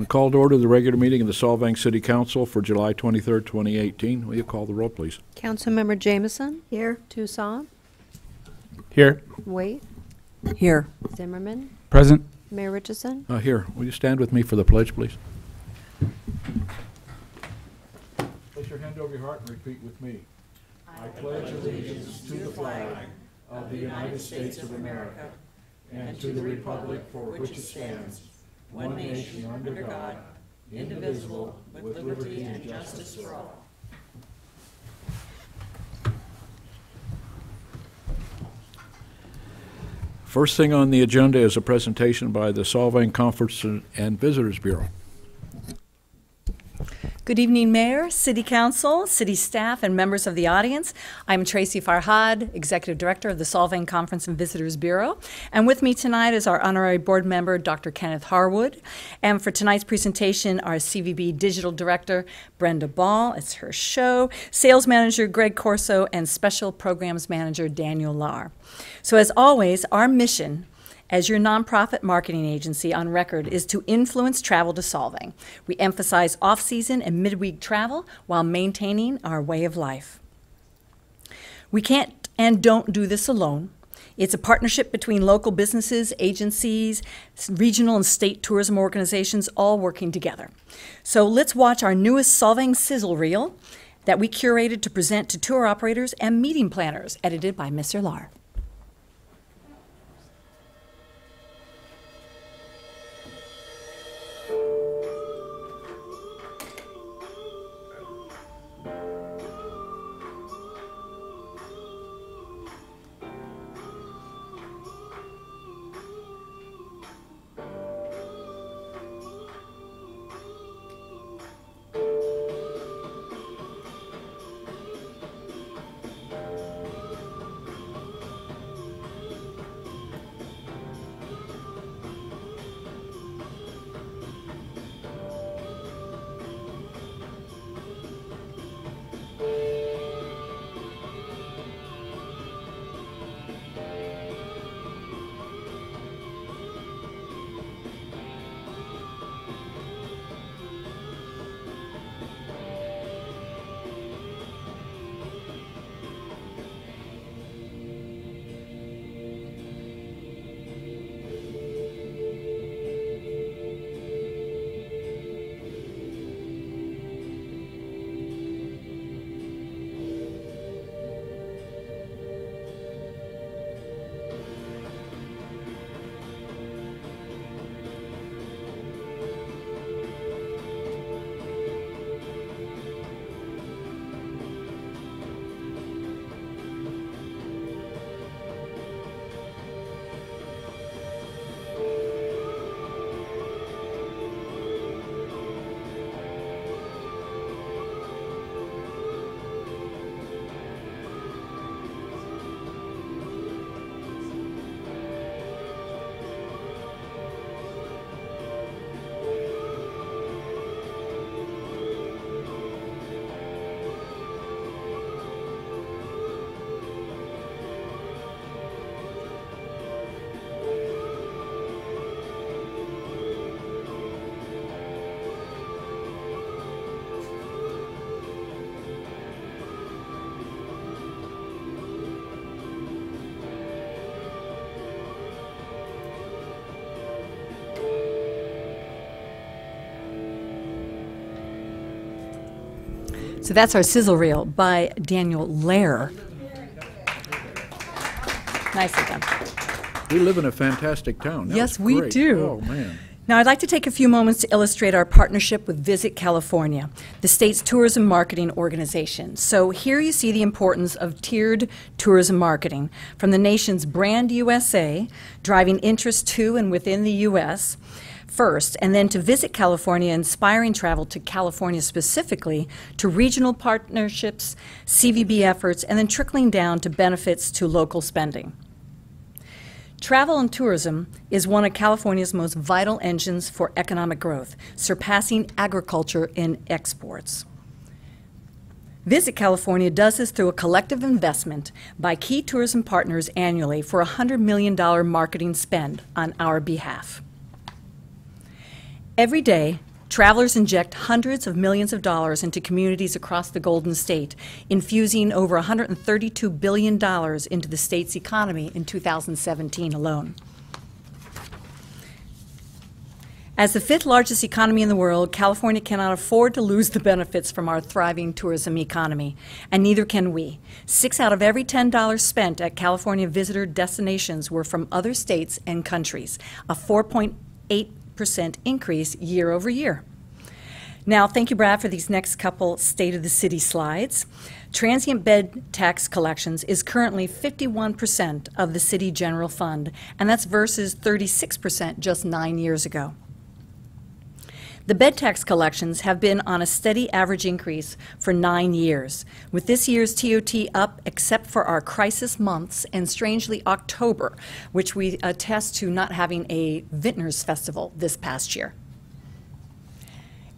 And call to order the regular meeting of the Solvang City Council for July 23rd, 2018. Will you call the roll, please? Councilmember Jameson? Here. Toussaint? Here. Waite? Here. Zimmerman? Present. Mayor Richardson? Here, will you stand with me for the pledge, please? Place your hand over your heart and repeat with me. I pledge allegiance to the flag of the United States of America and to the republic for which it stands, one nation under God, indivisible, with liberty and justice for all. First thing on the agenda is a presentation by the Solvang Conference and Visitors Bureau. Good evening, Mayor, City Council, City staff, and members of the audience. I'm Tracy Farhad, Executive Director of the Solvang Conference and Visitors Bureau. And with me tonight is our honorary board member, Dr. Kenneth Harwood. And for tonight's presentation, our CVB Digital Director, Brenda Ball. It's her show. Sales Manager, Greg Corso, and Special Programs Manager, Daniel Lahr. So as always, our mission as your nonprofit marketing agency on record is to influence travel to Solvang. We emphasize off-season and midweek travel while maintaining our way of life. We can't and don't do this alone. It's a partnership between local businesses, agencies, regional and state tourism organizations, all working together. So let's watch our newest Solvang sizzle reel that we curated to present to tour operators and meeting planners, edited by Mr. Lahr. So that's our sizzle reel by Daniel Lahr. Nicely done. We live in a fantastic town. That Yes, was we great. do. Oh, man. Now, I'd like to take a few moments to illustrate our partnership with Visit California, the state's tourism marketing organization. So here you see the importance of tiered tourism marketing, from the nation's brand USA, driving interest to and within the U.S., first, and then to Visit California, inspiring travel to California specifically, to regional partnerships, CVB efforts, and then trickling down to benefits to local spending. Travel and tourism is one of California's most vital engines for economic growth, surpassing agriculture in exports. Visit California does this through a collective investment by key tourism partners annually for a $100 million marketing spend on our behalf. Every day, Travelers inject hundreds of millions of dollars into communities across the Golden State, infusing over $132 billion into the state's economy in 2017 alone. As the fifth largest economy in the world, California cannot afford to lose the benefits from our thriving tourism economy, and neither can we. 6 out of every $10 spent at California visitor destinations were from other states and countries, a 4.8% increase year over year. Now, thank you, Brad, for these next couple State of the City slides. Transient bed tax collections is currently 51% of the city general fund, and that's versus 36% just 9 years ago. The bed tax collections have been on a steady average increase for 9 years, with this year's TOT up except for our crisis months and strangely October, which we attest to not having a Vintners Festival this past year.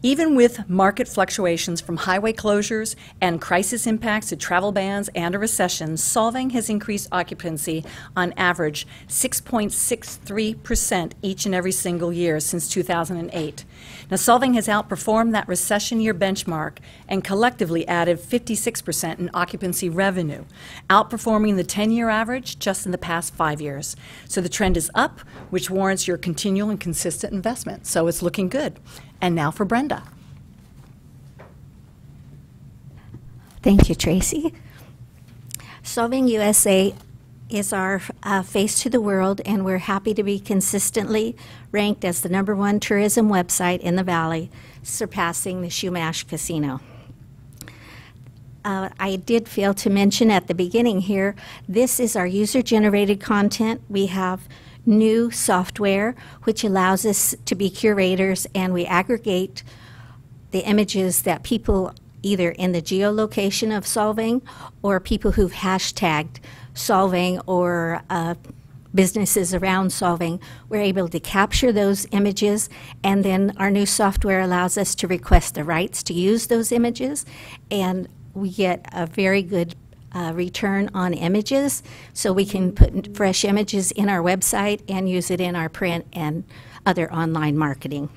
Even with market fluctuations from highway closures and crisis impacts to travel bans and a recession, Solvang has increased occupancy on average 6.63% each and every single year since 2008. Now, Solvang has outperformed that recession year benchmark and collectively added 56% in occupancy revenue, outperforming the 10-year average just in the past 5 years. So the trend is up, which warrants your continual and consistent investment. So it's looking good. And now for Brenda. Thank you, Tracy. Solvang USA is our face to the world, and we're happy to be consistently ranked as the #1 tourism website in the Valley, surpassing the Shumash Casino. I did fail to mention at the beginning here, this is our user-generated content. We have new software which allows us to be curators, and we aggregate the images that people either in the geolocation of Solvang or people who've hashtagged Solvang or businesses around Solvang. We're able to capture those images, and then our new software allows us to request the rights to use those images, and we get a very good return on images, so we can put fresh images in our website and use it in our print and other online marketing.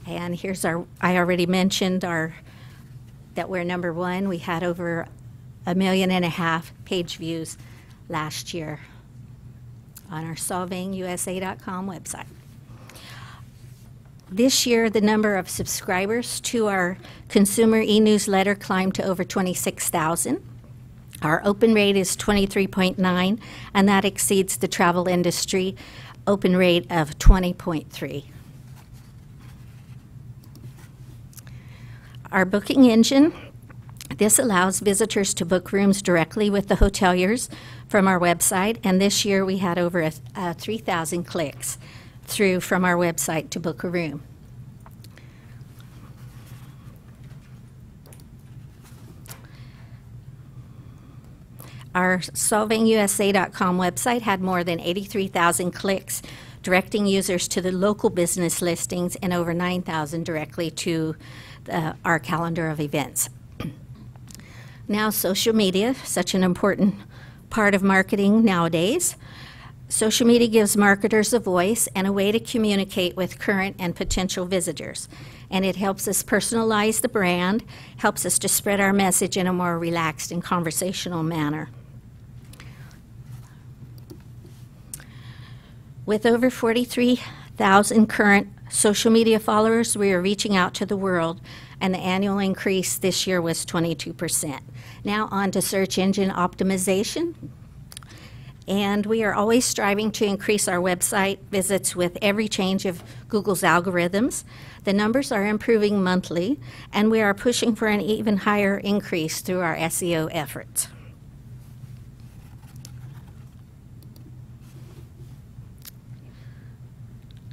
And here's our, I already mentioned that we're #1. We had over 1.5 million page views last year on our solvangusa.com website. This year, the number of subscribers to our consumer e-newsletter climbed to over 26,000. Our open rate is 23.9, and that exceeds the travel industry open rate of 20.3. Our booking engine, this allows visitors to book rooms directly with the hoteliers from our website, and this year we had over 3,000 clicks through from our website to book a room. Our solvangusa.com website had more than 83,000 clicks, directing users to the local business listings, and over 9,000 directly to our calendar of events. Now, social media, such an important part of marketing nowadays. Social media gives marketers a voice and a way to communicate with current and potential visitors. And it helps us personalize the brand, helps us to spread our message in a more relaxed and conversational manner. With over 43,000 current social media followers, we are reaching out to the world, and the annual increase this year was 22%. Now on to search engine optimization. And we are always striving to increase our website visits with every change of Google's algorithms. The numbers are improving monthly, and we are pushing for an even higher increase through our SEO efforts.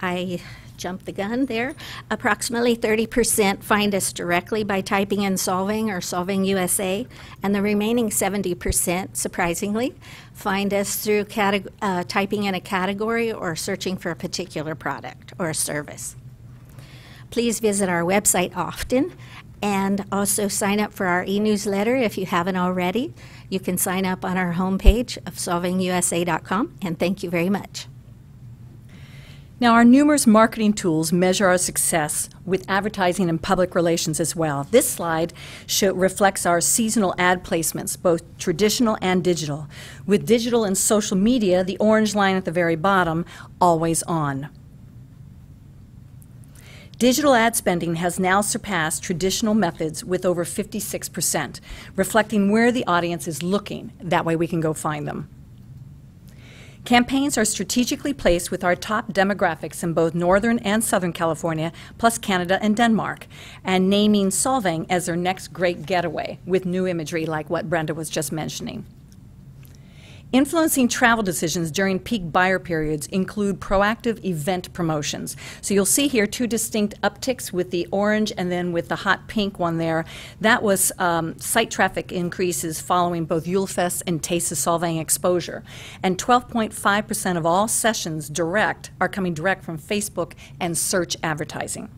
I jumped the gun there. Approximately 30% find us directly by typing in Solvang or Solvang USA, and the remaining 70%, surprisingly, find us through typing in a category or searching for a particular product or a service. Please visit our website often, and also sign up for our e-newsletter if you haven't already. You can sign up on our homepage of solvangusa.com, and thank you very much. Now, our numerous marketing tools measure our success with advertising and public relations as well. This slide reflects our seasonal ad placements, both traditional and digital. With digital and social media, the orange line at the very bottom, always on. Digital ad spending has now surpassed traditional methods with over 56%, reflecting where the audience is looking. That way we can go find them. Campaigns are strategically placed with our top demographics in both Northern and Southern California, plus Canada and Denmark, and naming Solvang as their next great getaway with new imagery like what Brenda was just mentioning. Influencing travel decisions during peak buyer periods include proactive event promotions. So you'll see here two distinct upticks with the orange and then with the hot pink one there. That was site traffic increases following both Yulefest and Taste of Solvang exposure. And 12.5% of all sessions are coming direct from Facebook and search advertising.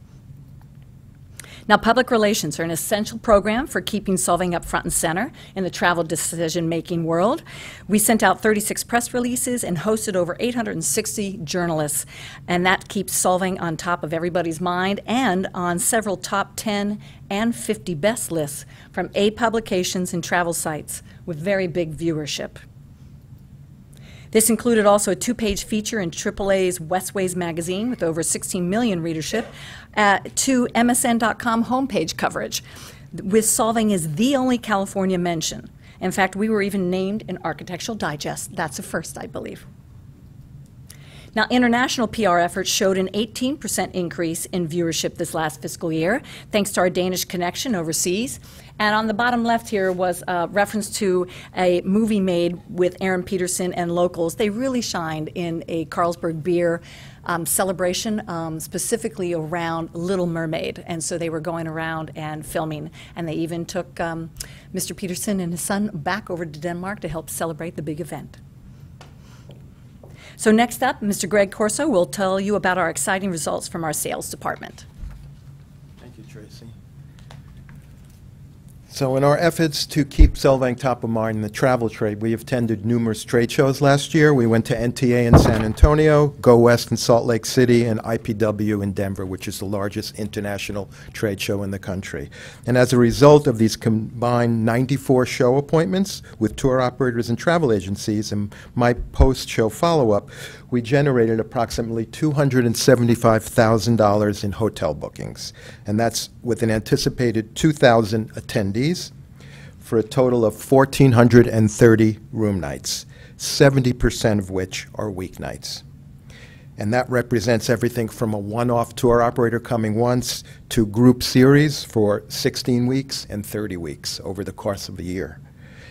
Now, public relations are an essential program for keeping Solvang up front and center in the travel decision-making world. We sent out 36 press releases and hosted over 860 journalists, and that keeps Solvang on top of everybody's mind and on several top 10 and 50 best lists from A publications and travel sites with very big viewership. This included also a two-page feature in AAA's Westways magazine with over 16 million readership, to MSN.com homepage coverage, with Solvang as the only California mention. In fact, we were even named in Architectural Digest. That's a first, I believe. Now, international PR efforts showed an 18% increase in viewership this last fiscal year, thanks to our Danish connection overseas. And on the bottom left here was a reference to a movie made with Aaron Peterson and locals. They really shined in a Carlsberg beer celebration, specifically around Little Mermaid. And so they were going around and filming. And they even took Mr. Peterson and his son back over to Denmark to help celebrate the big event. So next up, Mr. Greg Corso will tell you about our exciting results from our sales department. Thank you, Tracy. So in our efforts to keep Solvang top of mind in the travel trade, we have attended numerous trade shows last year. We went to NTA in San Antonio, Go West in Salt Lake City, and IPW in Denver, which is the largest international trade show in the country. And as a result of these combined 94 show appointments with tour operators and travel agencies and my post-show follow-up, we generated approximately $275,000 in hotel bookings. And that's with an anticipated 2,000 attendees for a total of 1,430 room nights, 70% of which are weeknights. And that represents everything from a one-off tour operator coming once to group series for 16 weeks and 30 weeks over the course of a year.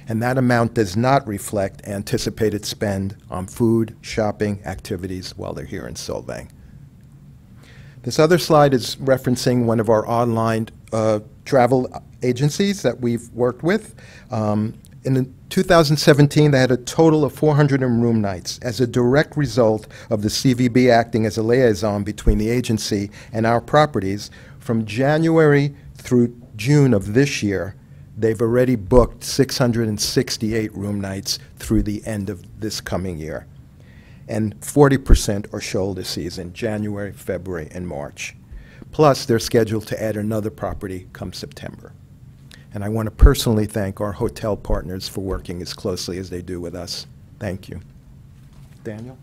And that amount does not reflect anticipated spend on food, shopping, activities while they're here in Solvang. This other slide is referencing one of our online travel agencies that we've worked with. In 2017, they had a total of 400 room nights as a direct result of the CVB acting as a liaison between the agency and our properties. From January through June of this year, they've already booked 668 room nights through the end of this coming year. And 40% are shoulder season, January, February, and March. Plus, they're scheduled to add another property come September. And I want to personally thank our hotel partners for working as closely as they do with us. Thank you. Daniel?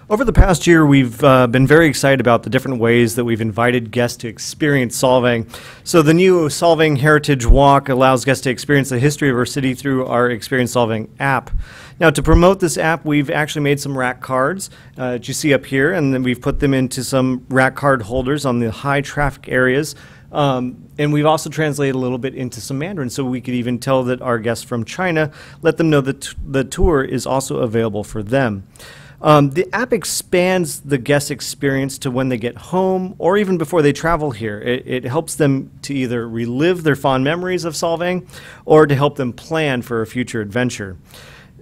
Over the past year, we've been very excited about the different ways that we've invited guests to experience Solvang. So the new Solvang Heritage Walk allows guests to experience the history of our city through our Experience Solvang app. Now, to promote this app, we've actually made some rack cards that you see up here, and then we've put them into some rack card holders on the high traffic areas. And we've also translated a little bit into some Mandarin, so we could even tell that our guests from China, let them know that the tour is also available for them. The app expands the guest experience to when they get home or even before they travel here. It helps them to either relive their fond memories of Solvang or to help them plan for a future adventure.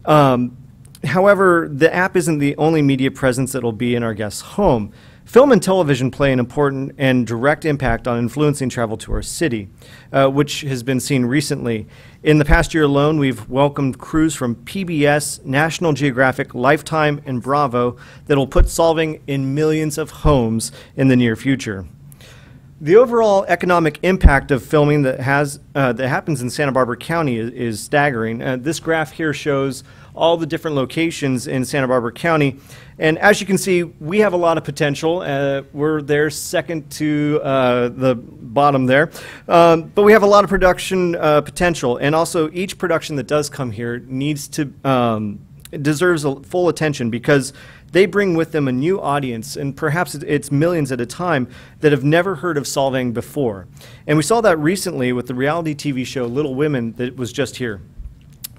However, the app isn't the only media presence that will be in our guests' home. Film and television play an important and direct impact on influencing travel to our city, which has been seen recently. In the past year alone, we've welcomed crews from PBS, National Geographic, Lifetime, and Bravo that will put Solvang in millions of homes in the near future. The overall economic impact of filming that happens in Santa Barbara County is staggering. This graph here shows all the different locations in Santa Barbara County. And as you can see, we have a lot of potential. We're there second to the bottom there. But we have a lot of production potential. And also, each production that does come here needs to deserves full attention, because they bring with them a new audience, and perhaps it's millions at a time, that have never heard of Solvang before. And we saw that recently with the reality TV show Little Women that was just here.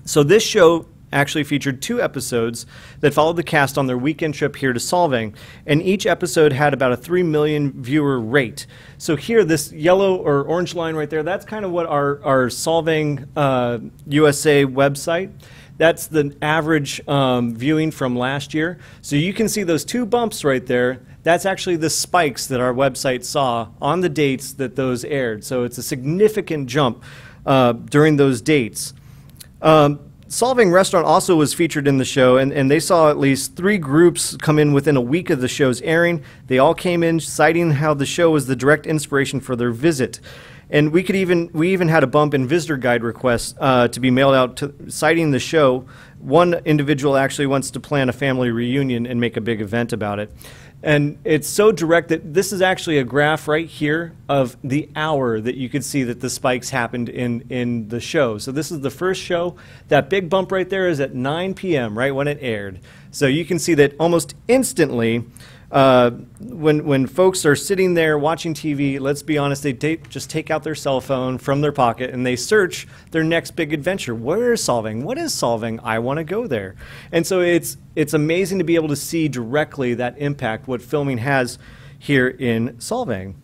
So this show actually featured 2 episodes that followed the cast on their weekend trip here to Solvang, and each episode had about a 3 million viewer rate. So here, this yellow or orange line right there, that's kind of what our Solvang USA website, that's the average viewing from last year. So you can see those 2 bumps right there. That's actually the spikes that our website saw on the dates that those aired. So it's a significant jump during those dates. Solvang Restaurant also was featured in the show, and they saw at least 3 groups come in within a week of the show's airing. They all came in citing how the show was the direct inspiration for their visit. And we even had a bump in visitor guide requests to be mailed out citing the show. One individual actually wants to plan a family reunion and make a big event about it. And it's so direct that this is actually a graph right here of the hour that you could see that the spikes happened in the show. So this is the first show. That big bump right there is at 9 p.m., right when it aired. So you can see that almost instantly, when folks are sitting there watching TV, let's be honest, they just take out their cell phone from their pocket and they search their next big adventure. Where is Solvang? What is Solvang? I want to go there. And so it's amazing to be able to see directly that impact, what filming has here in Solvang.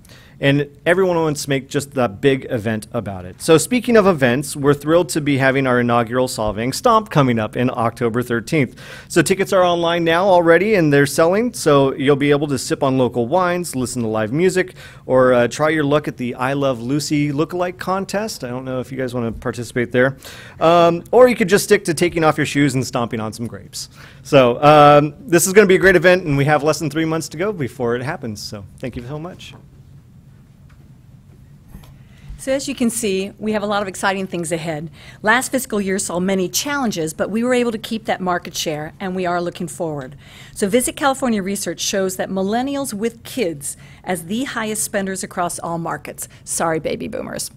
And everyone wants to make just that big event about it. So speaking of events, we're thrilled to be having our inaugural Solvang Stomp coming up in October 13th. So tickets are online now already, and they're selling. So you'll be able to sip on local wines, listen to live music, or try your luck at the I Love Lucy lookalike contest. I don't know if you guys want to participate there. Or you could just stick to taking off your shoes and stomping on some grapes. So this is going to be a great event, and we have less than 3 months to go before it happens. So thank you so much. So as you can see, we have a lot of exciting things ahead. Last fiscal year saw many challenges, but we were able to keep that market share, and we are looking forward. So Visit California research shows that millennials with kids as the highest spenders across all markets. Sorry, baby boomers.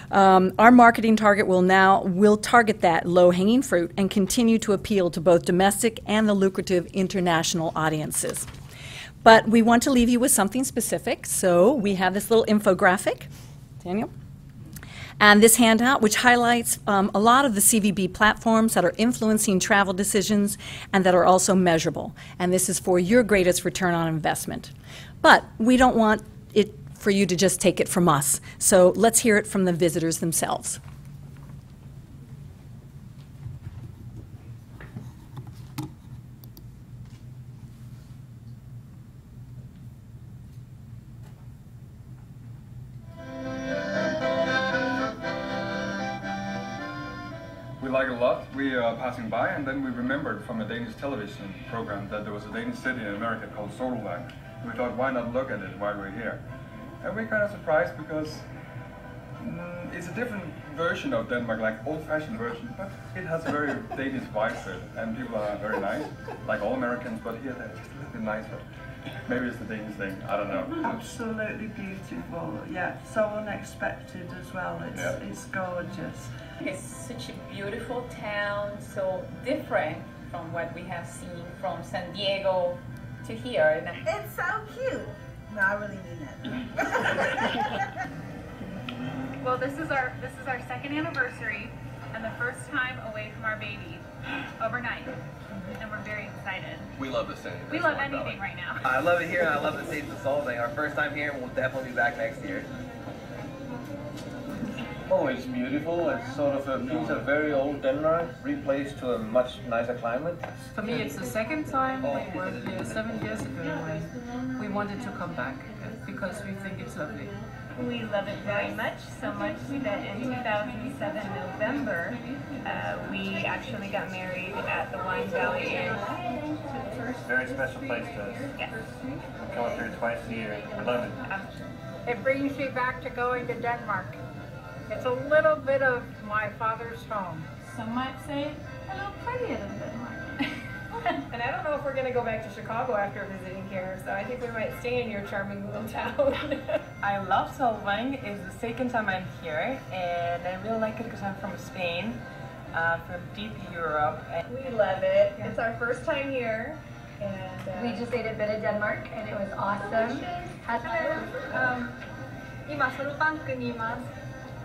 Our marketing target will target that low-hanging fruit and continue to appeal to both domestic and the lucrative international audiences. But we want to leave you with something specific, so we have this little infographic. Daniel? And this handout, which highlights a lot of the CVB platforms that are influencing travel decisions and that are also measurable. And this is for your greatest return on investment. But we don't want it for you to just take it from us. So let's hear it from the visitors themselves. We like it a lot. We are passing by, and then we remembered from a Danish television program that there was a Danish city in America called Solvang. We thought, why not look at it while we're here? And we're kind of surprised because it's a different version of Denmark, like old-fashioned version, but it has a very Danish vibe to it, and people are very nice, like all Americans, but here they're just a little bit nicer. Maybe it's the Danish thing, I don't know. Absolutely beautiful, yeah, so unexpected as well, it's gorgeous. It's such a beautiful town, so different from what we have seen from San Diego to here. It's so cute. No, I really mean it. Well, this is our second anniversary and the first time away from our baby overnight, and we're very excited. We love the city. We love anything right now. I love it here, and I love the city of Solvang. Our first time here, and we'll definitely be back next year. Oh, it's beautiful. It's sort of a piece of very old Denmark replaced to a much nicer climate. For me, it's the second time. We were here 7 years ago when we wanted to come back because we think it's lovely. We love it very much, so much that in 2007 November, we actually got married at the Wine Valley Inn. Very special place to us. Yes. We come up here twice a year. We love it. It brings me back to going to Denmark. It's a little bit of my father's home. Some might say a little prettier than Denmark. And I don't know if we're going to go back to Chicago after visiting here, so I think we might stay in your charming little town. I love Solvang. It's the second time I'm here, and I really like it because I'm from Spain, from deep Europe. We love it. It's our first time here. And we just ate a bit of Denmark, and it was awesome. Hello. 今ソルバンクにいます。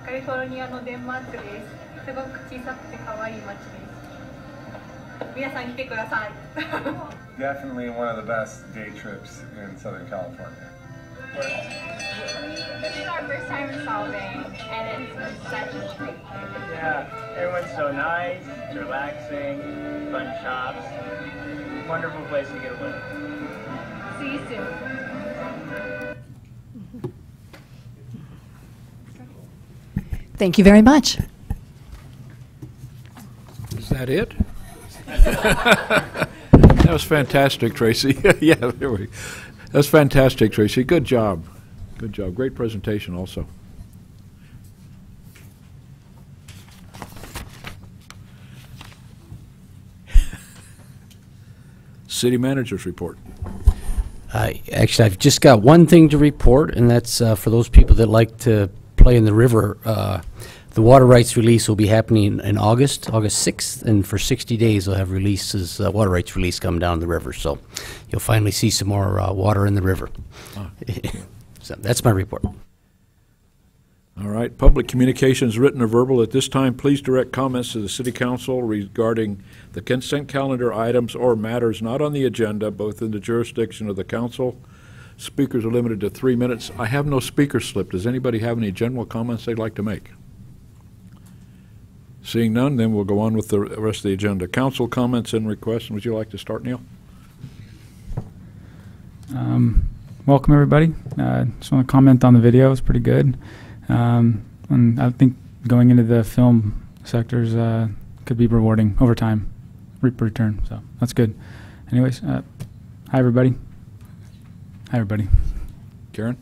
カリフォルニアのデンマークです。すごく小さくて可愛い街です。皆さん来てください。Definitely one of the best day trips in Southern California. This is our first time in Solvang, and it's such a treat. Yeah, everyone's so nice, it's relaxing, fun shops, wonderful place to get away. See you soon. Thank you very much. Is that it? That was fantastic, Tracy. Yeah, there we go. That's fantastic, Tracy. Good job. Good job. Great presentation also. City Manager's report. Actually, I've just got one thing to report, and that's for those people that like to play in the river. The water rights release will be happening in August 6th, and for 60 days we'll have releases, water rights release come down the river. So you'll finally see some more water in the river. Ah. So that's my report. All right. Public communications, written or verbal. At this time, please direct comments to the City Council regarding the consent calendar items or matters not on the agenda, both in the jurisdiction of the Council. Speakers are limited to 3 minutes. I have no speaker slip. Does anybody have any general comments they'd like to make? Seeing none, then we'll go on with the rest of the agenda. Council comments and requests. Would you like to start, Neil? Welcome, everybody. Just want to comment on the video. It's pretty good. And I think going into the film sectors could be rewarding over time, return. So that's good. Anyways, hi, everybody. Hi, everybody. Karen?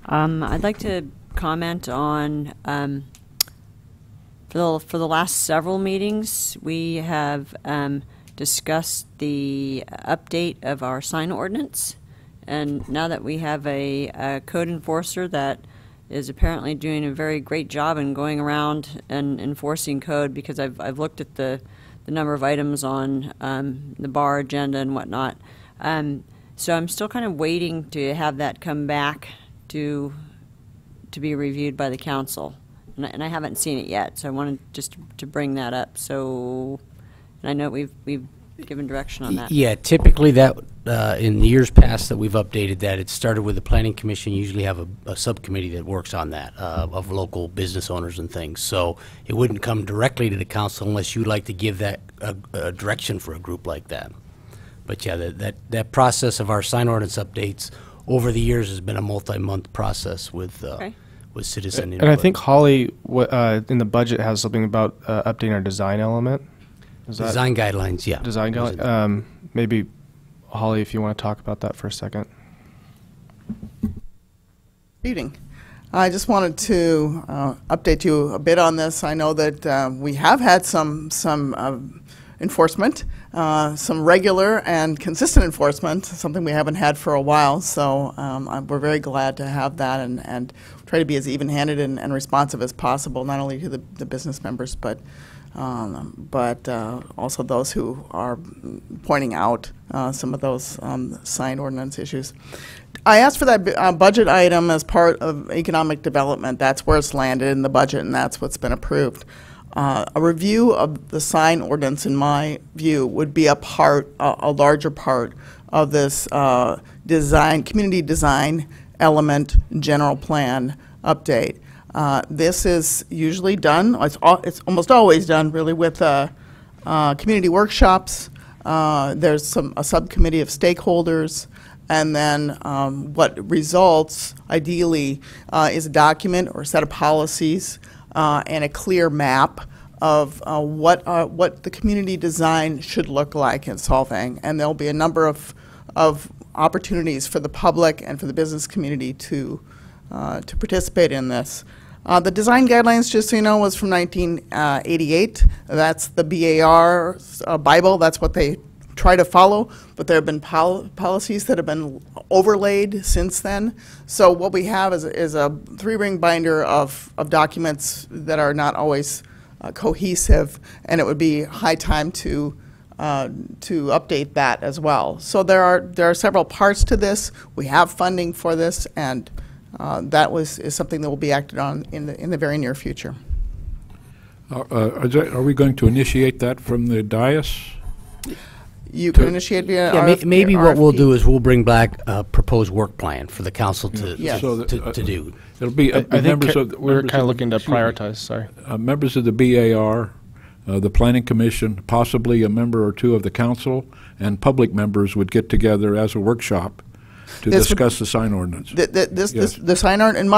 I'd like to comment on for the last several meetings, we have discussed the update of our sign ordinance. And now that we have a code enforcer that is apparently doing a very great job in going around and enforcing code, because I've looked at the number of items on the bar agenda and whatnot. So I'm still kind of waiting to have that come back to be reviewed by the council. And I haven't seen it yet, so I wanted just to bring that up. So, and I know we've given direction on that. Yeah, typically that in the years past that we've updated that, it started with the Planning Commission. Usually have a subcommittee that works on that of local business owners and things. So it wouldn't come directly to the council unless you'd like to give that a direction for a group like that. But yeah, that process of our sign ordinance updates over the years has been a multi-month process with citizen input. And I think Holly in the budget has something about updating our design element. Design guidelines, yeah. Design guidelines. Maybe, Holly, if you want to talk about that for a second. Evening. I just wanted to update you a bit on this. I know that we have had some enforcement, some regular and consistent enforcement, something we haven't had for a while. So we're very glad to have that and try to be as even-handed and responsive as possible, not only to the business members, but also those who are pointing out some of those sign ordinance issues. I asked for that budget item as part of economic development. That's where it's landed in the budget, and that's what's been approved. A review of the sign ordinance, in my view, would be a larger part of this community design element general plan update. This is usually done, it's almost always done really with community workshops. There's a subcommittee of stakeholders, and then what results ideally is a document or a set of policies and a clear map of what the community design should look like in Solvang. And there'll be a number of opportunities for the public and for the business community to participate in this. The design guidelines, just so you know, was from 1988. That's the BAR Bible. That's what they try to follow, but there have been policies that have been overlaid since then. So what we have is a three-ring binder of documents that are not always cohesive, and it would be high time to update that as well. So there are several parts to this. We have funding for this, and that is something that will be acted on in the very near future. Are we going to initiate that from the dais? You can initiate via RFP, maybe what we'll RFP. do is we'll bring back a proposed work plan for the council to do. It'll be I think members we're kind of looking to prioritize. Sorry, members of the BAR, the Planning Commission, possibly a member or two of the council, and public members would get together as a workshop to discuss the sign ordinance. The sign ordinance,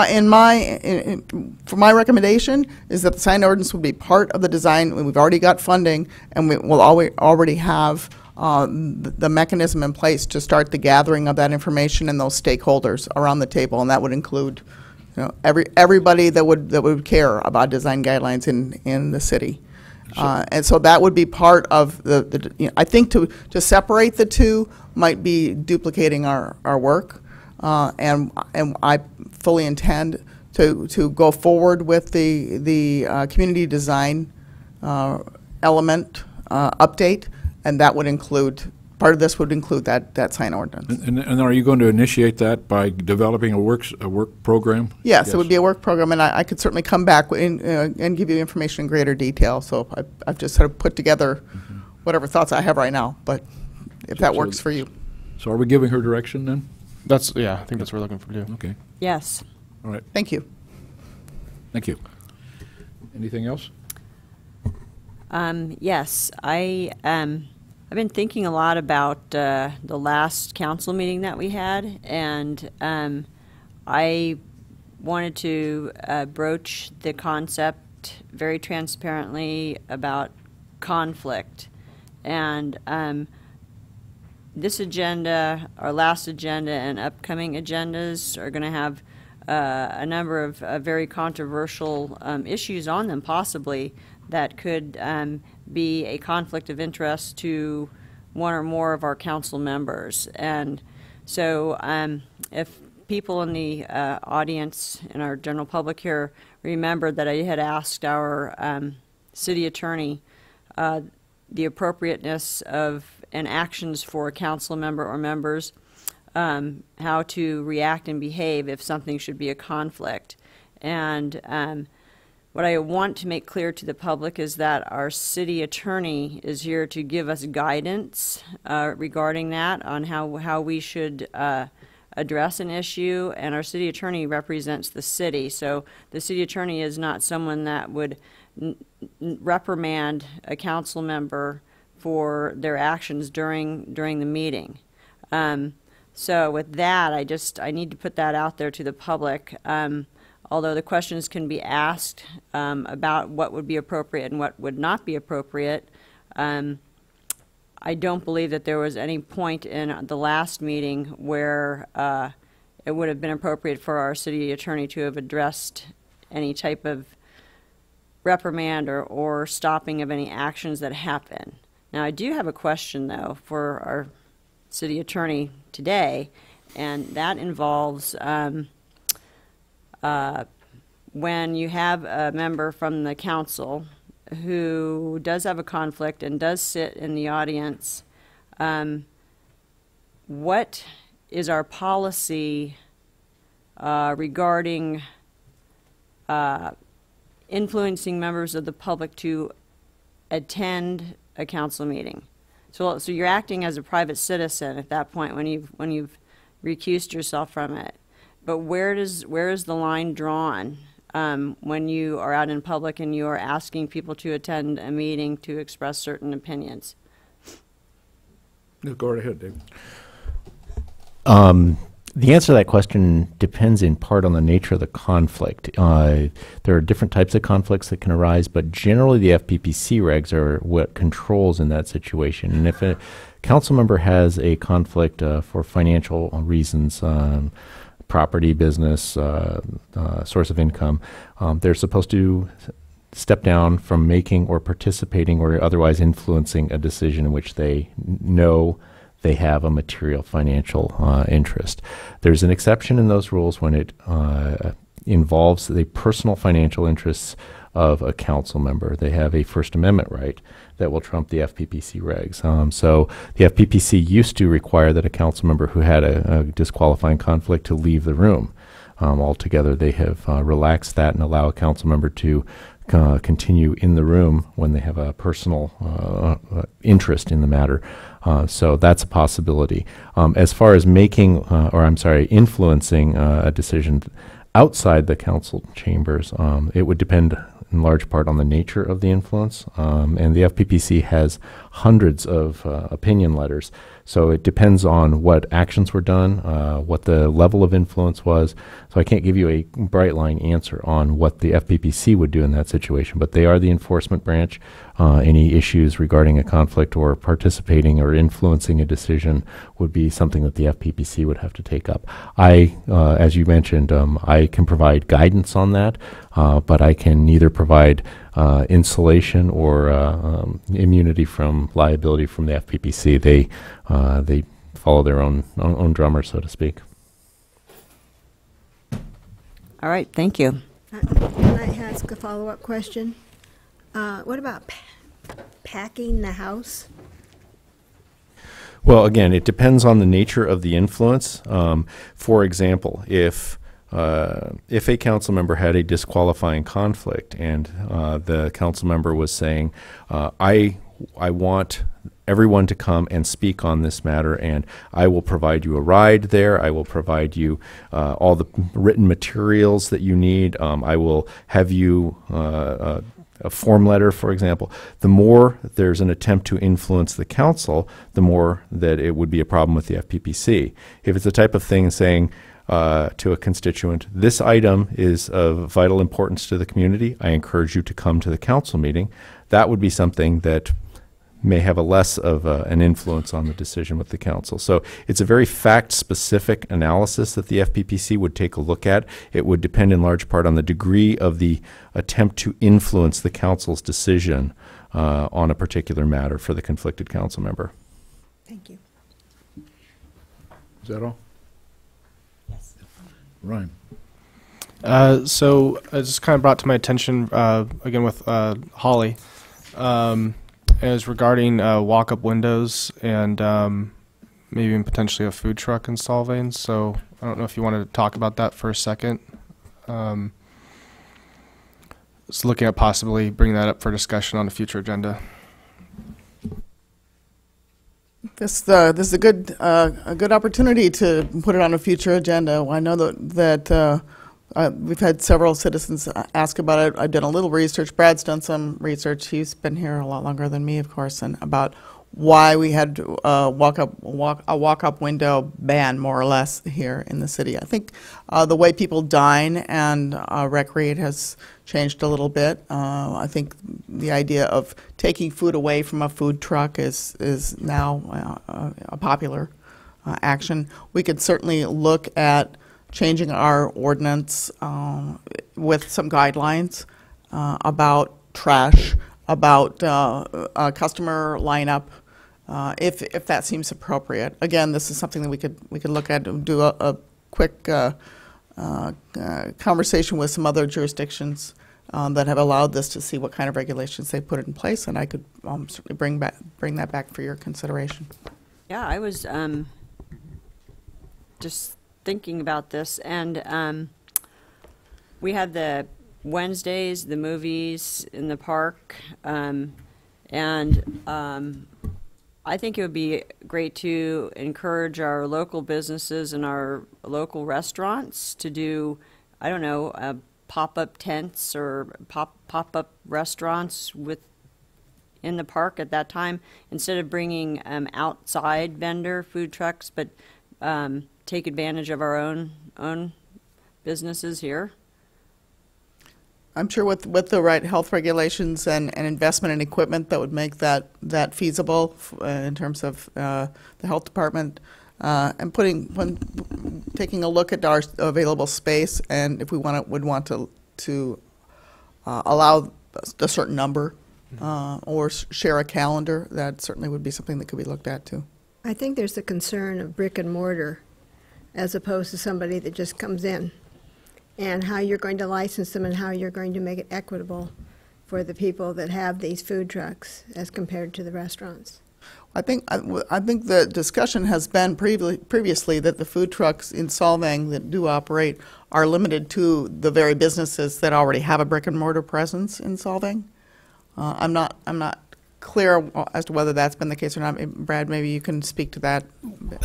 for my recommendation is that the sign ordinance would be part of the design. We've already got funding, and we will already have the mechanism in place to start the gathering of that information and those stakeholders around the table, and that would include, everybody that would care about design guidelines in the city. And so that would be part of I think to separate the two might be duplicating our work, and I fully intend to go forward with the community design element update, and that would include, part of this would include that sign ordinance. And are you going to initiate that by developing a work program? Yes, it would be a work program, and I could certainly come back and give you information in greater detail. So I've just sort of put together whatever thoughts I have right now, but if that works for you. So are we giving her direction then? I think that's what we're looking for too. Okay. Yes. All right. Thank you. Thank you. Anything else? Yes, I've been thinking a lot about the last council meeting that we had, and I wanted to broach the concept very transparently about conflict. And this agenda, our last agenda, and upcoming agendas are going to have a number of very controversial issues on them, possibly, that could be a conflict of interest to one or more of our council members. And so if people in the audience and our general public here remember that I had asked our city attorney the appropriateness of and actions for a council member or members, how to react and behave if something should be a conflict. And what I want to make clear to the public is that our city attorney is here to give us guidance regarding that, on how we should address an issue, and our city attorney represents the city. So the city attorney is not someone that would reprimand a council member for their actions during the meeting. So with that, I need to put that out there to the public. Although the questions can be asked about what would be appropriate and what would not be appropriate, I don't believe that there was any point in the last meeting where it would have been appropriate for our city attorney to have addressed any type of reprimand or stopping of any actions that happen. Now, I do have a question, though, for our city attorney today, and that involves when you have a member from the council who does have a conflict and does sit in the audience, what is our policy regarding influencing members of the public to attend a council meeting? So you're acting as a private citizen at that point when you've recused yourself from it. But where is the line drawn when you are out in public and you are asking people to attend a meeting to express certain opinions? No, go right ahead, David. The answer to that question depends in part on the nature of the conflict. There are different types of conflicts that can arise, but generally the FPPC regs are what controls in that situation. And if a council member has a conflict for financial reasons, property, business, source of income, they're supposed to step down from making or participating or otherwise influencing a decision in which they know they have a material financial interest. There's an exception in those rules when it involves the personal financial interests of a council member. They have a First Amendment right that will trump the FPPC regs. So the FPPC used to require that a council member who had a disqualifying conflict to leave the room. Altogether, they have relaxed that and allow a council member to continue in the room when they have a personal interest in the matter. So that's a possibility. As far as influencing a decision outside the council chambers, it would depend in large part on the nature of the influence. And the FPPC has hundreds of opinion letters. So it depends on what actions were done, what the level of influence was. So I can't give you a bright line answer on what the FPPC would do in that situation, but they are the enforcement branch. Any issues regarding a conflict or participating or influencing a decision would be something that the FPPC would have to take up. As you mentioned, I can provide guidance on that, but I can neither provide insulation or immunity from liability from the FPPC. They follow their own drummer, so to speak. All right, thank you. Can I ask a follow-up question? What about packing the house? Well, again, it depends on the nature of the influence. For example, if a council member had a disqualifying conflict and the council member was saying, I want everyone to come and speak on this matter, and I will provide you a ride there. I will provide you all the written materials that you need. I will have you a form letter, for example. The more there's an attempt to influence the council, the more that it would be a problem with the FPPC. If it's the type of thing saying to a constituent, this item is of vital importance to the community, I encourage you to come to the council meeting, that would be something that may have a less of an influence on the decision with the council. So it's a very fact-specific analysis that the FPPC would take a look at. It would depend in large part on the degree of the attempt to influence the council's decision on a particular matter for the conflicted council member. Thank you. Is that all? Yes. Ryan. So it just kind of brought to my attention, again with Holly, as regarding walk-up windows and maybe even potentially a food truck in Solvang. So I don't know if you wanted to talk about that for a second. Just looking at possibly bringing that up for discussion on a future agenda. This is a good opportunity to put it on a future agenda. I know that we've had several citizens ask about it. I've done a little research. Brad's done some research. He's been here a lot longer than me, of course, and about why we had a walk-up window ban, more or less, here in the city. I think the way people dine and recreate has changed a little bit. I think the idea of taking food away from a food truck is now a popular action. We could certainly look at changing our ordinance with some guidelines about trash, about customer lineup, if that seems appropriate. Again, this is something that we could look at and do a quick conversation with some other jurisdictions that have allowed this, to see what kind of regulations they put in place, and I could certainly bring that back for your consideration. Yeah, I was just thinking about this, and we had the Wednesdays, the movies in the park, and I think it would be great to encourage our local businesses and our local restaurants to do, I don't know, pop-up tents or pop-up restaurants in the park at that time, instead of bringing outside vendor food trucks, but take advantage of our own businesses here. I'm sure with the right health regulations and investment in equipment that would make that feasible in terms of the health department, and taking a look at our available space, and if we would want to allow a certain number or share a calendar, that certainly would be something that could be looked at too. I think there's the concern of brick and mortar as opposed to somebody that just comes in, and how you're going to license them and how you're going to make it equitable for the people that have these food trucks as compared to the restaurants. I think the discussion has been previously that the food trucks in Solvang that do operate are limited to the very businesses that already have a brick and mortar presence in Solvang. I'm not clear as to whether that's been the case or not. Brad, maybe you can speak to that.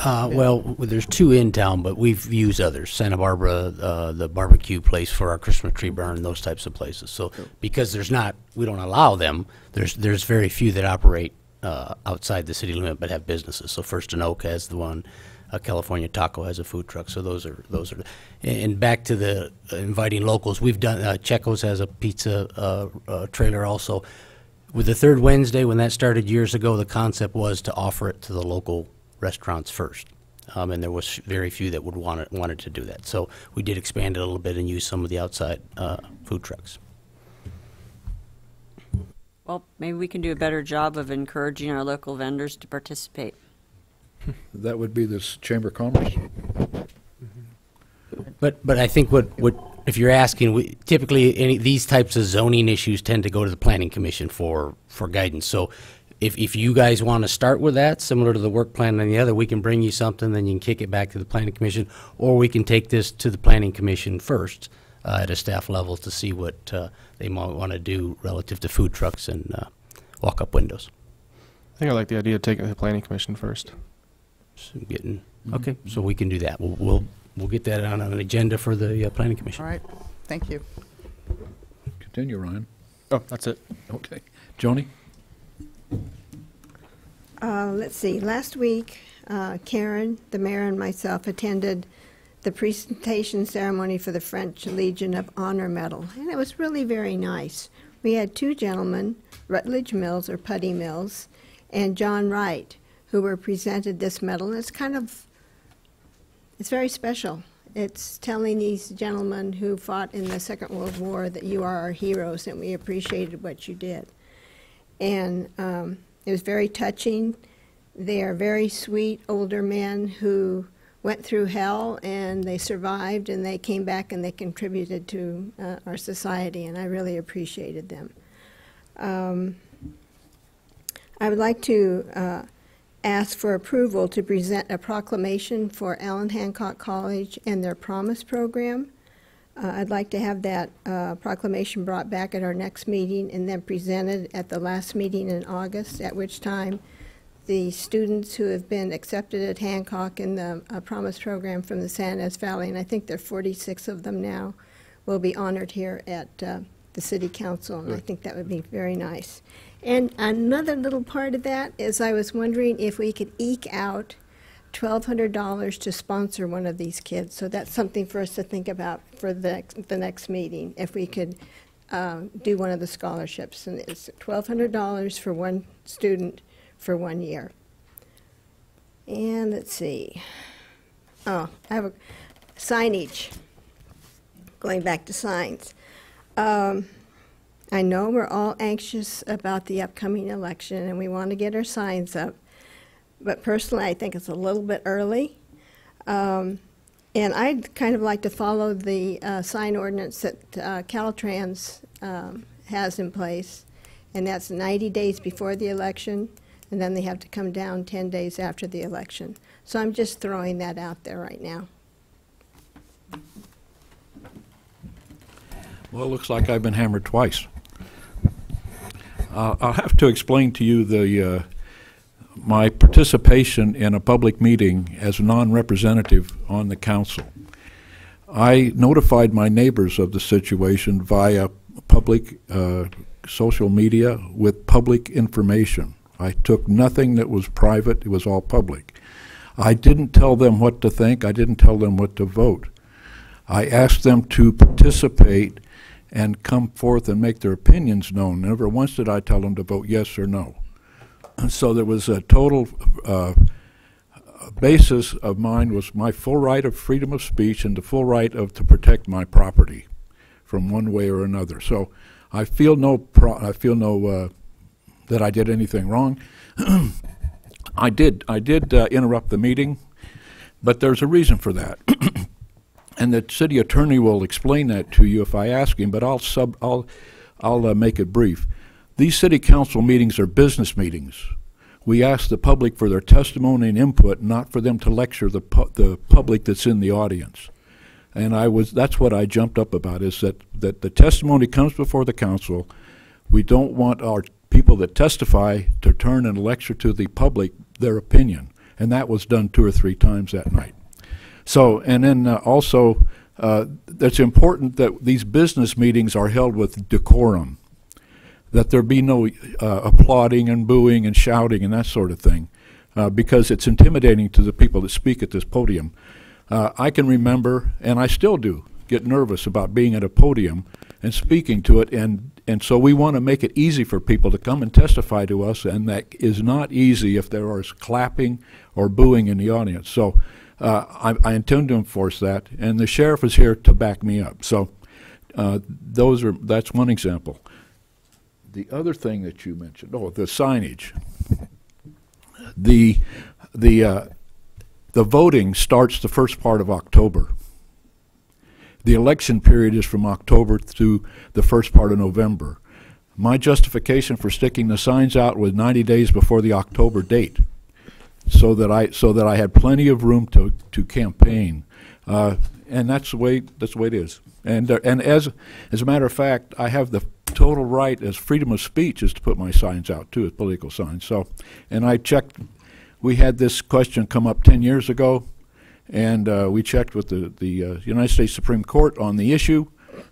Well, there's two in town, but we've used others. Santa Barbara, the barbecue place for our Christmas tree burn, those types of places. So because we don't allow them, there's very few that operate outside the city limit but have businesses. So First and Oak has the one. California Taco has a food truck. So those are. And back to the inviting locals, we've done. Checo's has a pizza trailer also. With the third Wednesday, when that started years ago, the concept was to offer it to the local restaurants first, and there was very few that wanted to do that. So we did expand it a little bit and use some of the outside food trucks. Well, maybe we can do a better job of encouraging our local vendors to participate. That would be this Chamber of Commerce. But I think what if you're asking, typically these types of zoning issues tend to go to the Planning Commission for guidance. So if you guys want to start with that, similar to the work plan and the other, we can bring you something, then you can kick it back to the Planning Commission, or we can take this to the Planning Commission first at a staff level to see what they might want to do relative to food trucks and walk-up windows. I think I like the idea of taking it to the Planning Commission first. So okay, so we can do that. We'll get that on an agenda for the Planning Commission. All right, thank you. Continue, Ryan. Oh, that's it. Okay. Joni? Let's see. Last week, Karen, the mayor, and myself attended the presentation ceremony for the French Legion of Honor Medal, and it was really very nice. We had two gentlemen, Rutledge Mills, or Putty Mills, and John Wright, who were presented this medal. And it's very special. It's telling these gentlemen who fought in the Second World War that you are our heroes and we appreciated what you did. And it was very touching. They are very sweet older men who went through hell and they survived and they came back and they contributed to our society, and I really appreciated them. I would like to ask for approval to present a proclamation for Allen Hancock College and their Promise program. I'd like to have that proclamation brought back at our next meeting and then presented at the last meeting in August, at which time the students who have been accepted at Hancock in the Promise program from the San Ynez Valley, and I think there are 46 of them now, will be honored here at the City Council, and I think that would be very nice. And another little part of that is I was wondering if we could eke out $1,200 to sponsor one of these kids. So that's something for us to think about for the next meeting, if we could do one of the scholarships. And it's $1,200 for one student for 1 year. And let's see. Oh, I have a signage. Going back to signs. I know we're all anxious about the upcoming election and we want to get our signs up, but personally I think it's a little bit early. And I'd kind of like to follow the sign ordinance that Caltrans has in place, and that's 90 days before the election, and then they have to come down 10 days after the election. So I'm just throwing that out there right now. Well, it looks like I've been hammered twice. I'll have to explain to you the my participation in a public meeting as a non-representative on the council. I notified my neighbors of the situation via public social media with public information. I took nothing that was private, it was all public. I didn't tell them what to think, I didn't tell them what to vote. I asked them to participate and come forth and make their opinions known. Never once did I tell them to vote yes or no. So there was a total basis of mine was my full right of freedom of speech and the full right to protect my property from one way or another. So I feel that I did anything wrong. I did interrupt the meeting, but there's a reason for that. And the city attorney will explain that to you if I ask him, but I'll make it brief. These city council meetings are business meetings. We ask the public for their testimony and input, not for them to lecture the public that's in the audience. And that's what I jumped up about, is that the testimony comes before the council. We don't want our people that testify to turn and lecture to the public their opinion. And that was done 2 or 3 times that night. So, and then also, it's important that these business meetings are held with decorum, that there be no applauding and booing and shouting and that sort of thing, because it's intimidating to the people that speak at this podium. I can remember, and I still do, get nervous about being at a podium and speaking to it, and so we want to make it easy for people to come and testify to us, and that is not easy if there is clapping or booing in the audience. So I intend to enforce that, and the sheriff is here to back me up. So that's one example. The other thing that you mentioned, the signage. The voting starts the first part of October. The election period is from October through the first part of November. My justification for sticking the signs out was 90 days before the October date, so that I had plenty of room to campaign, and that's the way it is. And as a matter of fact, I have the total right as freedom of speech is to put my signs out too, as political signs. So, and I checked. We had this question come up 10 years ago, and we checked with the United States Supreme Court on the issue.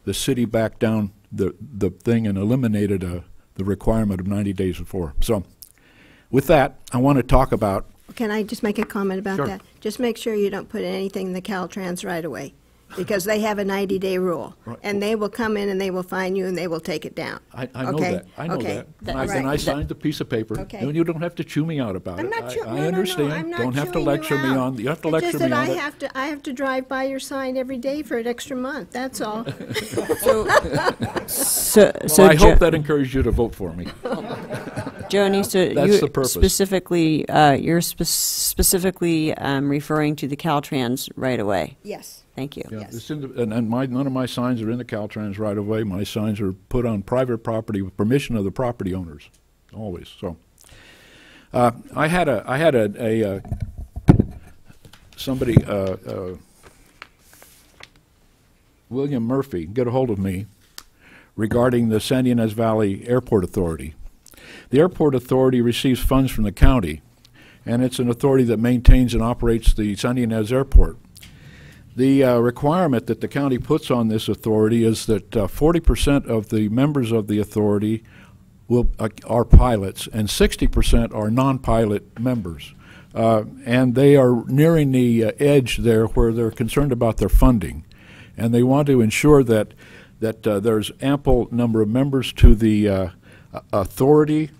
The city backed down the thing and eliminated the requirement of 90 days before. So, with that, I want to talk about. Can I just make a comment about that? Just make sure you don't put anything in the Caltrans right away, because they have a 90-day rule, and they will come in and they will fine you and they will take it down. I know that. I know that. And I signed the piece of paper. Okay. And you don't have to chew me out about it. I understand. No, I'm not don't have to lecture me on. You have to lecture me on it. I have to drive by your sign every day for an extra month. That's all. So I hope that encouraged you to vote for me. Joni, so that's the purpose. Specifically, you're specifically referring to the Caltrans right away. Yes. Thank you. Yeah, yes. None of my signs are in the Caltrans right away. My signs are put on private property with permission of the property owners, always. So, I had somebody, William Murphy, get a hold of me regarding the San Ynez Valley Airport Authority. The Airport Authority receives funds from the county, and it's an authority that maintains and operates the San Ynez Airport. The requirement that the county puts on this authority is that 40% of the members of the authority are pilots, and 60% are non-pilot members. And they are nearing the edge there where they're concerned about their funding. And they want to ensure that there's ample number of members to the authority.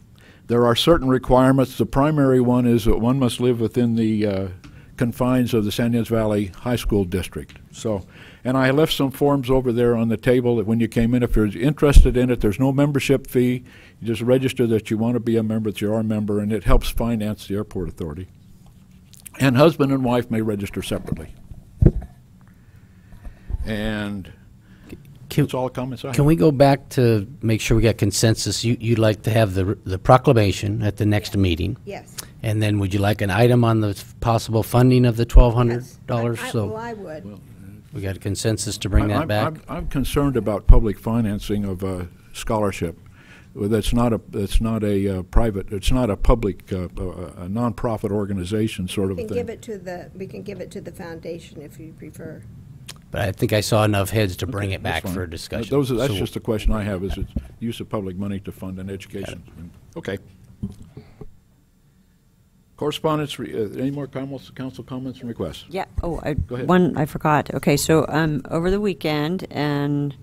There are certain requirements. The primary one is that one must live within the confines of the San Ynez Valley High School District. So, and I left some forms over there on the table that when you came in, if you're interested in it, there's no membership fee. You just register that you want to be a member, that you are a member, and it helps finance the airport authority. And husband and wife may register separately. And that's all the comments I have. Can we go back to make sure we got consensus? You'd like to have the proclamation at the next meeting. Yes. And then would you like an item on the possible funding of the $1,200? Yes. So I would. Well, we got a consensus to bring that back? I'm concerned about public financing of scholarship. that's not a private, it's not a public, a nonprofit organization sort of We can thing. give it to the foundation if you prefer. But I think I saw enough heads to bring it back That's for fine. discussion. That's So- just a question I have, is its use of public money to fund an education. Okay. Correspondence, any more comments, council comments and requests? Yeah, Go ahead. one I forgot. Okay, so over the weekend, and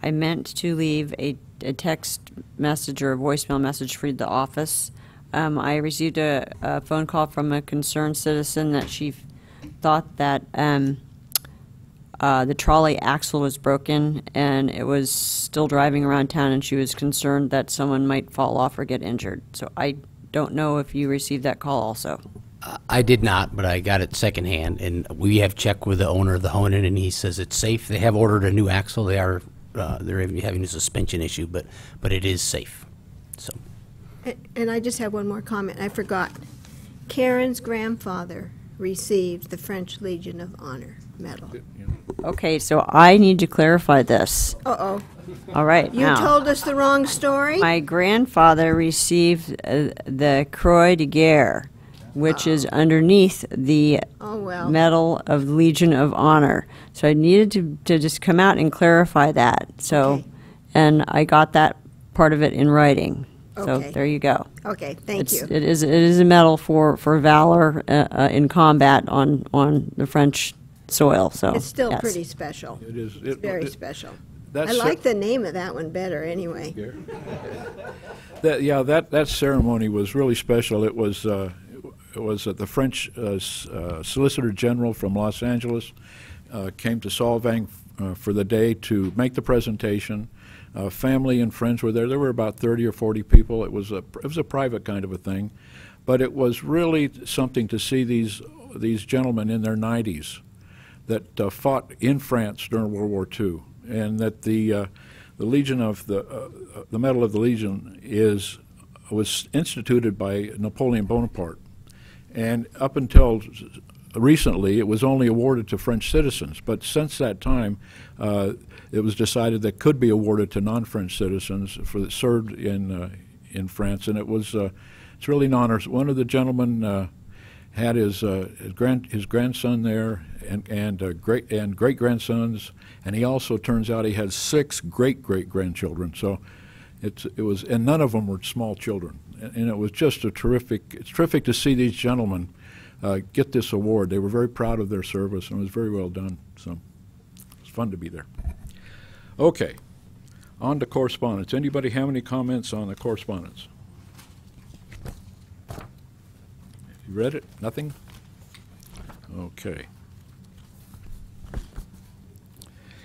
I meant to leave a text message or a voicemail message for the office. I received a phone call from a concerned citizen that she thought that the trolley axle was broken and it was still driving around town, and she was concerned that someone might fall off or get injured. So I don't know if you received that call also. I did not, but I got it secondhand, and we have checked with the owner of the Honan, and he says it's safe. They have ordered a new axle. They're having a suspension issue, but it is safe. So. And I just have one more comment. I forgot. Karen's grandfather received the French Legion of Honor medal. Okay, so I need to clarify this. Uh-oh. All right, You now. told us the wrong story? My grandfather received the Croix de Guerre, which is underneath the Medal of the Legion of Honor. So I needed to just come out and clarify that. So, and I got that part of it in writing. So Okay. there you go. Okay, thank you. It is a medal for valor in combat on the French soil. So It's still yes. pretty special. It is. It's very special. that's I cer- like the name of that one better anyway. That ceremony was really special. It was the French Solicitor General from Los Angeles came to Solvang for the day to make the presentation. Family and friends were there. There were about 30 or 40 people. It was a private kind of a thing, but it was really something to see these gentlemen in their 90s that fought in France during World War II, and that the Legion of the Medal of the Legion was instituted by Napoleon Bonaparte, and up until recently it was only awarded to French citizens. But since that time, it was decided that could be awarded to non-French citizens that served in France, and it's really an honor. One of the gentlemen had his grandson there and great grandsons, and he also turns out he had 6 great grandchildren. So it was, and none of them were small children, and it was just it's terrific to see these gentlemen get this award. They were very proud of their service, and it was very well done. So it's fun to be there. Okay, on to correspondence. Anybody have any comments on the correspondence? You read it? Nothing? Okay.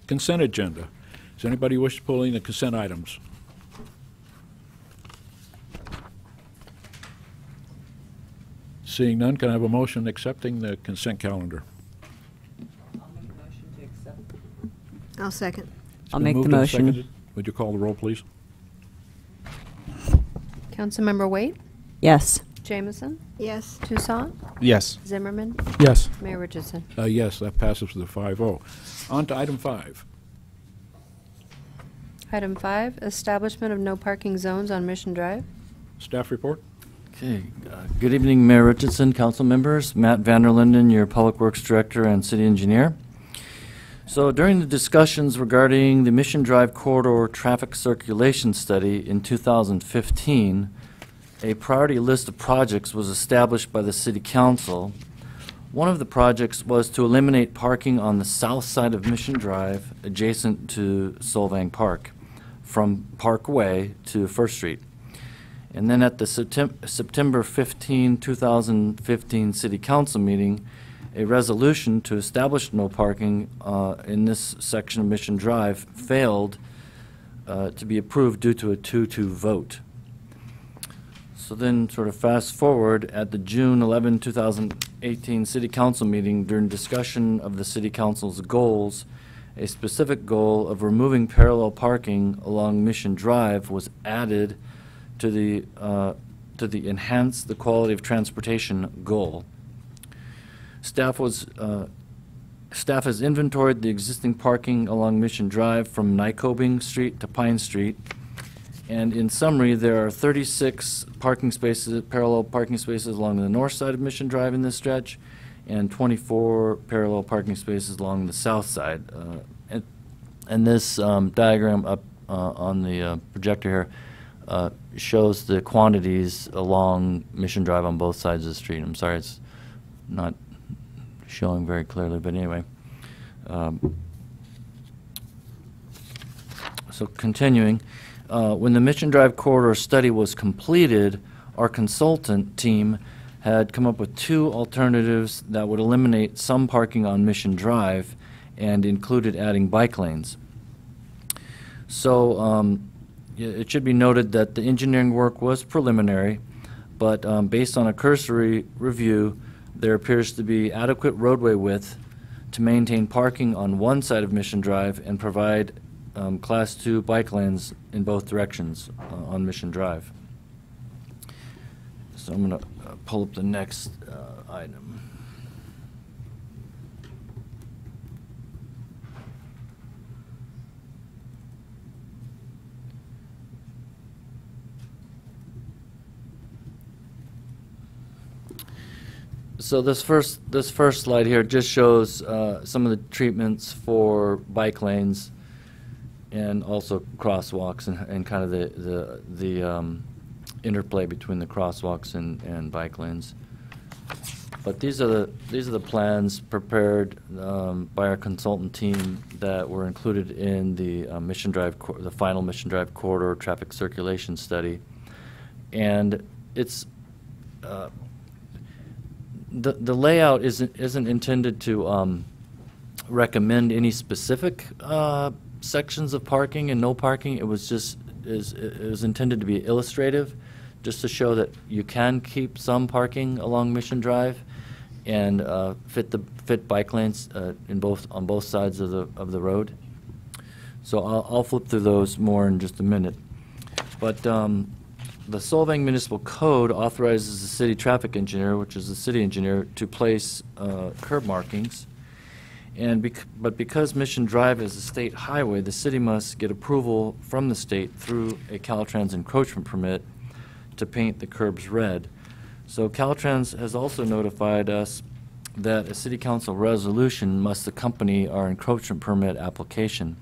Consent agenda. Does anybody wish to pull in the consent items? Seeing none, can I have a motion accepting the consent calendar? I'll second. I'll make the motion. Would you call the roll, please? Councilmember Waite? Yes. Jameson? Yes. Toussaint? Yes. Zimmerman? Yes. Mayor Richardson? Yes, that passes with a 5-0. On to item 5. Item 5, establishment of no parking zones on Mission Drive. Staff report? Okay. Good evening, Mayor Richardson, council members. Matt Vanderlinden, your Public Works Director and City Engineer. So during the discussions regarding the Mission Drive Corridor Traffic Circulation Study in 2015, a priority list of projects was established by the City Council. One of the projects was to eliminate parking on the south side of Mission Drive adjacent to Solvang Park from Parkway to First Street. And then at the September 15, 2015 City Council meeting, a resolution to establish no parking in this section of Mission Drive failed to be approved due to a 2-2 vote. So then sort of fast forward at the June 11, 2018 City Council meeting, during discussion of the City Council's goals, a specific goal of removing parallel parking along Mission Drive was added to the enhance the quality of transportation goal. Staff has inventoried the existing parking along Mission Drive from Nycobing Street to Pine Street And in summary, there are 36 parking spaces, parallel parking spaces along the north side of Mission Drive in this stretch, and 24 parallel parking spaces along the south side. And this diagram up on the projector here shows the quantities along Mission Drive on both sides of the street. I'm sorry it's not showing very clearly, but anyway. So continuing, when the Mission Drive corridor study was completed, our consultant team had come up with 2 alternatives that would eliminate some parking on Mission Drive and included adding bike lanes. So it should be noted that the engineering work was preliminary, but based on a cursory review, there appears to be adequate roadway width to maintain parking on one side of Mission Drive and provide Class 2 bike lanes in both directions on Mission Drive. So I'm going to pull up the next item. So this first slide here just shows some of the treatments for bike lanes and also crosswalks and kind of the interplay between the crosswalks and bike lanes. But these are the plans prepared by our consultant team that were included in the Mission Drive, the final Mission Drive corridor traffic circulation study, and it's the layout isn't intended to recommend any specific sections of parking and no parking. It was just it was intended to be illustrative, just to show that you can keep some parking along Mission Drive and fit bike lanes on both sides of the road. So I'll flip through those more in just a minute, but. The Solvang Municipal Code authorizes the city traffic engineer, which is the city engineer, to place curb markings. But because Mission Drive is a state highway, the city must get approval from the state through a Caltrans encroachment permit to paint the curbs red. So Caltrans has also notified us that a city council resolution must accompany our encroachment permit application.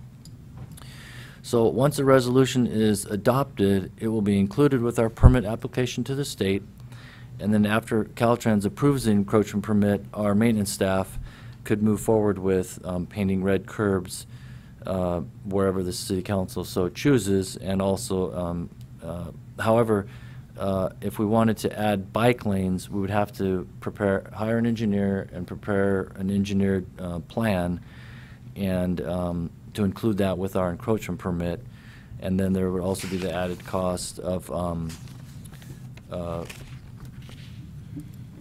So once a resolution is adopted, it will be included with our permit application to the state, and then after Caltrans approves the encroachment permit, our maintenance staff could move forward with painting red curbs wherever the city council so chooses, and also, however, if we wanted to add bike lanes, we would have to hire an engineer and prepare an engineered plan, and to include that with our encroachment permit. And then there would also be the added cost of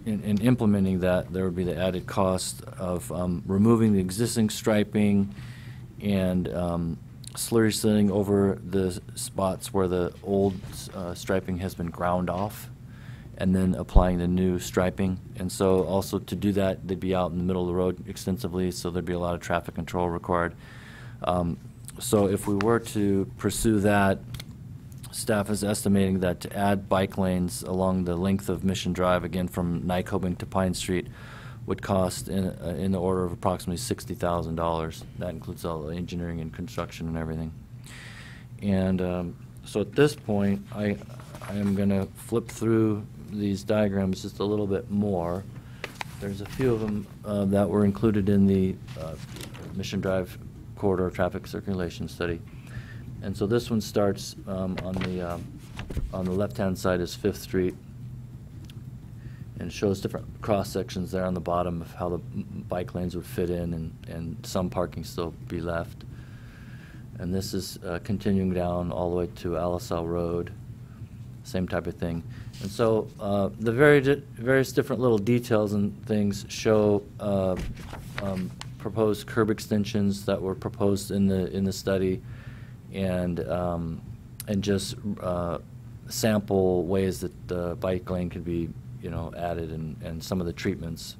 in implementing that. There would be the added cost of removing the existing striping and slurry sealing over the spots where the old striping has been ground off, and then applying the new striping. And so also to do that, they'd be out in the middle of the road extensively, so there'd be a lot of traffic control required. So if we were to pursue that, staff is estimating that to add bike lanes along the length of Mission Drive, again from Nycobing to Pine Street, would cost in the order of approximately $60,000. That includes all the engineering and construction and everything. And so at this point, I am going to flip through these diagrams just a little bit more. There's a few of them that were included in the Mission Drive corridor traffic circulation study. And so this one starts on the left-hand side is 5th Street, and shows different cross sections there on the bottom of how the bike lanes would fit in, and some parking still be left. And this is continuing down all the way to Alisal Road, same type of thing. And so the various different little details and things show proposed curb extensions that were proposed in the study, and just sample ways that the bike lane could be, added, and some of the treatments.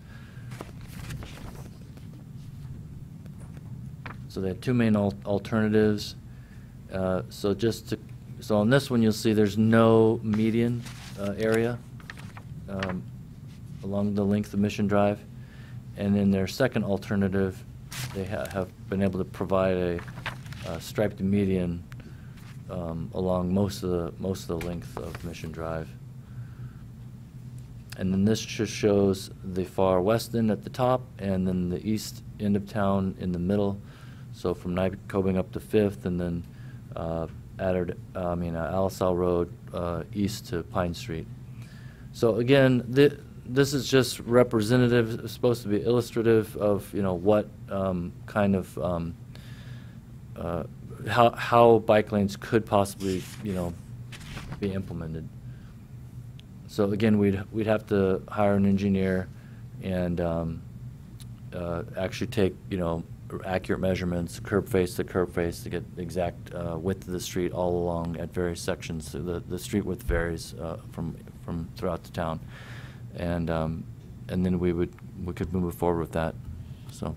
So they had 2 main alternatives. So just to so on this one, you'll see there's no median area along the length of Mission Drive. And in their second alternative, they have been able to provide a striped median along most of the length of Mission Drive. And then this just shows the far west end at the top, and then the east end of town in the middle. So from Nycobing up to 5th, and then Alisal Road east to Pine Street. So again, this is just representative. It's supposed to be illustrative of what kind of how bike lanes could possibly be implemented. So again, we'd have to hire an engineer and actually take accurate measurements, curb face to curb face, to get the exact width of the street all along at various sections. So the street width varies from throughout the town, and then we could move forward with that. So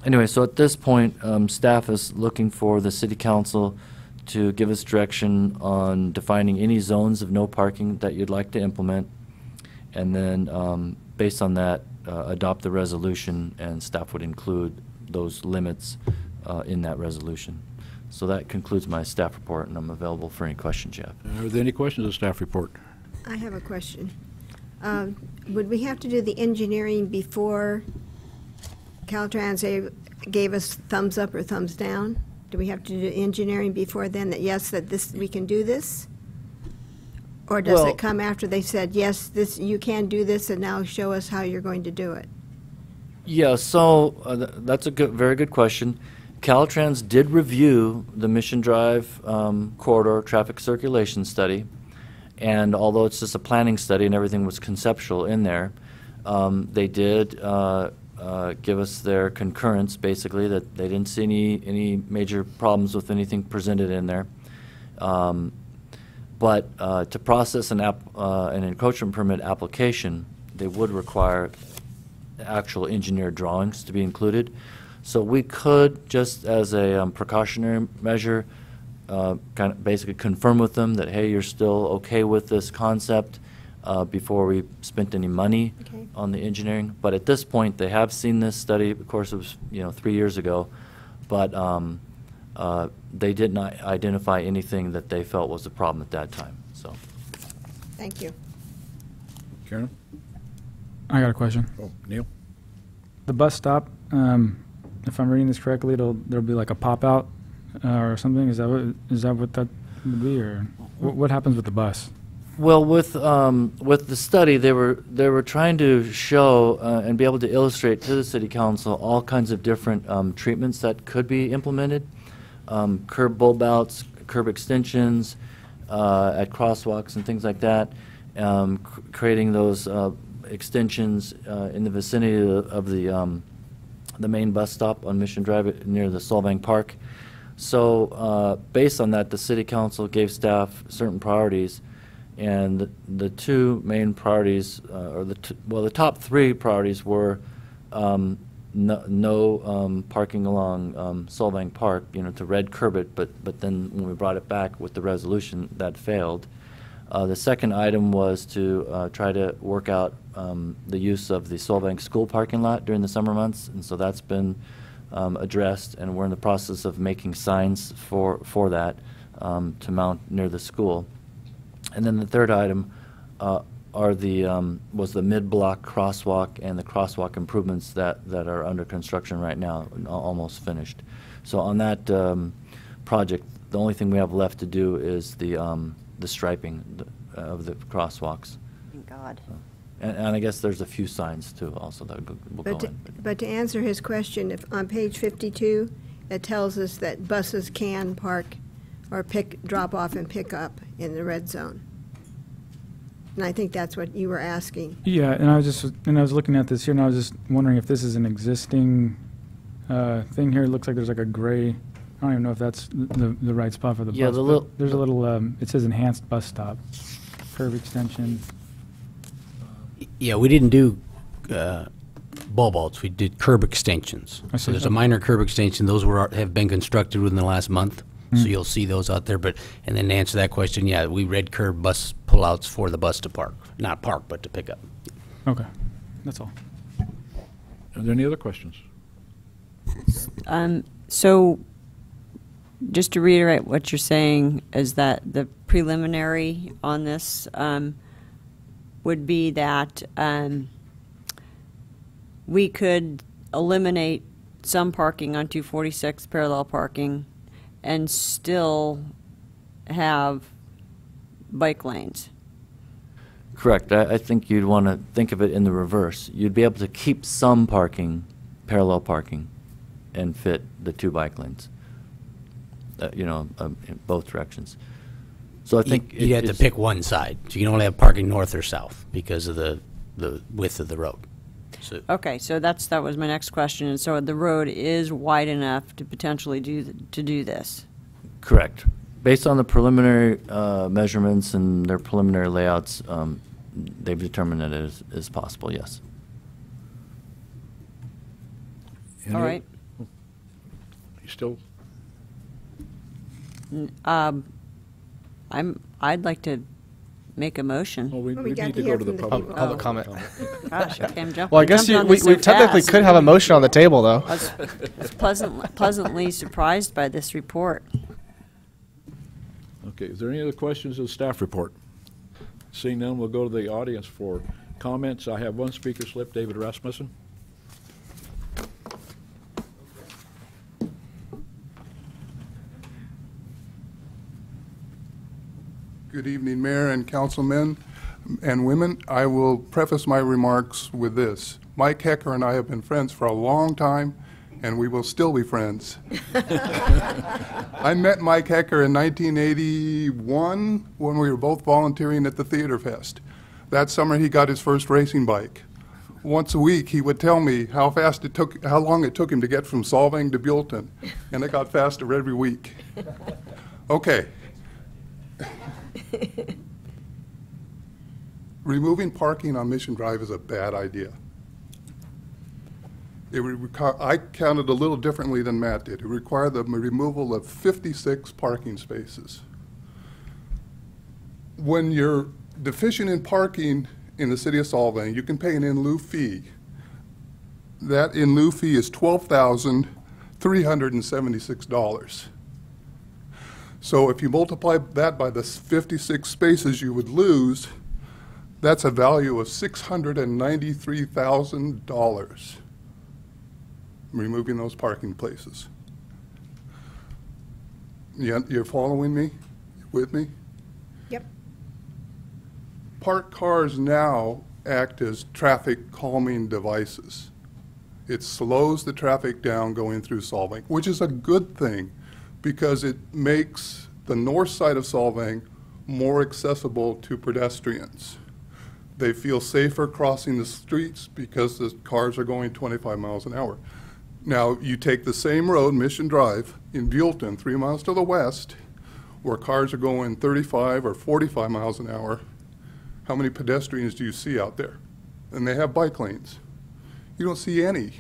anyway, so at this point, staff is looking for the city council to give us direction on defining any zones of no parking that you'd like to implement, and then based on that, adopt the resolution, and staff would include those limits in that resolution. So that concludes my staff report, and I'm available for any questions you have. Are there any questions of the staff report? I have a question. Would we have to do the engineering before Caltrans gave us thumbs up or thumbs down? Do we have to do engineering before then, that yes, that this we can do this? Or does it come after they said, yes, this you can do this, and now show us how you're going to do it? Yeah, so that's a very good question. Caltrans did review the Mission Drive corridor traffic circulation study, and although it's just a planning study and everything was conceptual in there, they did give us their concurrence, basically, that they didn't see any major problems with anything presented in there. But to process an encroachment permit application, they would require actual engineered drawings to be included. So we could, just as a precautionary measure, kind of basically confirm with them that, hey, you're still okay with this concept before we spent any money on the engineering. But at this point, they have seen this study. Of course, it was 3 years ago, but they did not identify anything that they felt was a problem at that time. So, thank you. Karen? I got a question. Oh, Neil? The bus stop, if I'm reading this correctly, there'll be like a pop-out or something? Is that what that would be, or what happens with the bus? well, with the study, they were trying to show and be able to illustrate to the city council all kinds of different treatments that could be implemented, curb bulb outs, curb extensions at crosswalks and things like that, creating those extensions in the vicinity of the main bus stop on Mission Drive near the Solvang Park. So based on that, the city council gave staff certain priorities, and the two main priorities, the top three priorities were no parking along Solvang Park, to red curb it, but then when we brought it back with the resolution, that failed. The second item was to try to work out the use of the Solvang school parking lot during the summer months, and so that's been addressed, and we're in the process of making signs for that to mount near the school. And then the third item was the mid-block crosswalk and the crosswalk improvements that are under construction right now, almost finished. So on that project, the only thing we have left to do is the striping of the crosswalks. Thank God. And I guess there's a few signs too also that will go in. But to answer his question, if on page 52, it tells us that buses can park or drop off and pick up in the red zone. And I think that's what you were asking. Yeah, and I was looking at this here, and I was just wondering if this is an existing thing here. It looks like there's like a gray. I don't even know if that's the right spot for the yeah, bus. There's a little. It says enhanced bus stop, curb extension. Yeah, we didn't do bulb outs. We did curb extensions. So there's a minor curb extension. Those have been constructed within the last month. So you'll see those out there. But and then to answer that question, yeah, we red curb bus pullouts for the bus to park, not park, but to pick up. Okay, that's all. Are there any other questions? So, just to reiterate what you're saying is that the preliminary on this would be that we could eliminate some parking on 246 parallel parking and still have bike lanes. Correct. I think you'd want to think of it in the reverse. You'd be able to keep some parking, parallel parking, and fit the 2 bike lanes, in both directions. So I think you had to pick one side. So you can only have parking north or south because of the width of the road. So Okay, so that was my next question. And so the road is wide enough to potentially do this. correct. Based on the preliminary measurements and their preliminary layouts, they've determined that it is possible, yes. All right. You still? I'd like to make a motion. Well, we got need to to hear go to from the the public. people. Public comment. Gosh, okay, I'm jumping. Well, I guess jumped on we this so technically fast. could have a motion on the table, though. I was pleasantly surprised by this report. Okay, is there any other questions of the staff report? Seeing none, we'll go to the audience for comments. I have one speaker slip, David Rasmussen. Good evening, Mayor and councilmen and women. I will preface my remarks with this. Mike Hecker and I have been friends for a long time, and we will still be friends. I met Mike Hecker in 1981 when we were both volunteering at the Theater Fest. That summer, he got his first racing bike. Once a week, he would tell me how long it took him to get from Solvang to Buellton, and it got faster every week. Okay. Removing parking on Mission Drive is a bad idea. I counted a little differently than Matt did. It required the removal of 56 parking spaces. When you're deficient in parking in the city of Solvang, you can pay an in lieu fee. That in lieu fee is $12,376. So if you multiply that by the 56 spaces you would lose, that's a value of $693,000, removing those parking places. You're following me? With me? Yep. Parked cars now act as traffic calming devices. It slows the traffic down going through Solvang, which is a good thing, because it makes the north side of Solvang more accessible to pedestrians. They feel safer crossing the streets because the cars are going 25 miles an hour. Now, you take the same road, Mission Drive, in Buellton, 3 miles to the west, where cars are going 35 or 45 miles an hour. How many pedestrians do you see out there? And they have bike lanes. You don't see any.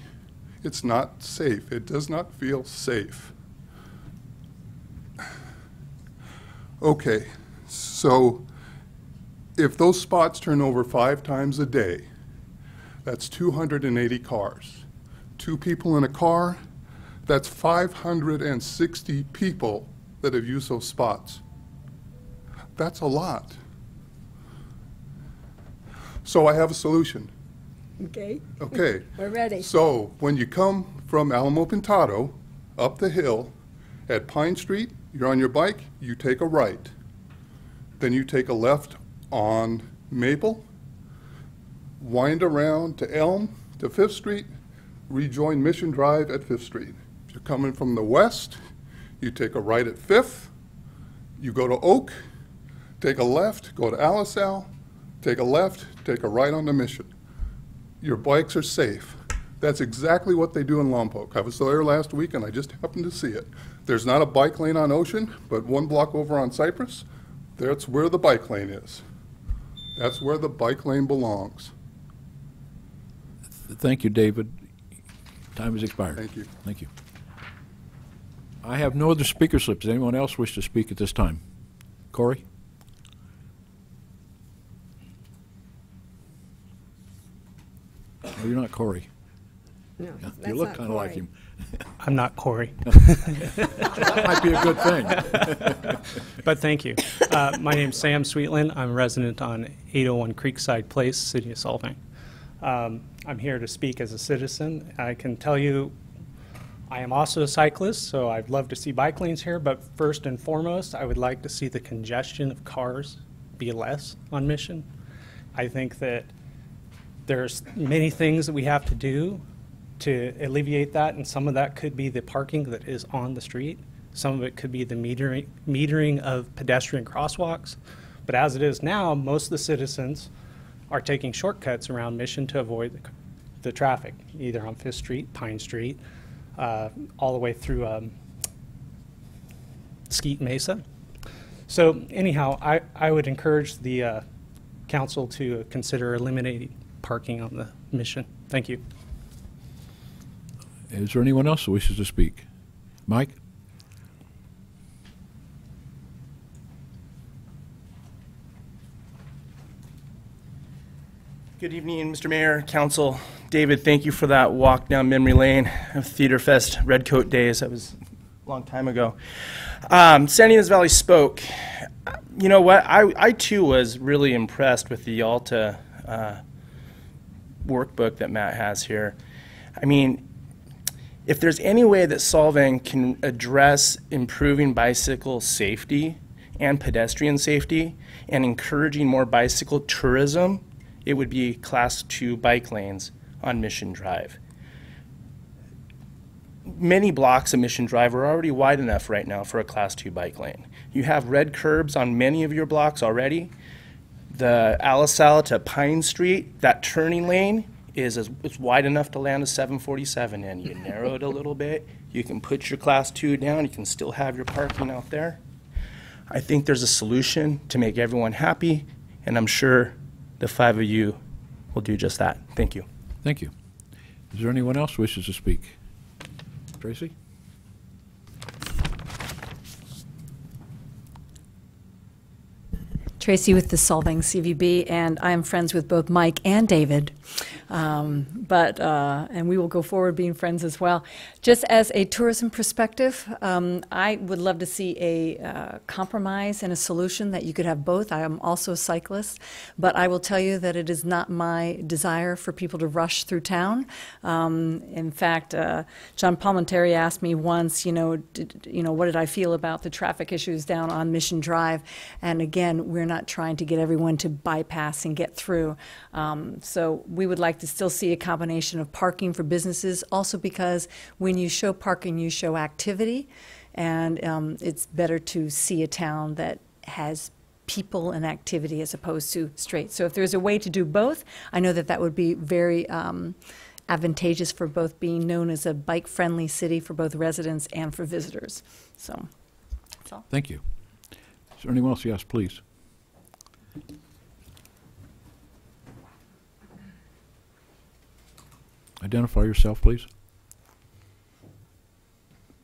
It's not safe. It does not feel safe. Okay, so if those spots turn over 5 times a day, that's 280 cars. 2 people in a car, that's 560 people that have used those spots. That's a lot. So I have a solution. Okay. Okay. We're ready. So when you come from Alamo Pintado up the hill at Pine Street, you're on your bike, you take a right. Then you take a left on Maple, wind around to Elm, to 5th Street, rejoin Mission Drive at 5th Street. If you're coming from the west, you take a right at 5th, you go to Oak, take a left, go to Alisal, take a left, take a right on the Mission. Your bikes are safe. That's exactly what they do in Lompoc. I was there last week and I just happened to see it. There's not a bike lane on Ocean, but 1 block over on Cypress, that's where the bike lane is. That's where the bike lane belongs. Thank you, David. Time has expired. Thank you. Thank you. I have no other speaker slips. Does anyone else wish to speak at this time? Corey? Oh, you're not Corey. No, Yeah, that's you look not kind of like Corey. him. I'm not Corey. That might be a good thing. But thank you. My name's Sam Sweetland. I'm a resident on 801 Creekside Place, City of Solvang. I'm here to speak as a citizen. I can tell you I am also a cyclist, so I'd love to see bike lanes here, but first and foremost, I would like to see the congestion of cars be less on Mission. I think that there's many things that we have to do to alleviate that, and some of that could be the parking that is on the street. Some of it could be the metering of pedestrian crosswalks. But as it is now, most of the citizens are taking shortcuts around Mission to avoid the traffic, either on 5th Street, Pine Street, all the way through Skeet Mesa. So anyhow, I would encourage the council to consider eliminating parking on the Mission. Thank you. Is there anyone else who wishes to speak? Mike? Good evening, Mr. Mayor, Council. David, thank you for that walk down memory lane of Theater Fest Redcoat days. That was a long time ago. San Ynez Valley spoke. You know what? I too was really impressed with the Alta workbook that Matt has here. I mean, if there's any way that Solvang can address improving bicycle safety and pedestrian safety and encouraging more bicycle tourism, it would be Class 2 bike lanes on Mission Drive. Many blocks of Mission Drive are already wide enough right now for a Class 2 bike lane. You have red curbs on many of your blocks already. The Alisal to Pine Street, that turning lane is wide enough to land a 747 in. You narrow it a little bit, you can put your Class 2 down, you can still have your parking out there. I think there's a solution to make everyone happy, and I'm sure the 5 of you will do just that. Thank you. Thank you. Is there anyone else who wishes to speak? Tracy? Tracy with the Solvang CVB, and I am friends with both Mike and David. And we will go forward being friends as well. Just as a tourism perspective, I would love to see a compromise and a solution that you could have both. I am also a cyclist, but I will tell you that it is not my desire for people to rush through town. In fact, John Palmentary asked me once, what did I feel about the traffic issues down on Mission Drive? And again, we're not trying to get everyone to bypass and get through. So we would like to still see a combination of parking for businesses, also because when you show parking, you show activity, and it's better to see a town that has people and activity as opposed to straight. So if there's a way to do both, I know that that would be very advantageous for both being known as a bike-friendly city for both residents and for visitors. So that's all. Thank you. Is there anyone else? Yes, please. Identify yourself, please.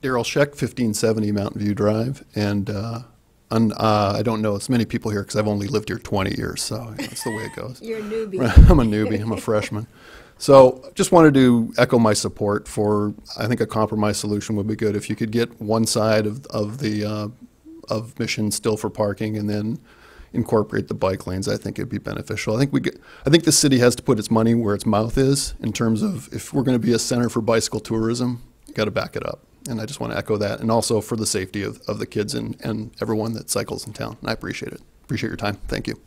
Daryl Scheck, 1570 Mountain View Drive, and I don't know as many people here because I've only lived here 20 years, so that's the way it goes. You're a newbie. I'm a newbie. I'm a freshman. So just wanted to echo my support for, I think a compromise solution would be good. If you could get one side of Mission still for parking and then incorporate the bike lanes, I think it'd be beneficial. I think the city has to put its money where its mouth is in terms of if we're going to be a center for bicycle tourism, you got to back it up. And I just want to echo that, and also for the safety of the kids and everyone that cycles in town. And I appreciate it. Appreciate your time. Thank you.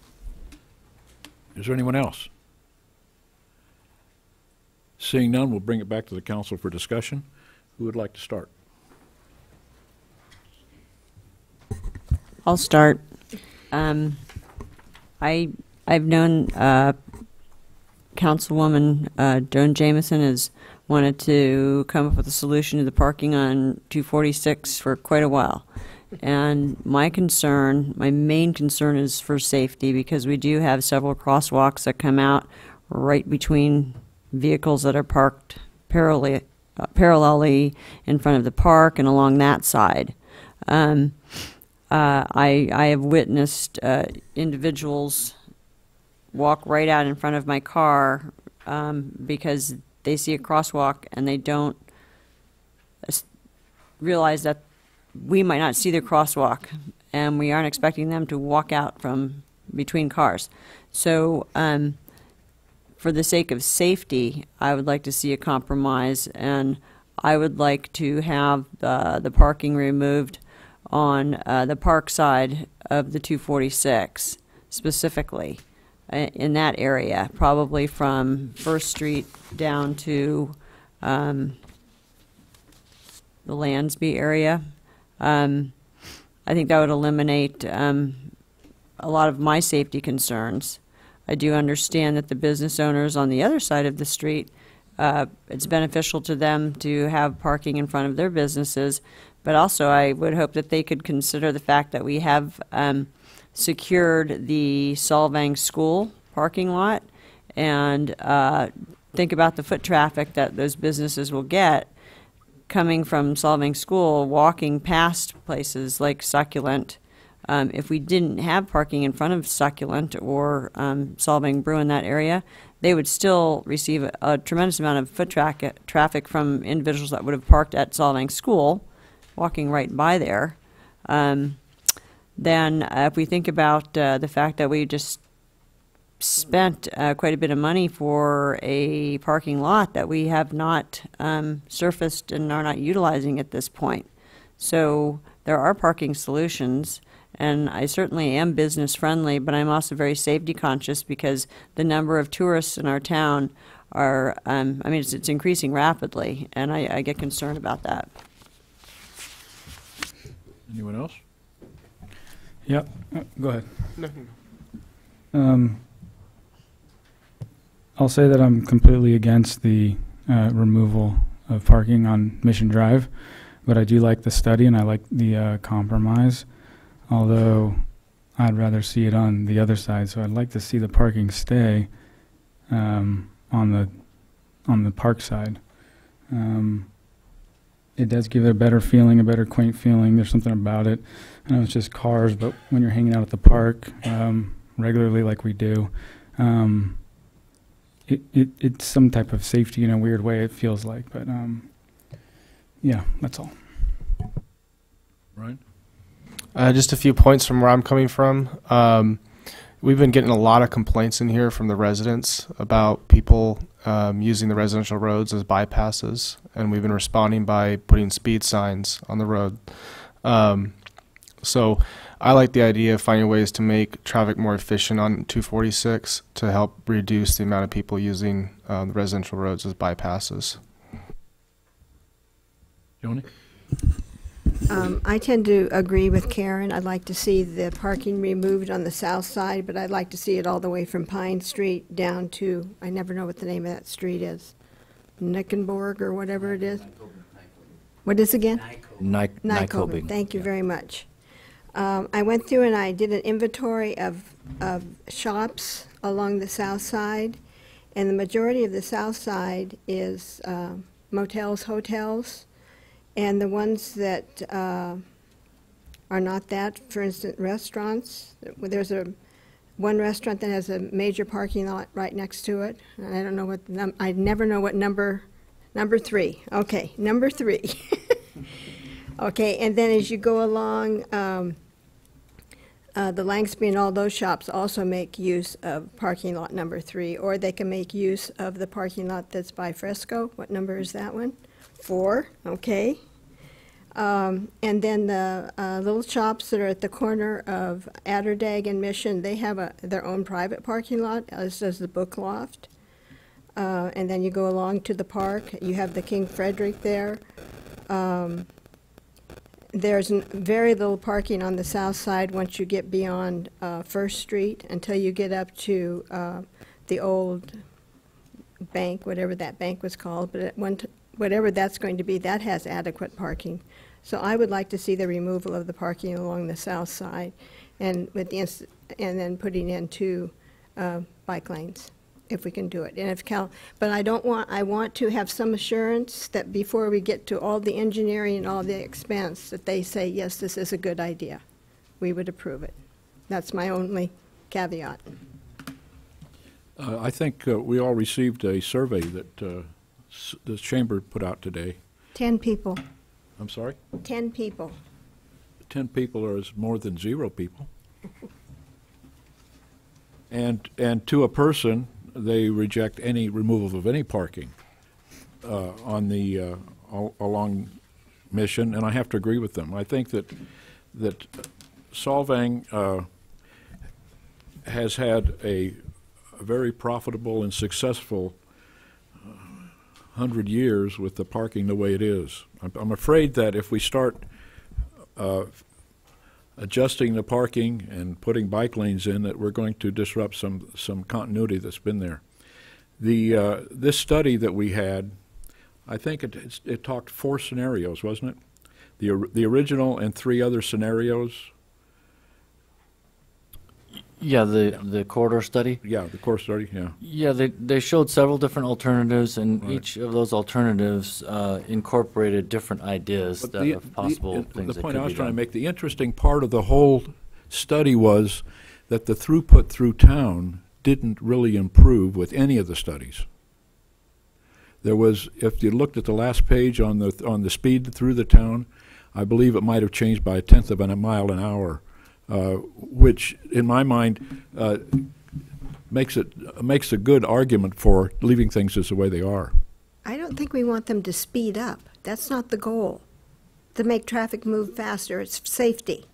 Is there anyone else? Seeing none, we'll bring it back to the council for discussion. Who would like to start? I'll start. I've known Councilwoman Joan Jameson has wanted to come up with a solution to the parking on 246 for quite a while. And my main concern is for safety, because we do have several crosswalks that come out right between vehicles that are parked parallel parallelly in front of the park and along that side. I have witnessed individuals walk right out in front of my car because they see a crosswalk and they don't realize that we might not see the crosswalk, and we aren't expecting them to walk out from between cars. So for the sake of safety, I would like to see a compromise, and I would like to have the parking removed on the park side of the 246 specifically in that area, probably from First Street down to the Lansby area. I think that would eliminate a lot of my safety concerns. I do understand that the business owners on the other side of the street, it's beneficial to them to have parking in front of their businesses, but also I would hope that they could consider the fact that we have secured the Solvang school parking lot, and think about the foot traffic that those businesses will get coming from Solvang school, walking past places like Succulent. If we didn't have parking in front of Succulent or Solvang Brew in that area, they would still receive a tremendous amount of foot traffic from individuals that would have parked at Solvang school, walking right by there. Then if we think about the fact that we just spent quite a bit of money for a parking lot that we have not surfaced and are not utilizing at this point. So there are parking solutions, and I certainly am business friendly, but I'm also very safety conscious because the number of tourists in our town are, I mean, it's increasing rapidly, and I get concerned about that. Anyone else? Yep. Go ahead. I'll say that I'm completely against the removal of parking on Mission Drive, but I do like the study and I like the compromise, although I'd rather see it on the other side. So I'd like to see the parking stay on the park side. It does give it a better feeling, a better quaint feeling. There's something about it. I know it's just cars, but when you're hanging out at the park regularly like we do, it's some type of safety in a weird way, it feels like. But yeah, that's all. Right. Just a few points from where I'm coming from. We've been getting a lot of complaints in here from the residents about people using the residential roads as bypasses, and we've been responding by putting speed signs on the road. So I like the idea of finding ways to make traffic more efficient on 246 to help reduce the amount of people using the residential roads as bypasses. Joni? I tend to agree with Karen. I'd like to see the parking removed on the south side, but I'd like to see it all the way from Pine Street down to, I never know what the name of that street is, Nickenborg or whatever it is. What is it again? Nykoven. Thank you very much. I went through and I did an inventory of shops along the south side, and the majority of the south side is motels, hotels, and the ones that are not that, for instance, restaurants. There's one restaurant that has a major parking lot right next to it. I don't know what I never know what number 3. Okay, number 3. Okay, and then as you go along, the Langsby and all those shops also make use of parking lot number 3, or they can make use of the parking lot that's by Fresco. What number is that one? 4, okay. And then the little shops that are at the corner of Atterdag and Mission, they have their own private parking lot, as does the Book Loft. And then you go along to the park. You have the King Frederick there. There's very little parking on the south side once you get beyond First Street until you get up to the old bank, whatever that bank was called. But whatever that's going to be, that has adequate parking. So I would like to see the removal of the parking along the south side, and with the and then putting in 2 bike lanes. if we can do it. And if but I want to have some assurance that before we get to all the engineering and all the expense, that they say, yes, this is a good idea. We would approve it. That's my only caveat. I think we all received a survey that the chamber put out today. 10 people. I'm sorry? 10 people. 10 people is more than 0 people. And to a person, they reject any removal of any parking on the along Mission, and I have to agree with them. I think that Solvang has had a very profitable and successful 100 years with the parking the way it is. I'm afraid that if we start adjusting the parking and putting bike lanes in, that we're going to disrupt some continuity that's been there. This study that we had, I think it talked 4 scenarios, wasn't it? The original and 3 other scenarios. Yeah, the corridor study. Yeah, the corridor study. Yeah. Yeah, they showed several different alternatives, and each of those alternatives incorporated different ideas of possible things that could be done. The point I was trying to make, the interesting part of the whole study was that the throughput through town didn't really improve with any of the studies. There was, if you looked at the last page on the speed through the town, I believe it might have changed by 1/10 of a mile an hour. Which, in my mind, makes a good argument for leaving things as the way they are. I don't think we want them to speed up. That's not the goal. To make traffic move faster, it's safety.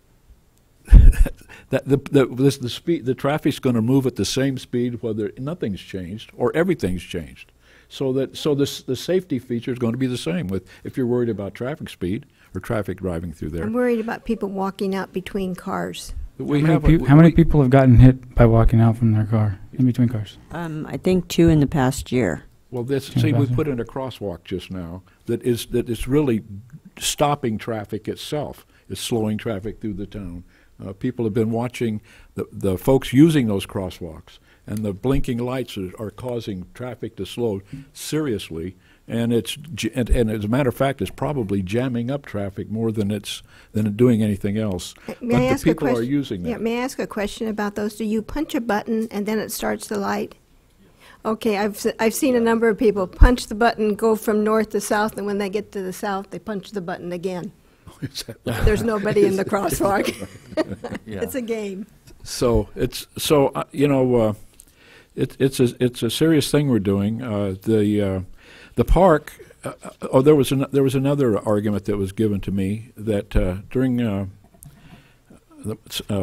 The traffic's going to move at the same speed whether nothing's changed or everything's changed. So the safety feature is going to be the same if you're worried about traffic speed or traffic driving through there. I'm worried about people walking out between cars. How many people have gotten hit by walking out from their car, in between cars? I think 2 in the past year. Well, we put in a crosswalk just now that is really stopping traffic itself. It's slowing traffic through the town. People have been watching the folks using those crosswalks, and the blinking lights are causing traffic to slow seriously. And and as a matter of fact, it's probably jamming up traffic more than doing anything else. But the people are using that. Yeah, may I ask a question about those? Do you punch a button and then it starts the light? Okay, I've seen a number of people punch the button, go from north to south, and when they get to the south, they punch the button again. There's nobody in the crosswalk. Yeah. It's a game. So it's a serious thing we're doing. The park. There was another argument that was given to me that during the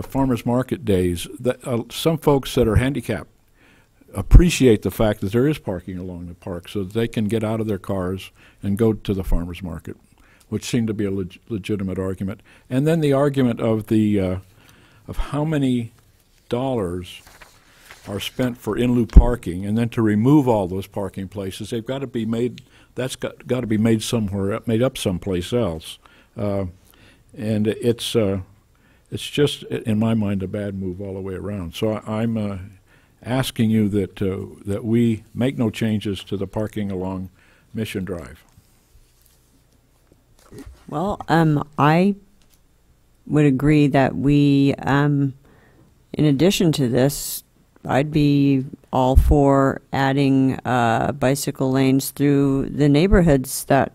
farmers market days, that some folks that are handicapped appreciate the fact that there is parking along the park, so that they can get out of their cars and go to the farmers market, which seemed to be a legitimate argument. And then the argument of how many dollars are spent for in lieu parking, and then to remove all those parking places, they've got to be made. That's got to be made somewhere, made up someplace else, and it's just, in my mind, a bad move all the way around. So I'm asking you that we make no changes to the parking along Mission Drive. Well, I would agree that we, in addition to this, I'd be all for adding bicycle lanes through the neighborhoods that,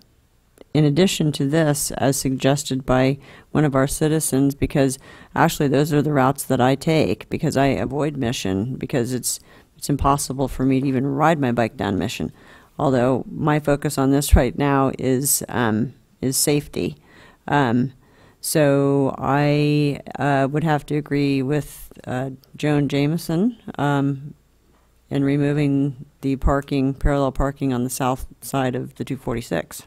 in addition to this, as suggested by one of our citizens, because actually those are the routes that I take, because I avoid Mission, because it's impossible for me to even ride my bike down Mission. Although my focus on this right now is safety. So I would have to agree with Joan Jameson in removing the parallel parking on the south side of the 246.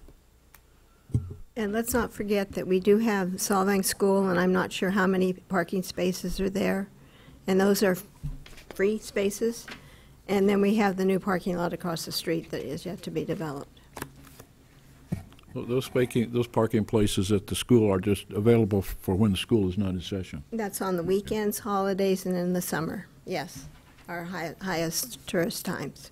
And let's not forget that we do have Solvang School, and I'm not sure how many parking spaces are there. And those are free spaces. And then we have the new parking lot across the street that is yet to be developed. Well, those parking places at the school are just available for when the school is not in session. That's on the weekends, holidays, and in the summer, yes. our highest tourist times.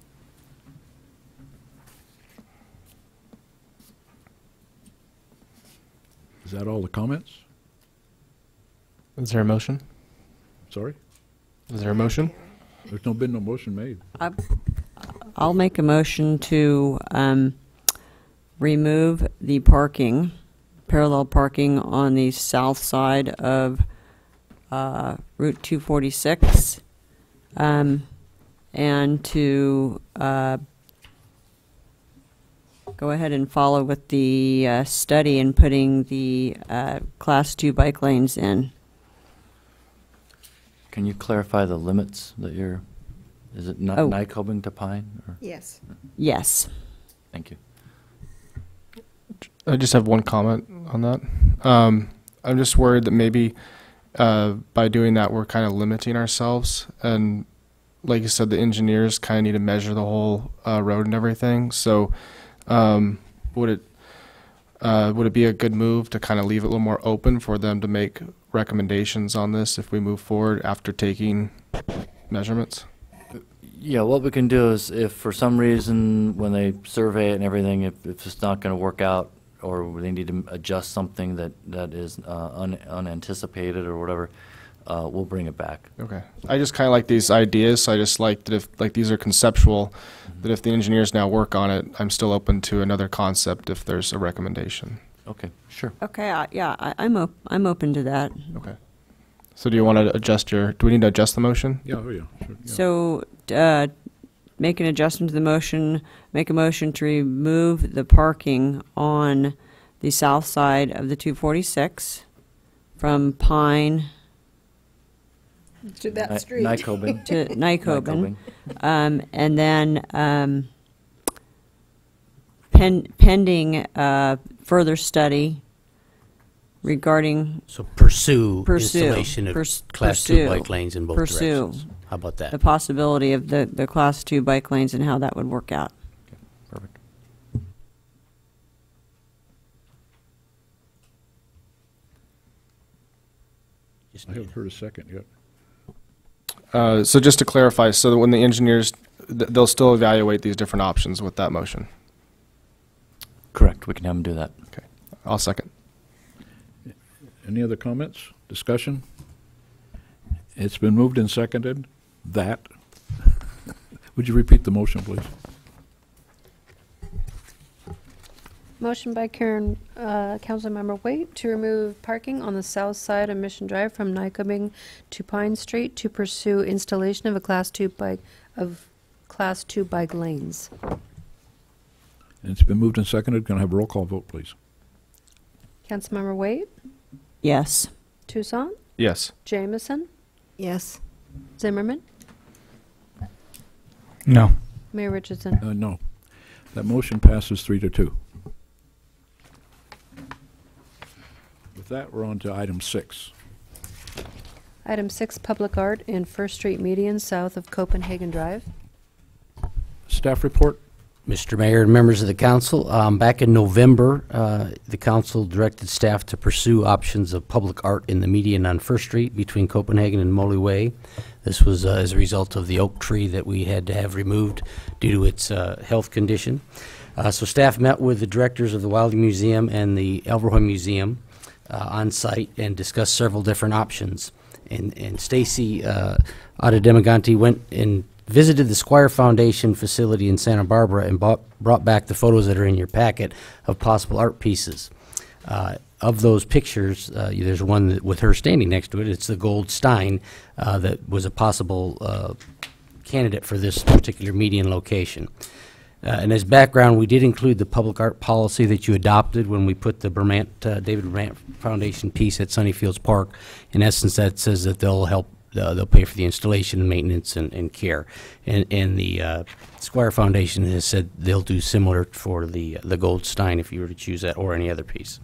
Is that all the comments? Is there a motion? Sorry? Is there a motion? There's been no motion made. I'll make a motion to remove the parking, parallel parking on the south side of Route 246, and to go ahead and follow with the study and putting the Class 2 bike lanes in. Can you clarify the limits that you're, is it not Nycobing to Pine? Or? Yes. Yes. Thank you. I just have one comment on that. I'm just worried that maybe by doing that, we're kind of limiting ourselves. And like you said, the engineers kind of need to measure the whole road and everything. So would it be a good move to kind of leave it a little more open for them to make recommendations on this if we move forward after taking measurements? Yeah, what we can do is if for some reason when they survey it and everything, if it's not going to work out or they need to adjust something that is unanticipated or whatever, we'll bring it back. Okay. I just kind of like these ideas, so I just like that if these are conceptual, that if the engineers now work on it, I'm still open to another concept if there's a recommendation. Okay, sure. Okay, I'm open to that. Okay. So do you want to adjust do we need to adjust the motion? Yeah, sure, yeah. So make an adjustment to the motion, make a motion to remove the parking on the south side of the 246 from Pine to that street. Nycobing. to Nycobing. And then pending further study regarding pursue installation of Class 2 bike lanes in both directions. How about that? The possibility of the Class 2 bike lanes and how that would work out. Okay, perfect. I haven't heard a second yet. So just to clarify, so that when the engineers, they'll still evaluate these different options with that motion? Correct. We can have them do that. Okay. I'll second. Any other comments, discussion? It's been moved and seconded that. Would you repeat the motion, please? Motion by Councilmember Waite to remove parking on the south side of Mission Drive from Nycobing to Pine Street to pursue installation of a Class 2 bike lanes. And it's been moved and seconded. Can I have a roll call vote, please? Councilmember Waite, Yes. Toussaint, Yes. Jameson, Yes. Zimmerman, No. Mayor Richardson. No. That motion passes 3-2. With that, we're on to item 6. Item 6, public art in First Street median south of Copenhagen Drive. Staff report. Mr. Mayor and members of the council, back in November, the council directed staff to pursue options of public art in the median on First Street between Copenhagen and Molly Way. This was as a result of the oak tree that we had to have removed due to its health condition. So staff met with the directors of the Wilding Museum and the Elverhoy Museum on site and discussed several different options. And Stacy Adedemaganti went and visited the Squire Foundation facility in Santa Barbara and brought back the photos that are in your packet of possible art pieces. Of those pictures, there's one with her standing next to it. It's the gold stein that was a possible candidate for this particular median location. And as background, we did include the public art policy that you adopted when we put the David Brant Foundation piece at Sunnyfields Park. In essence, that says that they'll pay for the installation and maintenance and care. And the Squire Foundation has said they'll do similar for the Gold Stein if you were to choose that or any other piece.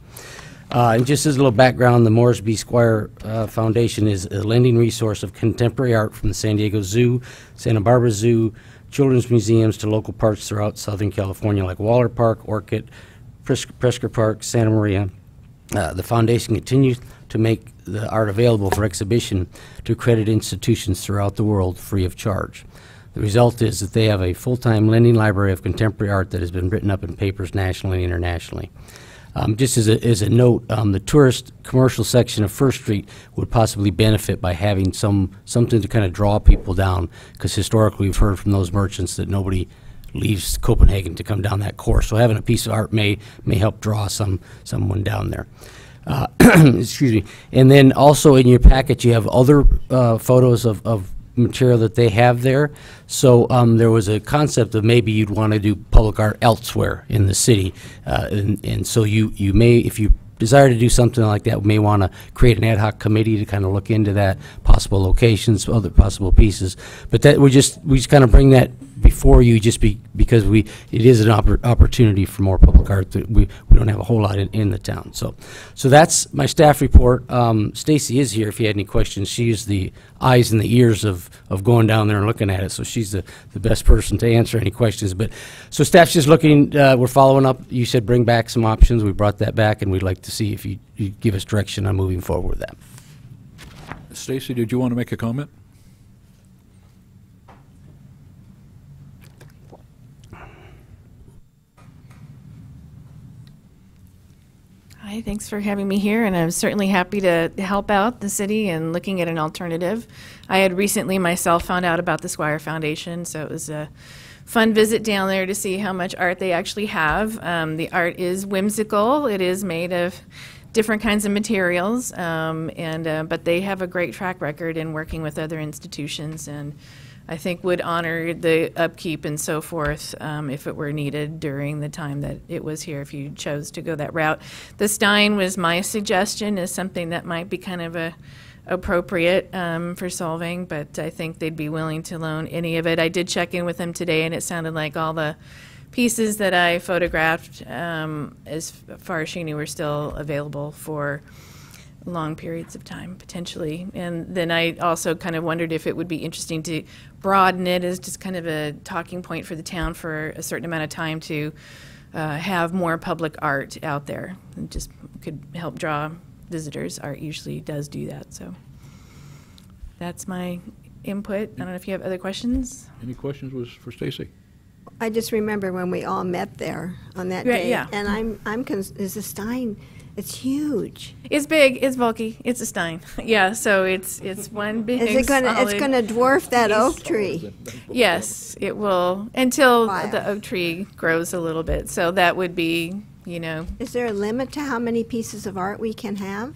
And just as a little background, the Morris B. Squire Foundation is a lending resource of contemporary art from the San Diego Zoo, Santa Barbara Zoo, children's museums to local parks throughout Southern California like Waller Park, Orchid, Prisker Park, Santa Maria. The foundation continues to make the art available for exhibition to accredited institutions throughout the world free of charge. The result is that they have a full-time lending library of contemporary art that has been written up in papers nationally and internationally. Just as a note, the tourist commercial section of First Street would possibly benefit by having something to kind of draw people down, because historically we've heard from those merchants that nobody leaves Copenhagen to come down that course. So having a piece of art may help draw someone down there. Excuse me. And then also in your packet you have other photos of material that they have there. So there was a concept of maybe you'd want to do public art elsewhere in the city, and so you may, if you desire to do something like that, we may want to create an ad hoc committee to kind of look into that, possible locations, other possible pieces. But that we just kind of bring that before you, just because it is an opportunity for more public art that we don't have a whole lot in the town. So that's my staff report. Stacy is here if you had any questions. She is the eyes and the ears of going down there and looking at it, so she's the best person to answer any questions. But so staff's just looking, we're following up. You said bring back some options. We brought that back, and we'd like to see if you give us direction on moving forward with that. Stacy, did you want to make a comment? Hi, thanks for having me here, and I'm certainly happy to help out the city and looking at an alternative. I had recently myself found out about the Squire Foundation, so it was a fun visit down there to see how much art they actually have. The art is whimsical. It is made of different kinds of materials, but they have a great track record in working with other institutions, and I think would honor the upkeep and so forth if it were needed during the time that it was here, if you chose to go that route. The Stein was my suggestion as something that might be kind of appropriate for Solvang, but I think they'd be willing to loan any of it. I did check in with them today, and it sounded like all the pieces that I photographed, as far as she knew, were still available for long periods of time, potentially. And then I also kind of wondered if it would be interesting to broaden it as just kind of a talking point for the town for a certain amount of time to have more public art out there. And just could help draw visitors. Art usually does do that. So that's my input. I don't know if you have other questions. Any questions was for Stacy? I just remember when we all met there on that day. Yeah. And is the Stein, it's huge. It's big, it's bulky, it's a Stein. Yeah, so it's one big It's going to dwarf that oak tree. Yes, it will, until the oak tree grows a little bit. So that would be, Is there a limit to how many pieces of art we can have?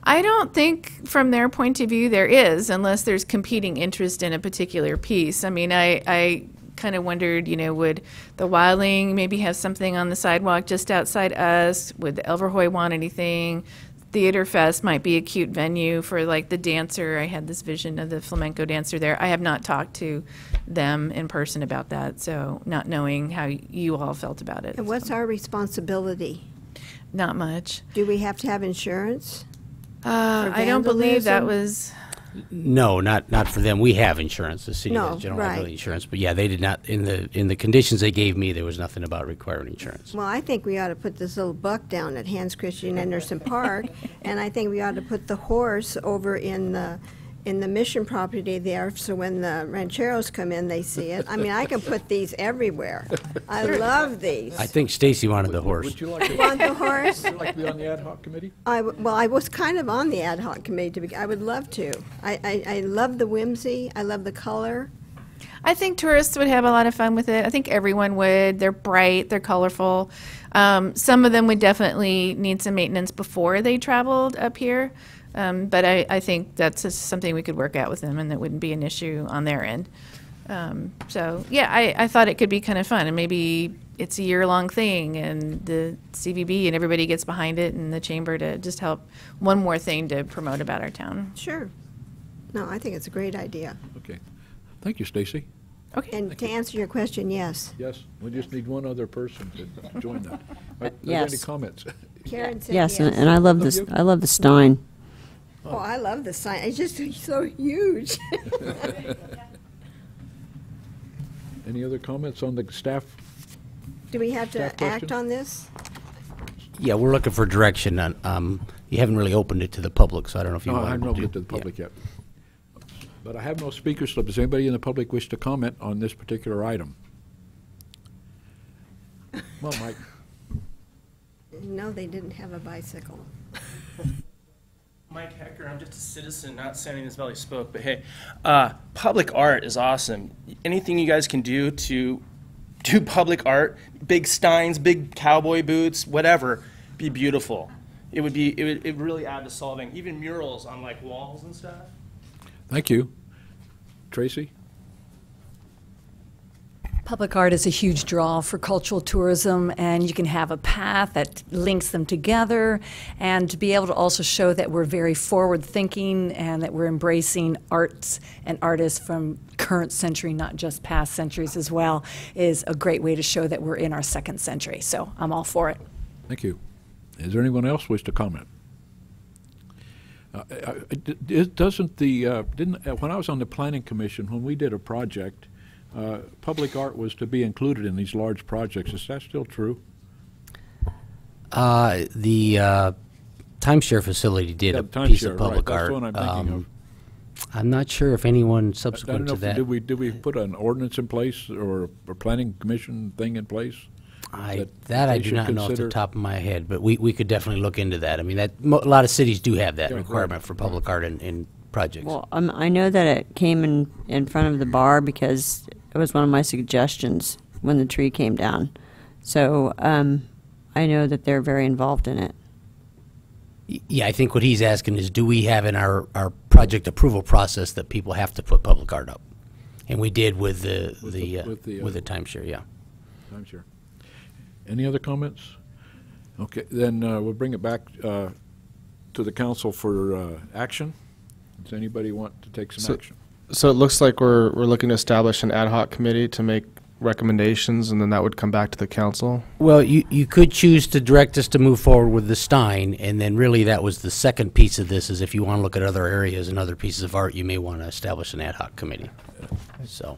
I don't think from their point of view there is, unless there's competing interest in a particular piece. I mean, I kind of wondered, would the Wildling maybe have something on the sidewalk just outside us? Would the Elverhoy want anything? Theater Fest might be a cute venue for like the dancer. I had this vision of the flamenco dancer there. I have not talked to them in person about that, so not knowing how you all felt about it. And what's our responsibility? Not much. Do we have to have insurance? I don't believe that was... No, not for them. We have insurance. The city has general liability insurance, but yeah, they did not. In the conditions they gave me, there was nothing about requiring insurance. Well, I think we ought to put this little buck down at Hans Christian Andersen Park, and I think we ought to put the horse over in the Mission property there, so when the rancheros come in, they see it. I mean, I can put these everywhere. I love these. I think Stacy wanted the horse. Would you like to, want the horse? Would you like to be on the ad hoc committee? Well, I was kind of on the ad hoc committee. I would love to. I love the whimsy. I love the color. I think tourists would have a lot of fun with it. I think everyone would. They're bright. They're colorful. Some of them would definitely need some maintenance before they traveled up here. But I think that's just something we could work out with them, and that wouldn't be an issue on their end. So, yeah, I thought it could be kind of fun, and maybe it's a year-long thing, and the CVB and everybody gets behind it, and the chamber to just help one more thing to promote about our town. Sure. No, I think it's a great idea. Okay. Thank you, Stacy. Okay. And to answer your question, yes. Yes. We just need one other person to join that. Are there Yes. any comments? Karen said Yes, and I love this. I love the Stein. Oh, I love the sign. It's just so huge. Any other comments on the staff? Do we have to Staff act questions? on this? Yeah, we're looking for direction on. you haven't really opened it to the public, so I don't know if you No, want I haven't to opened it to the public yet. But I have no speaker slip. Does anybody in the public wish to comment on this particular item? Well, Mike. No, they didn't have a bicycle. Mike Hecker, I'm just a citizen, not San Ynez Valley Spoke, but hey, public art is awesome. Anything you guys can do to do public art, big steins, big cowboy boots, whatever, be beautiful. It would really add to Solvang. Even murals on like walls and stuff. Thank you. Tracy? Public art is a huge draw for cultural tourism, and you can have a path that links them together, and to be able to also show that we're very forward-thinking and that we're embracing arts and artists from current century, not just past centuries as well, is a great way to show that we're in our second century. So I'm all for it. Thank you. Is there anyone else wish to comment? Doesn't the when I was on the Planning Commission, when we did a project, public art was to be included in these large projects. Is that still true? The timeshare facility did a piece of public right. art. That's what I'm thinking of. I'm not sure if anyone subsequent to that. Did we put an ordinance in place or a planning commission thing in place? I do not know off the top of my head, but we could definitely look into that. I mean, a lot of cities do have that requirement for public art in projects. Well, I know that it came in front of the bar because it was one of my suggestions when the tree came down. So I know that they're very involved in it. Yeah, I think what he's asking is, do we have in our project approval process that people have to put public art up? And we did with the timeshare, yeah. Timeshare. Any other comments? Okay, then we'll bring it back to the council for action. Does anybody want to take some action? So it looks like we're looking to establish an ad hoc committee to make recommendations, and then that would come back to the council? Well, you could choose to direct us to move forward with the Stein, and then really that was the second piece of this, is if you want to look at other areas and other pieces of art, you may want to establish an ad hoc committee. So,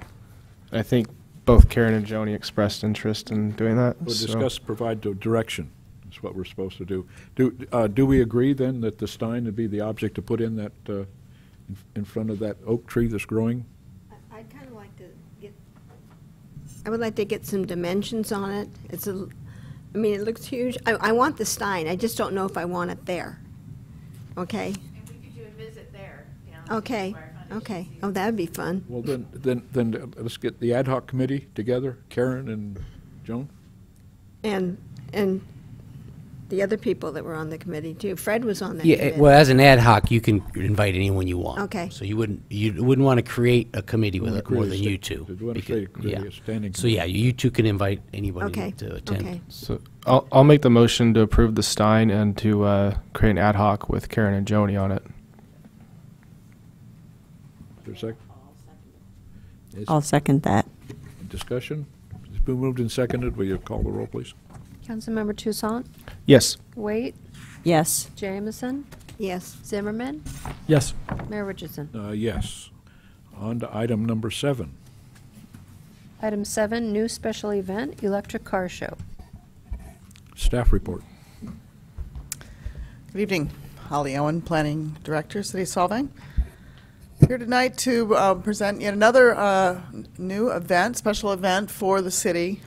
I think both Karen and Joni expressed interest in doing that. We'll discuss, provide direction. That's what we're supposed to do. Do we agree then that the Stein would be the object to put in that in front of that oak tree that's growing? I'd kind of like to get. I would like to get some dimensions on it. I mean, it looks huge. I want the Stein. I just don't know if I want it there. Okay. And we could do a visit there. Okay. Okay. Oh, that'd be fun. Well, then let's get the ad hoc committee together, Karen and Joan. And the other people that were on the committee too. Fred was on that yeah, committee. well, as an ad hoc, you can invite anyone you want. Okay. So you wouldn't want to create a committee with more than you two. So yeah, you two can invite anybody to attend. Okay. So I'll make the motion to approve the Stein and to create an ad hoc with Karen and Joni on it. Is there a second? I'll second that. Discussion? It's been moved and seconded. Will you call the roll, please? Councilmember Toussaint? Yes. Waite? Yes. Jamison? Yes. Zimmerman? Yes. Mayor Richardson? Yes. On to item number 7. Item 7, new special event, electric car show. Staff report. Good evening. Holly Owen, Planning Director, City of Solvang. Here tonight to present yet another new event, special event for the city.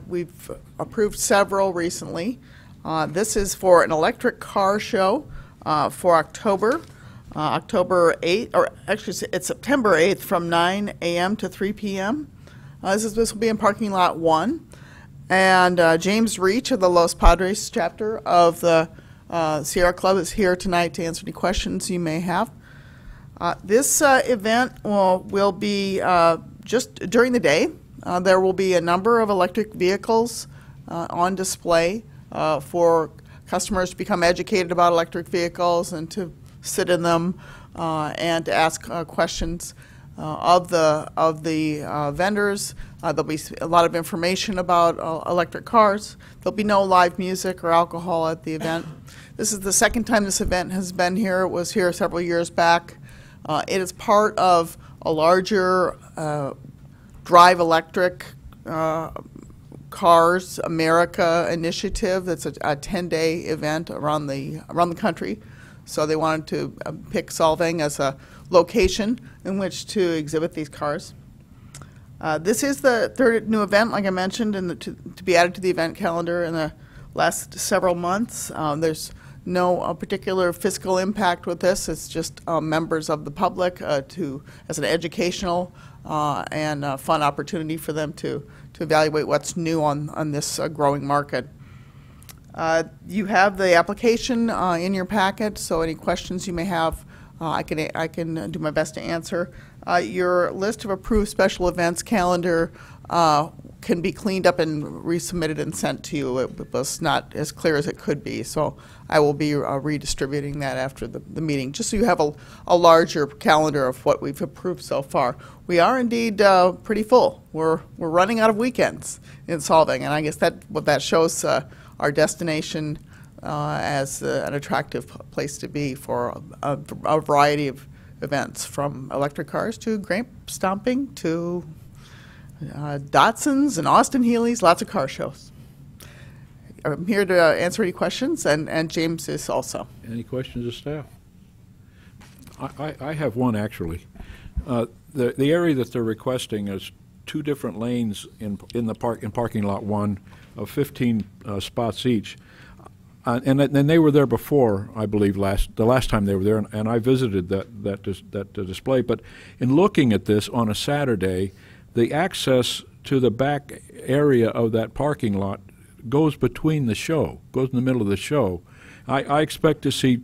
We've approved several recently. This is for an electric car show for October 8th, or actually it's September 8th from 9 a.m. to 3 p.m. This will be in parking lot 1. And James Reach of the Los Padres chapter of the Sierra Club is here tonight to answer any questions you may have. This event will be just during the day. There will be a number of electric vehicles on display for customers to become educated about electric vehicles and to sit in them and to ask questions of the vendors. There'll be a lot of information about electric cars. There'll be no live music or alcohol at the event. This is the second time this event has been here. It was here several years back. It is part of a larger Drive Electric Cars America initiative. That's a 10-day event around the country. So they wanted to pick Solvang as a location in which to exhibit these cars. This is the third new event, like I mentioned, to be added to the event calendar in the last several months. There's no particular fiscal impact with this. It's just members of the public as an educational and fun opportunity for them to evaluate what's new on this growing market. You have the application in your packet, so any questions you may have, I can do my best to answer. Your list of approved special events calendar can be cleaned up and resubmitted and sent to you. It was not as clear as it could be, so I will be redistributing that after the meeting, just so you have a larger calendar of what we've approved so far. We are indeed pretty full. We're running out of weekends in Solvang, and I guess what that shows our destination as an attractive place to be for a variety of events, from electric cars to grape stomping to Datsuns and Austin Healey's, lots of car shows. I'm here to answer any questions, and James is also. Any questions of staff? I have one, actually. The area that they're requesting is 2 different lanes in parking lot 1 of 15 spots each. And they were there before, I believe, the last time they were there, and I visited that display. But in looking at this on a Saturday, the access to the back area of that parking lot goes between the show, goes in the middle of the show. I expect to see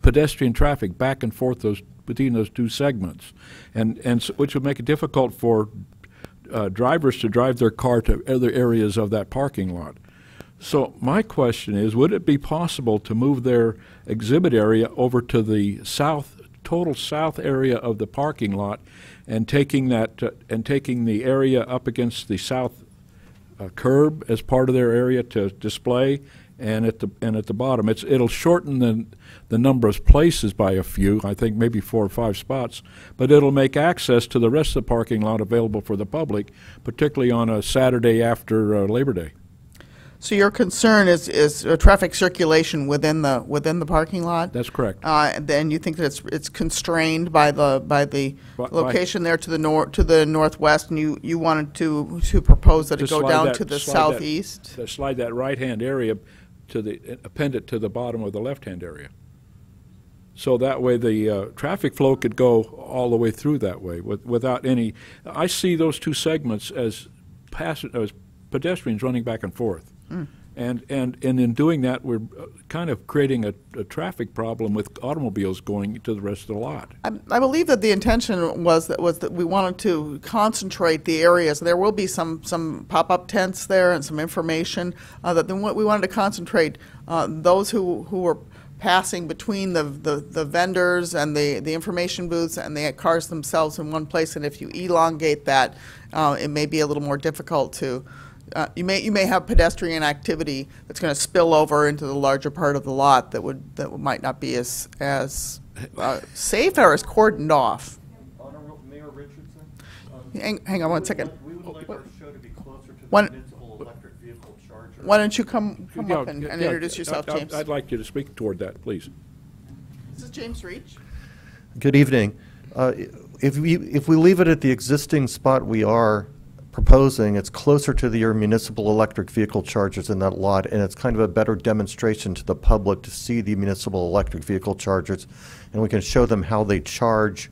pedestrian traffic back and forth between those 2 segments, and which would make it difficult for drivers to drive their car to other areas of that parking lot. So my question is, would it be possible to move their exhibit area over to the total south area of the parking lot, and taking the area up against the south curb as part of their area to display, and at the bottom it'll shorten the number of places by a few, I think maybe 4 or 5 spots, but it'll make access to the rest of the parking lot available for the public, particularly on a Saturday after Labor Day. So your concern is traffic circulation within the parking lot? That's correct. And then you think that it's constrained by the location there to the northwest, and you wanted to propose that it go down to the southeast? Slide that right-hand area append it to the bottom of the left-hand area. So that way the traffic flow could go all the way through that way without any. I see those 2 segments as pedestrians running back and forth. Mm. And in doing that, we're kind of creating a traffic problem with automobiles going to the rest of the lot. I believe that the intention was that we wanted to concentrate the areas. There will be some pop-up tents there and some information. We wanted to concentrate those who were passing between the vendors and the information booths and the cars themselves in one place. And if you elongate that, it may be a little more difficult to. You may have pedestrian activity that's going to spill over into the larger part of the lot that might not be as safe or as cordoned off. Honorable Mayor Richardson. Hang on one second. We would like our show to be closer to the municipal electric vehicle charger. Why don't you come up and introduce yourself, James? I'd like you to speak toward that, please. This is James Reach. Good evening. If we leave it at the existing spot we are proposing, it's closer to your municipal electric vehicle chargers in that lot, and it's kind of a better demonstration to the public to see the municipal electric vehicle chargers, and we can show them how they charge,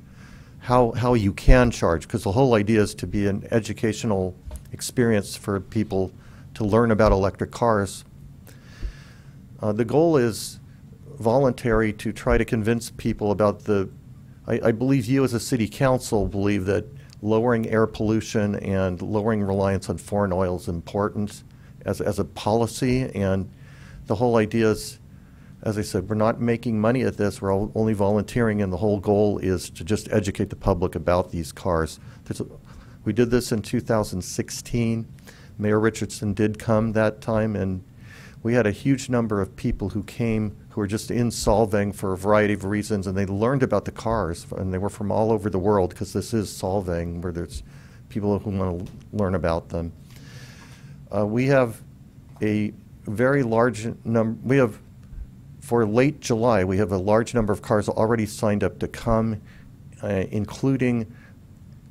how you can charge, because the whole idea is to be an educational experience for people to learn about electric cars. The goal is voluntary, to try to convince people about I believe you as a city council believe that lowering air pollution and lowering reliance on foreign oil is important as a policy, and the whole idea is, as I said, we're not making money at this, we're only volunteering, and the whole goal is to just educate the public about these cars. We did this in 2016. Mayor Richardson did come that time, and we had a huge number of people who came who were just in Solvang for a variety of reasons, and they learned about the cars, and they were from all over the world, because this is Solvang, where there's people who want to learn about them. We have a very large number, for late July, we have a large number of cars already signed up to come, including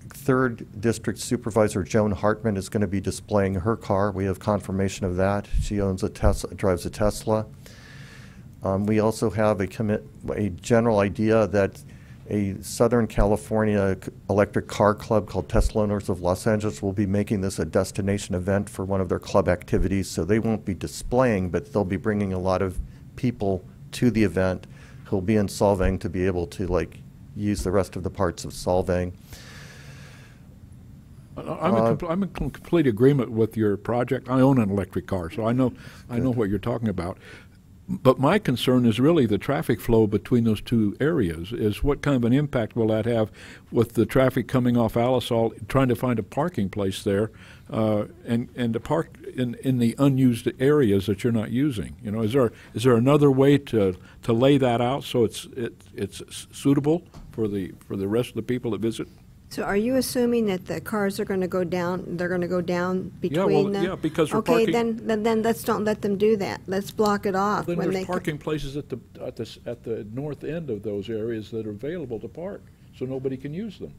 3rd District Supervisor Joan Hartman is going to be displaying her car. We have confirmation of that. She owns a Tesla, drives a Tesla. We also have a general idea that a Southern California electric car club called Tesla Owners of Los Angeles will be making this a destination event for one of their club activities. So they won't be displaying, but they'll be bringing a lot of people to the event who'll be in Solvang to be able to use the rest of the parts of Solvang. I'm in complete agreement with your project. I own an electric car, so I know what you're talking about. But my concern is really the traffic flow between those two areas. Is what kind of an impact will that have with the traffic coming off Alisal, trying to find a parking place there, and to park in the unused areas that you're not using? You know, is there another way to lay that out so it's suitable for the rest of the people that visit? So are you assuming that the cars are going to go down, they're going to go down between them? Yeah, because we're okay, parking. then let's don't let them do that. Let's block it off. Then when there's they parking places at the north end of those areas that are available to park, so nobody can use them.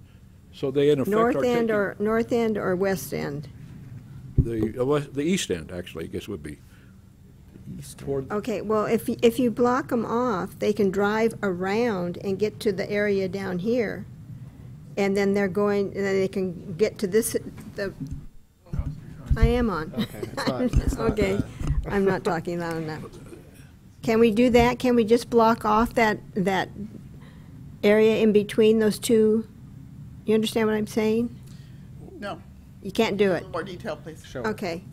So they in effect north are end taking north end or west end? the east end, actually, I guess would be. Toward Okay, well, if you block them off, they can drive around and get to the area down here. And then and then they can get to this, I am on. Okay, Okay, I'm not talking loud enough. Can we do that? Can we just block off that area in between those two? You understand what I'm saying? No. You can't do it? More detail, please. Sure. Okay.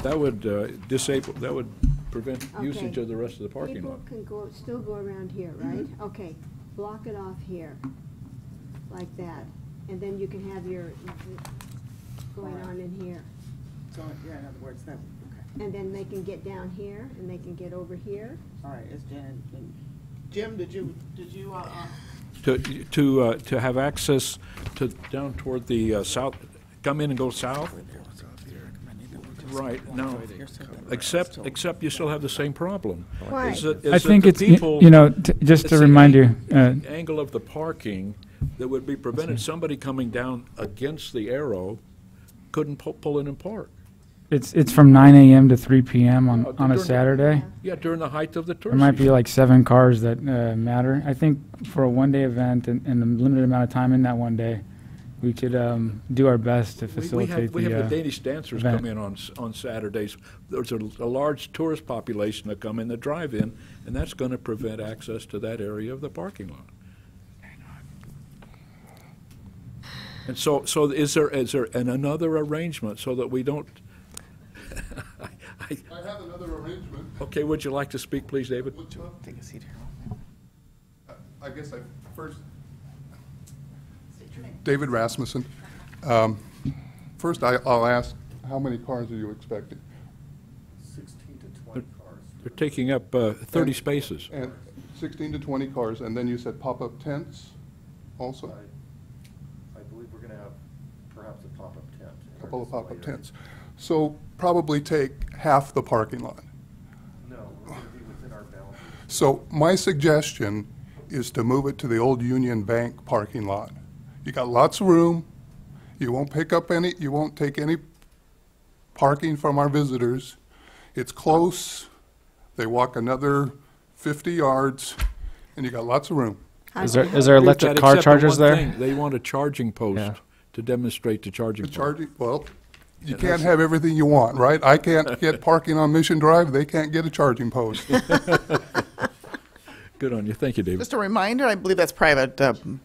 that would that would prevent Okay. usage of the rest of the parking lot. People can still go around here, right? Okay, block it off here, like that. And then you can have your going on in here. So, yeah, in other words, that, okay. And then they can get down here, and they can get over here. All right, is Jim, did you, To have access to down toward the south, come in and go south. Right, no, except you still have the same problem. Why? I think it's, just to remind you. The angle of the parking that would be prevented, somebody coming down against the arrow couldn't pull in and park. It's from 9 a.m. to 3 p.m. on a Saturday. Yeah, during the height of the tourist There might be season. like 7 cars that matter. I think for a one-day event and the limited amount of time in that one day, we could do our best to facilitate we have the the Danish dancers event. come in on Saturdays. There's a large tourist population that come in that drive in, and that's going to prevent access to that area of the parking lot. And so is there another arrangement so that we don't? I have another arrangement. Okay, would you like to speak, please, David? take a seat here. I guess first, David Rasmussen. First, I'll ask, how many cars are you expecting? 16 to 20 cars. They're taking up 30 spaces. And 16 to 20 cars, and then you said pop-up tents also? I believe we're going to have perhaps a pop-up tent. A couple of pop-up tents. So probably take half the parking lot. No, we're going to be within our boundaries. So my suggestion is to move it to the old Union Bank parking lot. You got lots of room. You won't take any parking from our visitors. It's close. They walk another 50 yards, and you got lots of room. Is there electric car chargers there? They want a charging post to demonstrate the charging. Well, you can't have everything you want, right? I can't get parking on Mission Drive. They can't get a charging post. Good on you. Thank you, David. Just a reminder, I believe that's private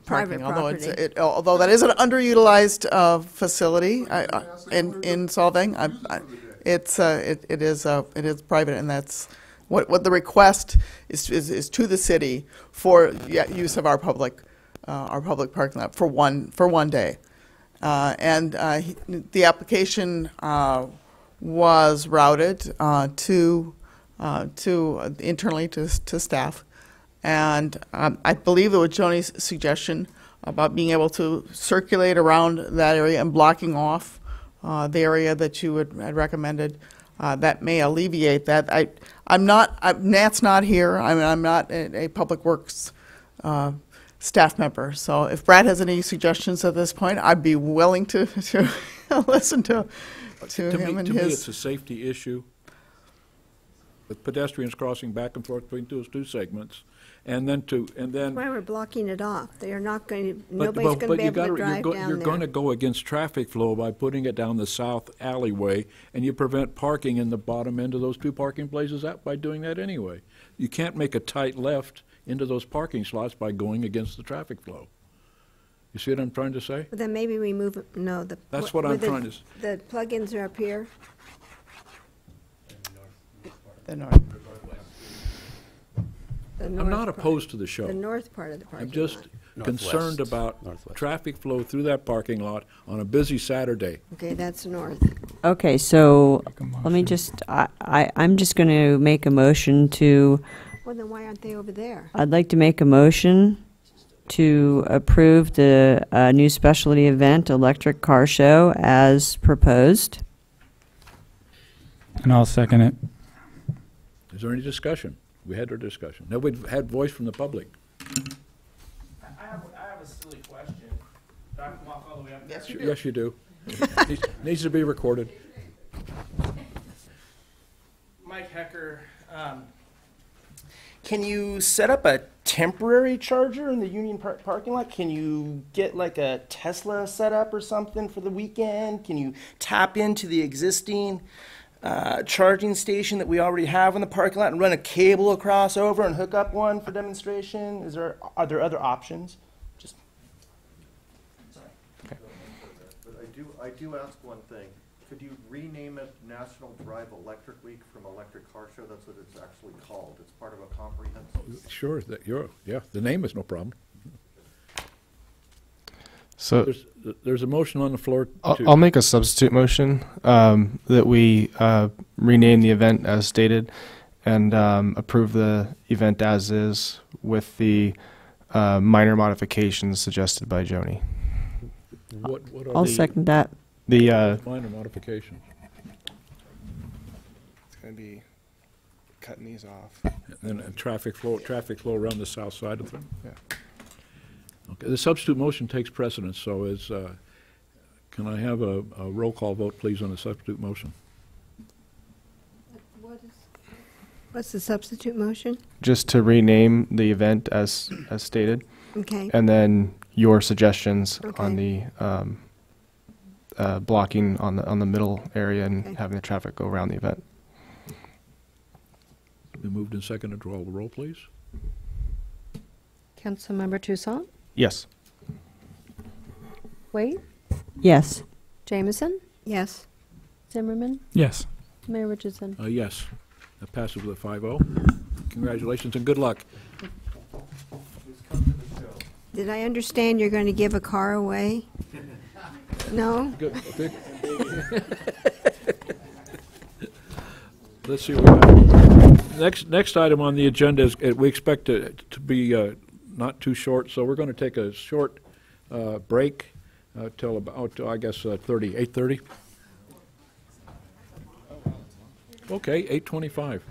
parking, although property. although that is an underutilized facility in Solvang. It is private, and that's what the request is to the city for use of our public parking lot for one day. The application was routed internally to staff, and I believe it was Joni's suggestion about being able to circulate around that area and blocking off the area that you had recommended. That may alleviate that. Nat's not here. I'm not a Public Works staff member. So if Brad has any suggestions at this point, I'd be willing to listen to him and to me, his. it's a safety issue with pedestrians crossing back and forth between those two segments, and then That's why we're blocking it off. They are not going to. Nobody's going to be able to drive down you're there. going to go against traffic flow by putting it down the south alleyway, and you prevent parking in the bottom end of those two parking places out by doing that anyway. You can't make a tight left into those parking slots by going against the traffic flow. You see what I'm trying to say? But then maybe we move it. No, That's what I'm trying to. The plugins are up here. The north. I'm not opposed to the show. The north part of the parking I'm just lot. concerned about traffic flow through that parking lot on a busy Saturday. Okay, that's north. Okay, so let me just, I'm just going to make a motion to, Well, then why aren't they over there? I'd like to make a motion to approve the new specialty event, electric car show, as proposed. And I'll second it. Is there any discussion? We had our discussion. Nobody had voice from the public. I have a silly question. Do I have to walk all the way up? Yes, you do. Yes, you do. Needs to be recorded. Mike Hecker, can you set up a temporary charger in the Union Park parking lot? Can you get like a Tesla set up or something for the weekend? Can you tap into the existing charging station that we already have in the parking lot and run a cable across over and hook up one for demonstration? Are there other options? Just But I do ask one thing. Could you rename it National Drive Electric Week from Electric Car Show? That's what it's actually called. It's part of a comprehensive. Sure, the name is no problem. So there's a motion on the floor. I'll make a substitute motion that we rename the event as stated and approve the event as is with the minor modifications suggested by Joni. What are I'll the second that. The minor modifications? It's going to be cutting these off. And then traffic flow around the south side of them? Yeah. Okay, the substitute motion takes precedence, so can I have a roll call vote, please, on the substitute motion? What's the substitute motion? Just to rename the event as stated. Okay. And then your suggestions Okay. on the blocking on the middle area and Okay. having the traffic go around the event. Been moved and seconded. Roll the roll, please. Councilmember Toussaint? Yes. Wait? Yes. Jameson? Yes. Zimmerman? Yes. Mayor Richardson? Yes. That passes with a 5-0. Congratulations and good luck. Did I understand you're going to give a car away? No? Good. Let's see what happens. Next item on the agenda is we expect it to be not too short, so we're going to take a short break till about, I guess, 8:30. Okay, 8:25.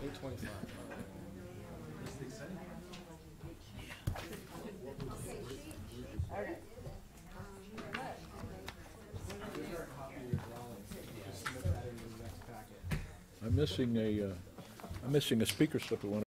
I'm missing a speaker slip at one.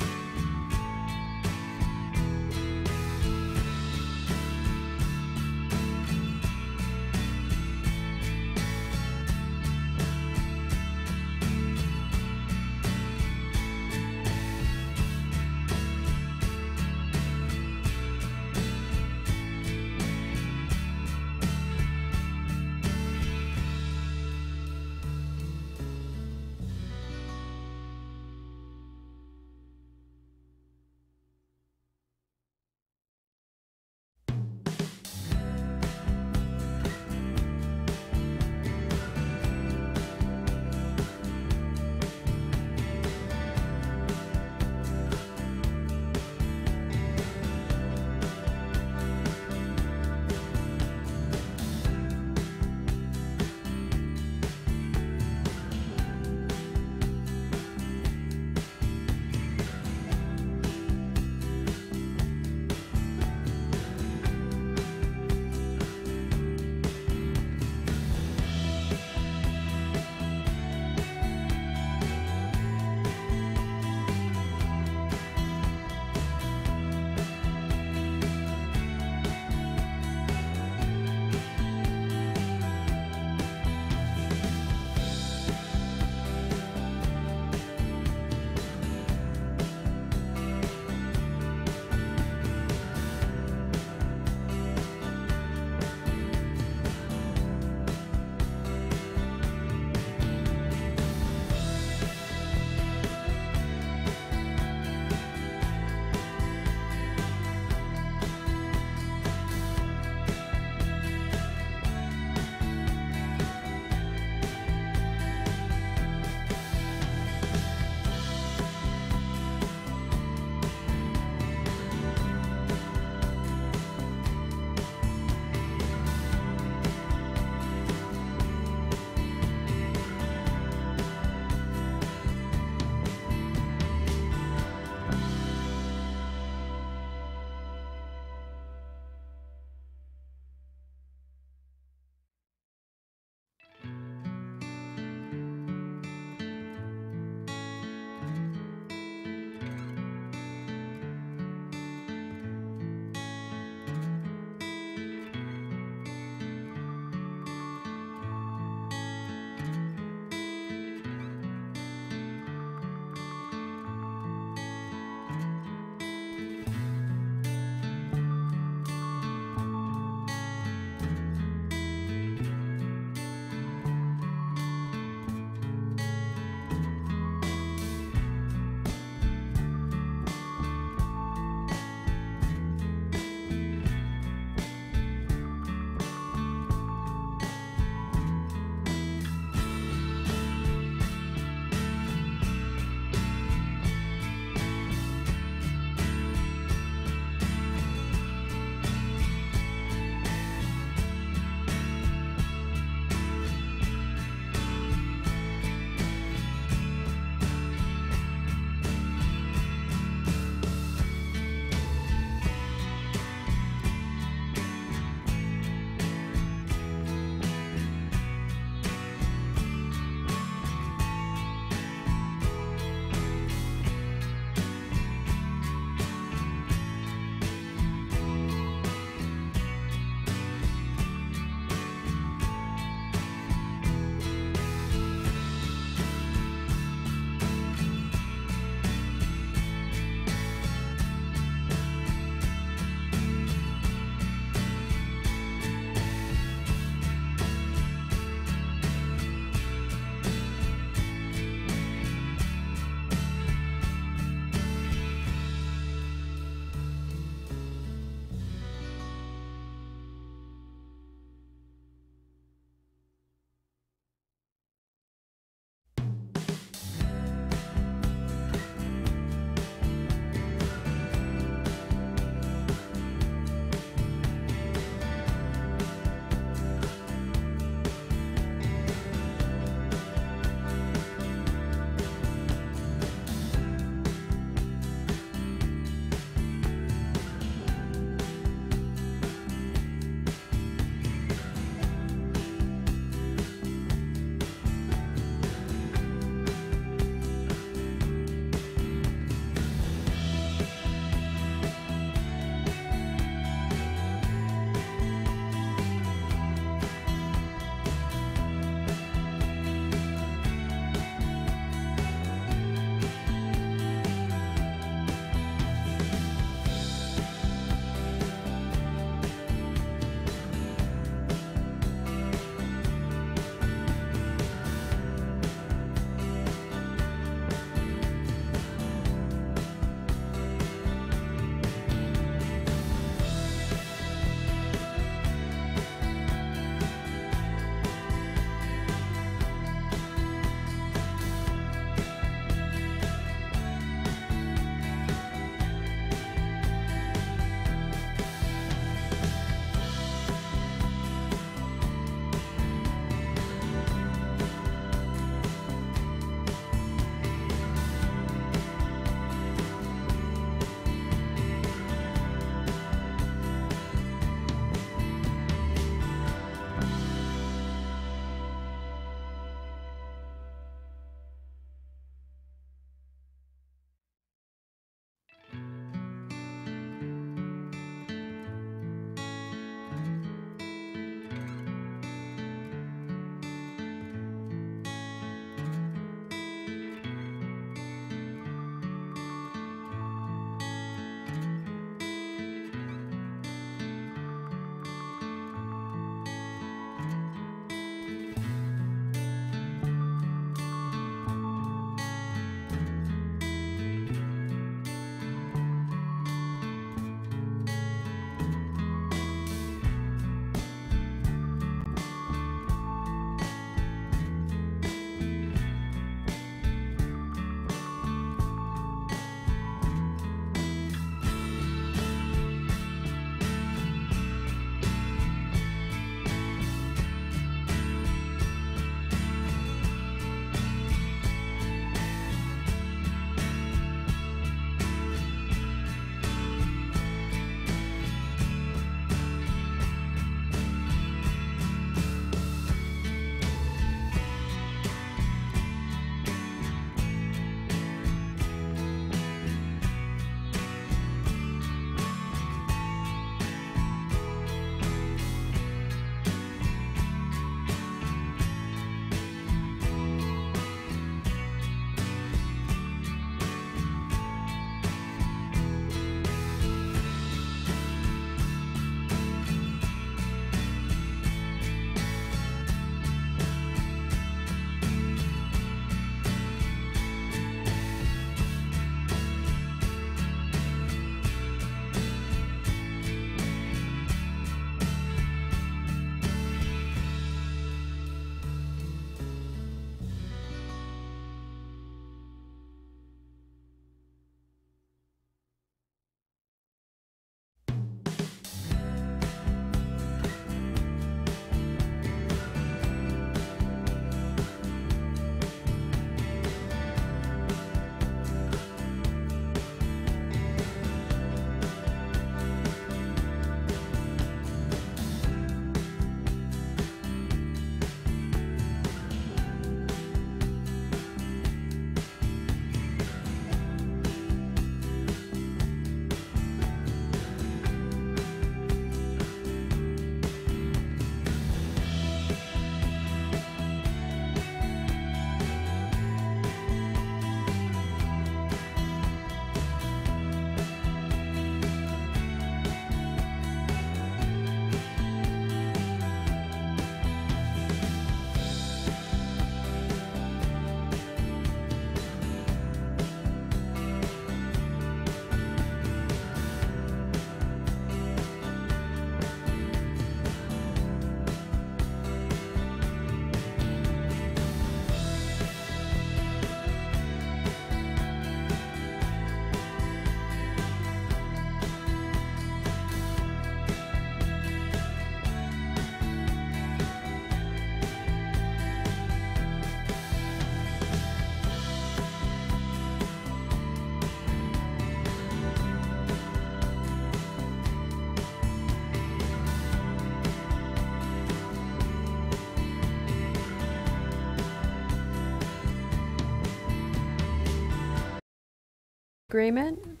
Agreement,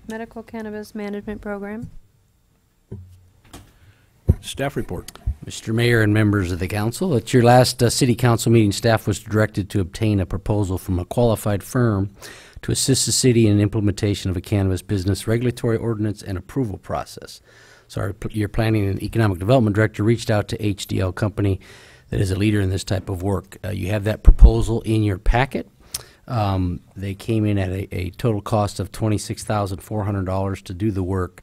medical cannabis management program. Staff report. Mr. Mayor and members of the council, at your last city council meeting, staff was directed to obtain a proposal from a qualified firm to assist the city in implementation of a cannabis business regulatory ordinance and approval process. So your planning and economic development director reached out to HDL Company that is a leader in this type of work. You have that proposal in your packet. They came in at a total cost of $26,400 to do the work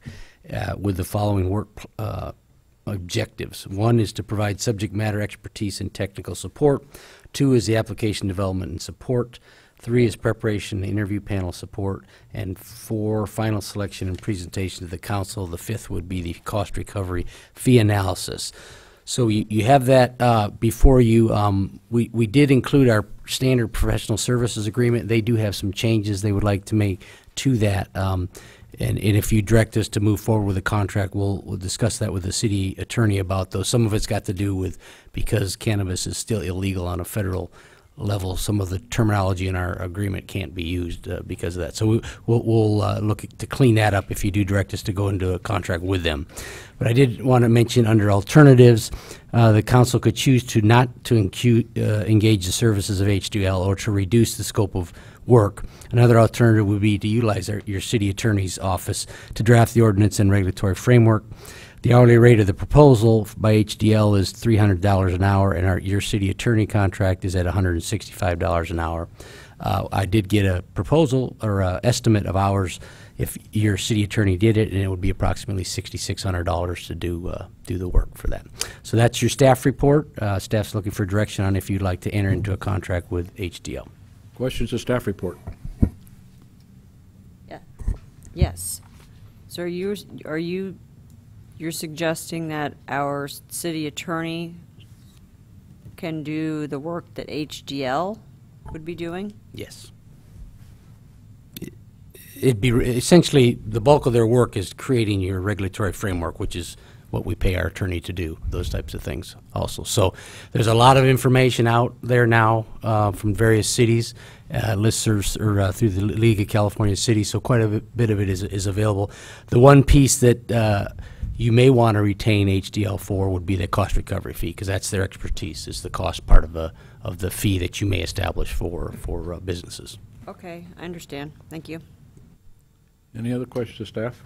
with the following work objectives. One is to provide subject matter expertise and technical support. 2 is the application development and support. 3 is preparation and interview panel support. And 4, final selection and presentation to the council. The 5th would be the cost recovery fee analysis. So you have that before you. We did include our standard professional services agreement. They do have some changes they would like to make to that. And if you direct us to move forward with a contract, we'll discuss that with the city attorney about those. Some of it's got to do with, because cannabis is still illegal on a federal level, some of the terminology in our agreement can't be used because of that. So we'll look to clean that up if you do direct us to go into a contract with them. But I did want to mention under alternatives, the council could choose to not to engage the services of HDL or to reduce the scope of work. Another alternative would be to utilize your city attorney's office to draft the ordinance and regulatory framework. The hourly rate of the proposal by HDL is $300 an hour, and your city attorney contract is at $165 an hour. I did get a proposal or estimate of hours if your city attorney did it, and it would be approximately $6,600 to do the work for that. So that's your staff report. Staff's looking for direction on if you'd like to enter into a contract with HDL. Questions of staff report? Yeah. Yes. So you're suggesting that our city attorney can do the work that HDL would be doing? Yes. It'd be essentially the bulk of their work is creating your regulatory framework, which is what we pay our attorney to do, those types of things also. So there's a lot of information out there now from various cities, listservs or through the League of California Cities, so quite a bit of it is available. The one piece that you may want to retain HDL for would be the cost recovery fee, because that's their expertise, is the cost part of the fee that you may establish for businesses. Okay, I understand. Thank you. Any other questions of staff?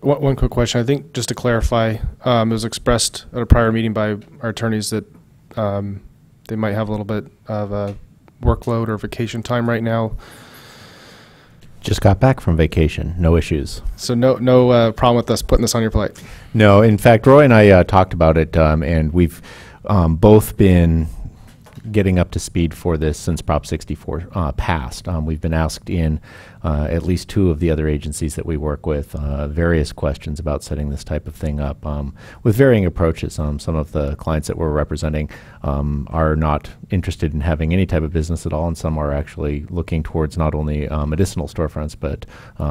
One quick question. I think just to clarify, it was expressed at a prior meeting by our attorneys that they might have a little bit of a workload or vacation time right now. Just got back from vacation, no issues. So no problem with us putting this on your plate? No, in fact, Roy and I talked about it, and we've both been getting up to speed for this since Prop 64 passed. We've been asked in at least 2 of the other agencies that we work with various questions about setting this type of thing up with varying approaches. Some of the clients that we're representing are not interested in having any type of business at all, and some are actually looking towards not only medicinal storefronts but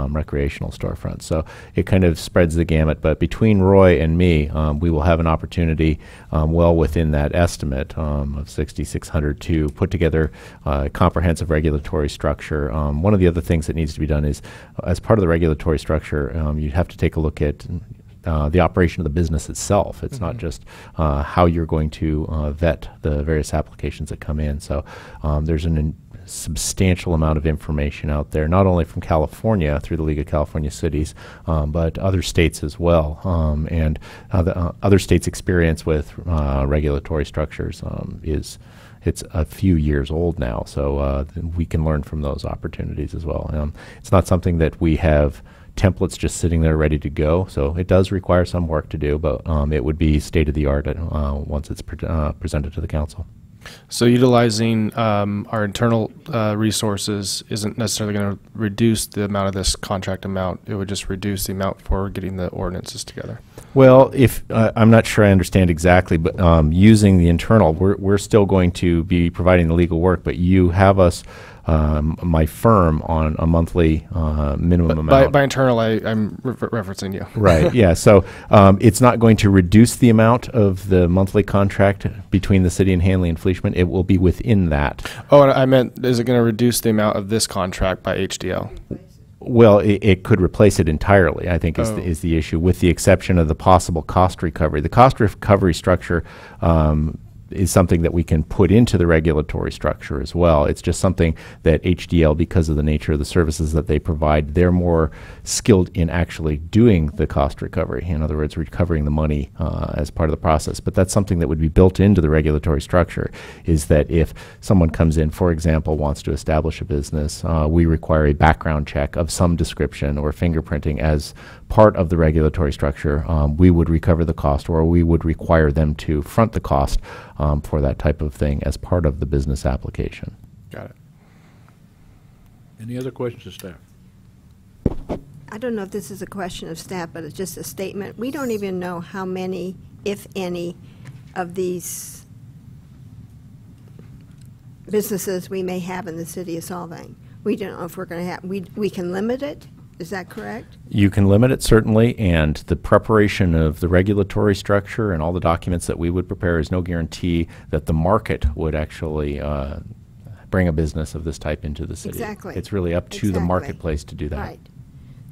recreational storefronts. So it kind of spreads the gamut, but between Roy and me, we will have an opportunity well within that estimate of 6,600 to put together a comprehensive regulatory structure. One of the other things that needs to be done is, as part of the regulatory structure, you have to take a look at the operation of the business itself. It's not just how you're going to vet the various applications that come in. So there's a substantial amount of information out there, not only from California through the League of California Cities, but other states as well. And the other states' experience with regulatory structures it's a few years old now, so we can learn from those opportunities as well. It's not something that we have templates just sitting there ready to go, so it does require some work to do, but it would be state-of-the-art once it's presented to the council. So utilizing our internal resources isn't necessarily going to reduce the amount of this contract amount. It would just reduce the amount for getting the ordinances together. Well, if I'm not sure I understand exactly, but using the internal, we're still going to be providing the legal work, but you have us my firm on a monthly minimum amount. By internal, I'm referencing you. Right, yeah. So it's not going to reduce the amount of the monthly contract between the city and Hanley and Fleischman. It will be within that. Oh, and I meant, is it going to reduce the amount of this contract by HDL? Well, it could replace it entirely, I think, is the issue, with the exception of the possible cost recovery. The cost recovery structure is something that we can put into the regulatory structure as well. It's just something that HDL, because of the nature of the services that they provide, they're more skilled in actually doing the cost recovery. In other words, recovering the money as part of the process. But that's something that would be built into the regulatory structure, is that if someone comes in, for example, wants to establish a business, we require a background check of some description or fingerprinting as part of the regulatory structure. We would recover the cost, or we would require them to front the cost for that type of thing as part of the business application. Got it. Any other questions of staff? I don't know if this is a question of staff, but it's just a statement. We don't even know how many, if any, of these businesses we may have in the city of Solvang. We don't know if we're going to have, we can limit it. Is that correct? You can limit it, certainly, and the preparation of the regulatory structure and all the documents that we would prepare is no guarantee that the market would actually bring a business of this type into the city. Exactly. It's really up to the marketplace to do that. Right.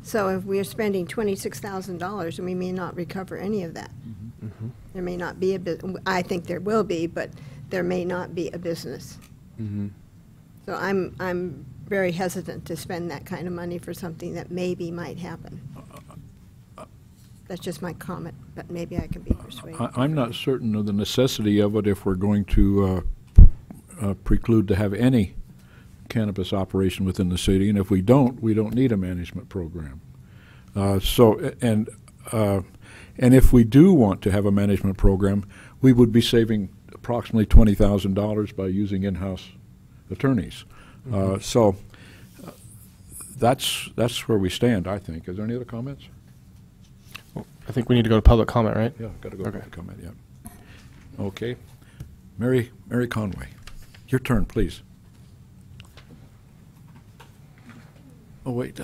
So if we are spending $26,000, and we may not recover any of that. There may not be I think there will be, but there may not be a business. So I'm very hesitant to spend that kind of money for something that maybe might happen. That's just my comment, but maybe I can be persuaded. I'm not certain of the necessity of it if we're going to preclude to have any cannabis operation within the city, and if we don't need a management program. And if we do want to have a management program, we would be saving approximately $20,000 by using in-house attorneys. So that's where we stand, I think. Is there any other comments? Well, I think we need to go to public comment, right? Yeah, got to go to public comment, yeah. Okay. Mary Conway, your turn, please. Oh, wait,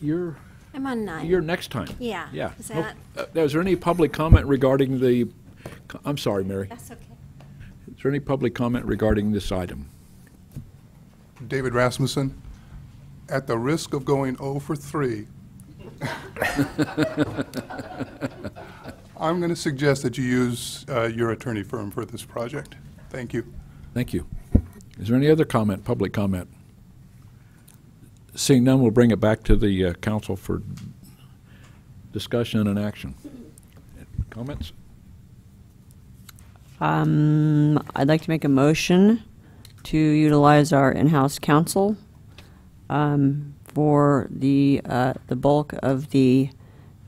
you're... I'm on 9. You're next time. Yeah. Yeah. Is that... Is there any public comment regarding the... I'm sorry, Mary. That's okay. Is there any public comment regarding this item? David Rasmussen, at the risk of going 0 for 3, I'm going to suggest that you use your attorney firm for this project. Thank you. Thank you. Is there any other comment, public comment? Seeing none, we'll bring it back to the council for discussion and action. Comments? I'd like to make a motion to utilize our in-house counsel for the bulk of the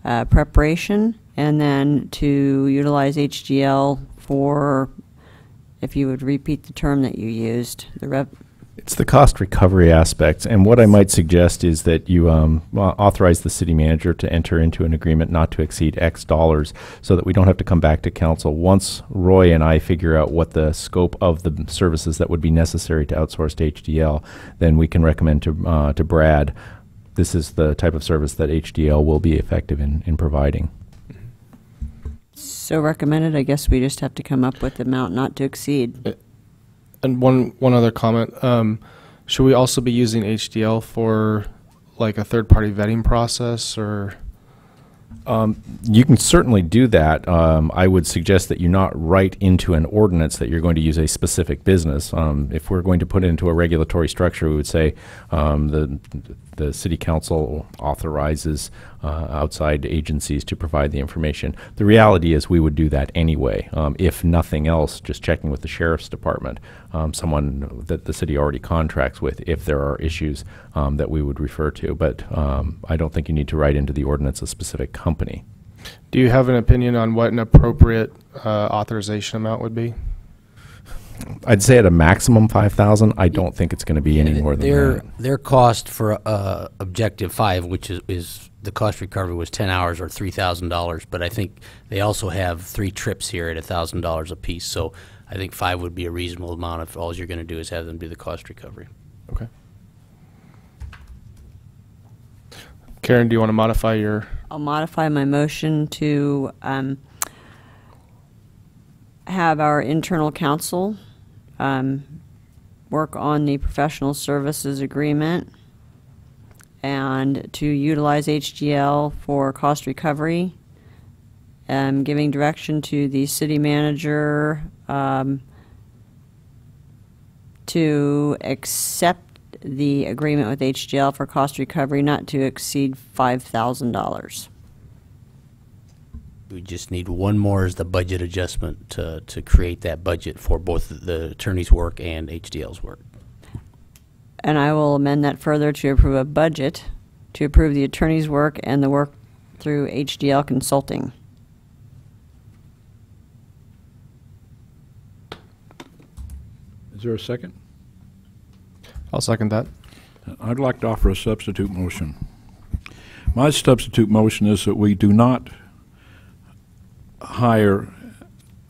preparation, and then to utilize HGL for, if you would repeat the term that you used, It's the cost recovery aspect, and what I might suggest is that you authorize the city manager to enter into an agreement not to exceed X dollars, so that we don't have to come back to council. Once Roy and I figure out what the scope of the services that would be necessary to outsource to HDL, then we can recommend to Brad, this is the type of service that HDL will be effective in providing. So recommended, I guess we just have to come up with the amount not to exceed. And one other comment. Should we also be using HDL for like a third-party vetting process, or? You can certainly do that. I would suggest that you not write into an ordinance that you're going to use a specific business. If we're going to put it into a regulatory structure, we would say the city council authorizes outside agencies to provide the information. The reality is we would do that anyway. If nothing else, just checking with the sheriff's department, someone that the city already contracts with, if there are issues that we would refer to. But I don't think you need to write into the ordinance a specific company. Do you have an opinion on what an appropriate authorization amount would be? I'd say at a maximum 5,000. I don't think it's going to be any more than that. Their cost for Objective 5, which is the cost recovery, was 10 hours or $3,000. But I think they also have 3 trips here at $1,000 a piece. So I think 5 would be a reasonable amount if all you're going to do is have them do the cost recovery. Okay. Karen, do you want to modify your? I'll modify my motion to have our internal counsel work on the professional services agreement and to utilize HDL for cost recovery, giving direction to the city manager to accept the agreement with HDL for cost recovery not to exceed $5,000. We just need one more as the budget adjustment to create that budget for both the attorney's work and HDL's work. And I will amend that further to approve a budget to approve the attorney's work and the work through HDL Consulting. Is there a second? I'll second that. I'd like to offer a substitute motion. My substitute motion is that we do not hire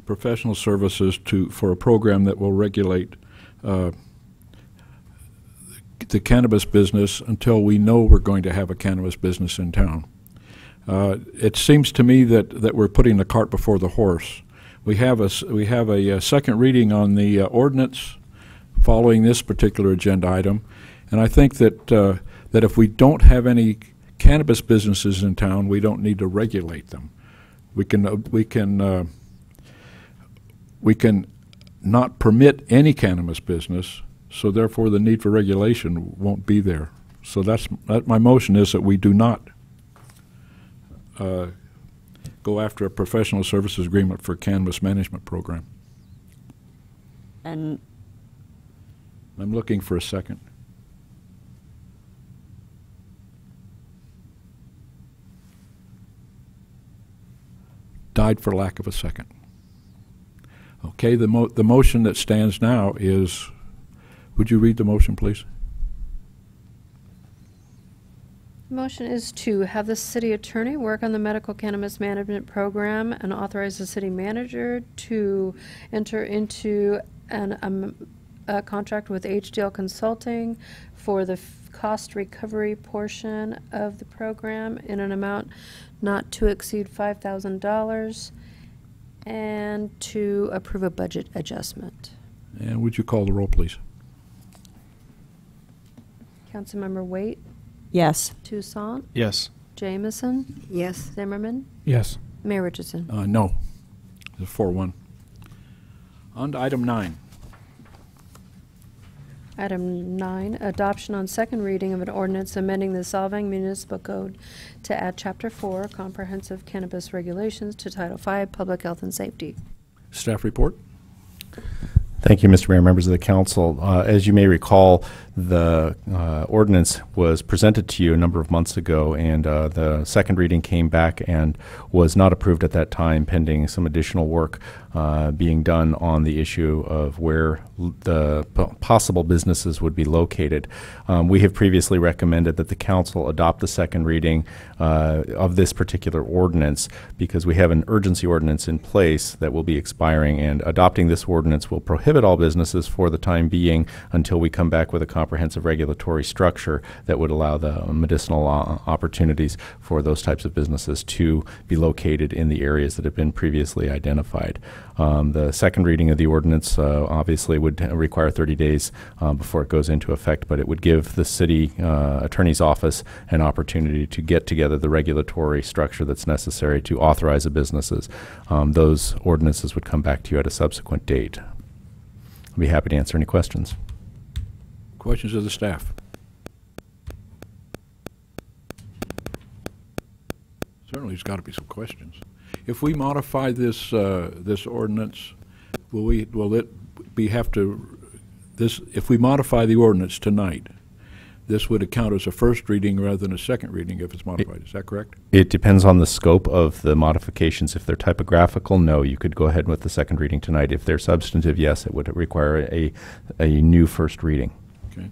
professional services for a program that will regulate the cannabis business until we know we're going to have a cannabis business in town. It seems to me that we're putting the cart before the horse. We have a second reading on the ordinance following this particular agenda item, and I think that that if we don't have any cannabis businesses in town, we don't need to regulate them. We can not permit any cannabis business, so therefore the need for regulation won't be there. So my motion is that we do not go after a professional services agreement for a cannabis management program. And I'm looking for a second. Died for lack of a second. Okay, the motion that stands now is, would you read the motion, please? Motion is to have the city attorney work on the medical cannabis management program and authorize the city manager to enter into a contract with HDL Consulting for the cost recovery portion of the program in an amount not to exceed $5,000 and to approve a budget adjustment. And would you call the roll, please? Councilmember Waite? Yes. Toussaint? Yes. Jameson? Yes. Zimmerman? Yes. Mayor Richardson? No. It's 4-1. On to item 9. Item 9, adoption on second reading of an ordinance amending the Solvang Municipal Code to add Chapter 4, Comprehensive Cannabis Regulations, to Title 5, Public Health and Safety. Staff report. Thank you, Mr. Mayor, members of the council. As you may recall, the ordinance was presented to you a number of months ago, and the second reading came back and was not approved at that time, pending some additional work being done on the issue of where the possible businesses would be located. We have previously recommended that the council adopt the second reading of this particular ordinance because we have an urgency ordinance in place that will be expiring, and adopting this ordinance will prohibit all businesses for the time being until we come back with a comprehensive regulatory structure that would allow the medicinal opportunities for those types of businesses to be located in the areas that have been previously identified. The second reading of the ordinance obviously would require 30 days before it goes into effect, but it would give the city attorney's office an opportunity to get together the regulatory structure that's necessary to authorize the businesses. Those ordinances would come back to you at a subsequent date. I'll be happy to answer any questions. Questions of the staff? Certainly there's got to be some questions. If we modify this this ordinance, if we modify the ordinance tonight, this would account as a first reading rather than a second reading if it's modified. Is that correct? It depends on the scope of the modifications. If they're typographical, no, you could go ahead with the second reading tonight. If they're substantive, yes, it would require a new first reading. Okay.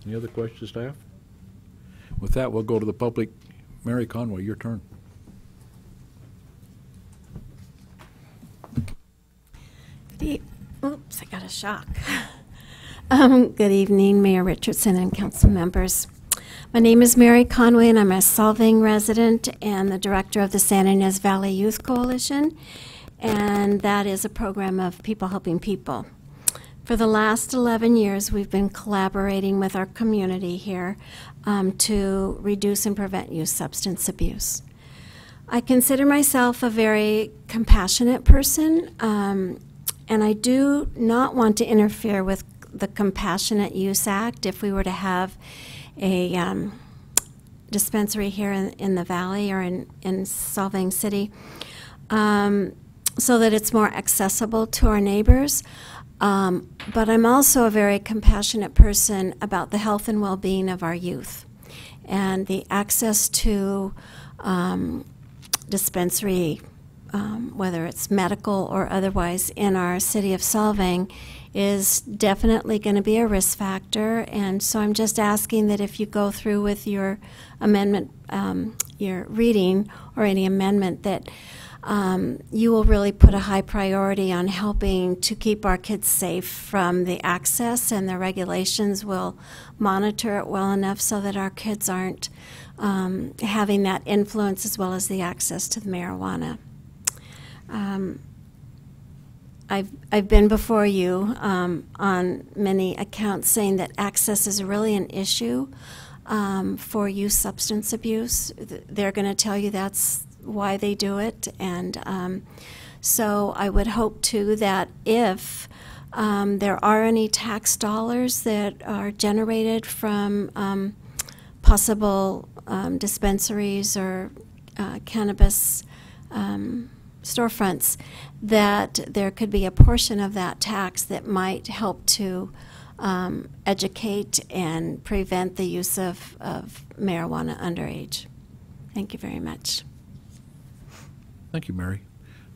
Any other questions, staff? With that, we'll go to the public. Mary Conway, your turn. Oops, I got a shock. Good evening, Mayor Richardson and council members. My name is Mary Conway, and I'm a Solvang resident and the director of the San Ynez Valley Youth Coalition, and that is a program of people helping people. For the last 11 years, we've been collaborating with our community here to reduce and prevent youth substance abuse. I consider myself a very compassionate person, and I do not want to interfere with the Compassionate Use Act if we were to have a dispensary here in the Valley or in Solvang City, so that it's more accessible to our neighbors. But I'm also a very compassionate person about the health and well-being of our youth, and the access to dispensary, whether it's medical or otherwise, in our city of Solvang is definitely going to be a risk factor. And so I'm just asking that if you go through with your amendment, your reading or any amendment, that you will really put a high priority on helping to keep our kids safe from the access, and the regulations will monitor it well enough so that our kids aren't having that influence as well as the access to the marijuana. I've been before you on many accounts saying that access is really an issue for youth substance abuse. They're going to tell you that's why they do it, and so I would hope too that if there are any tax dollars that are generated from possible dispensaries or cannabis storefronts, that there could be a portion of that tax that might help to educate and prevent the use of marijuana underage. Thank you very much. Thank you, Mary.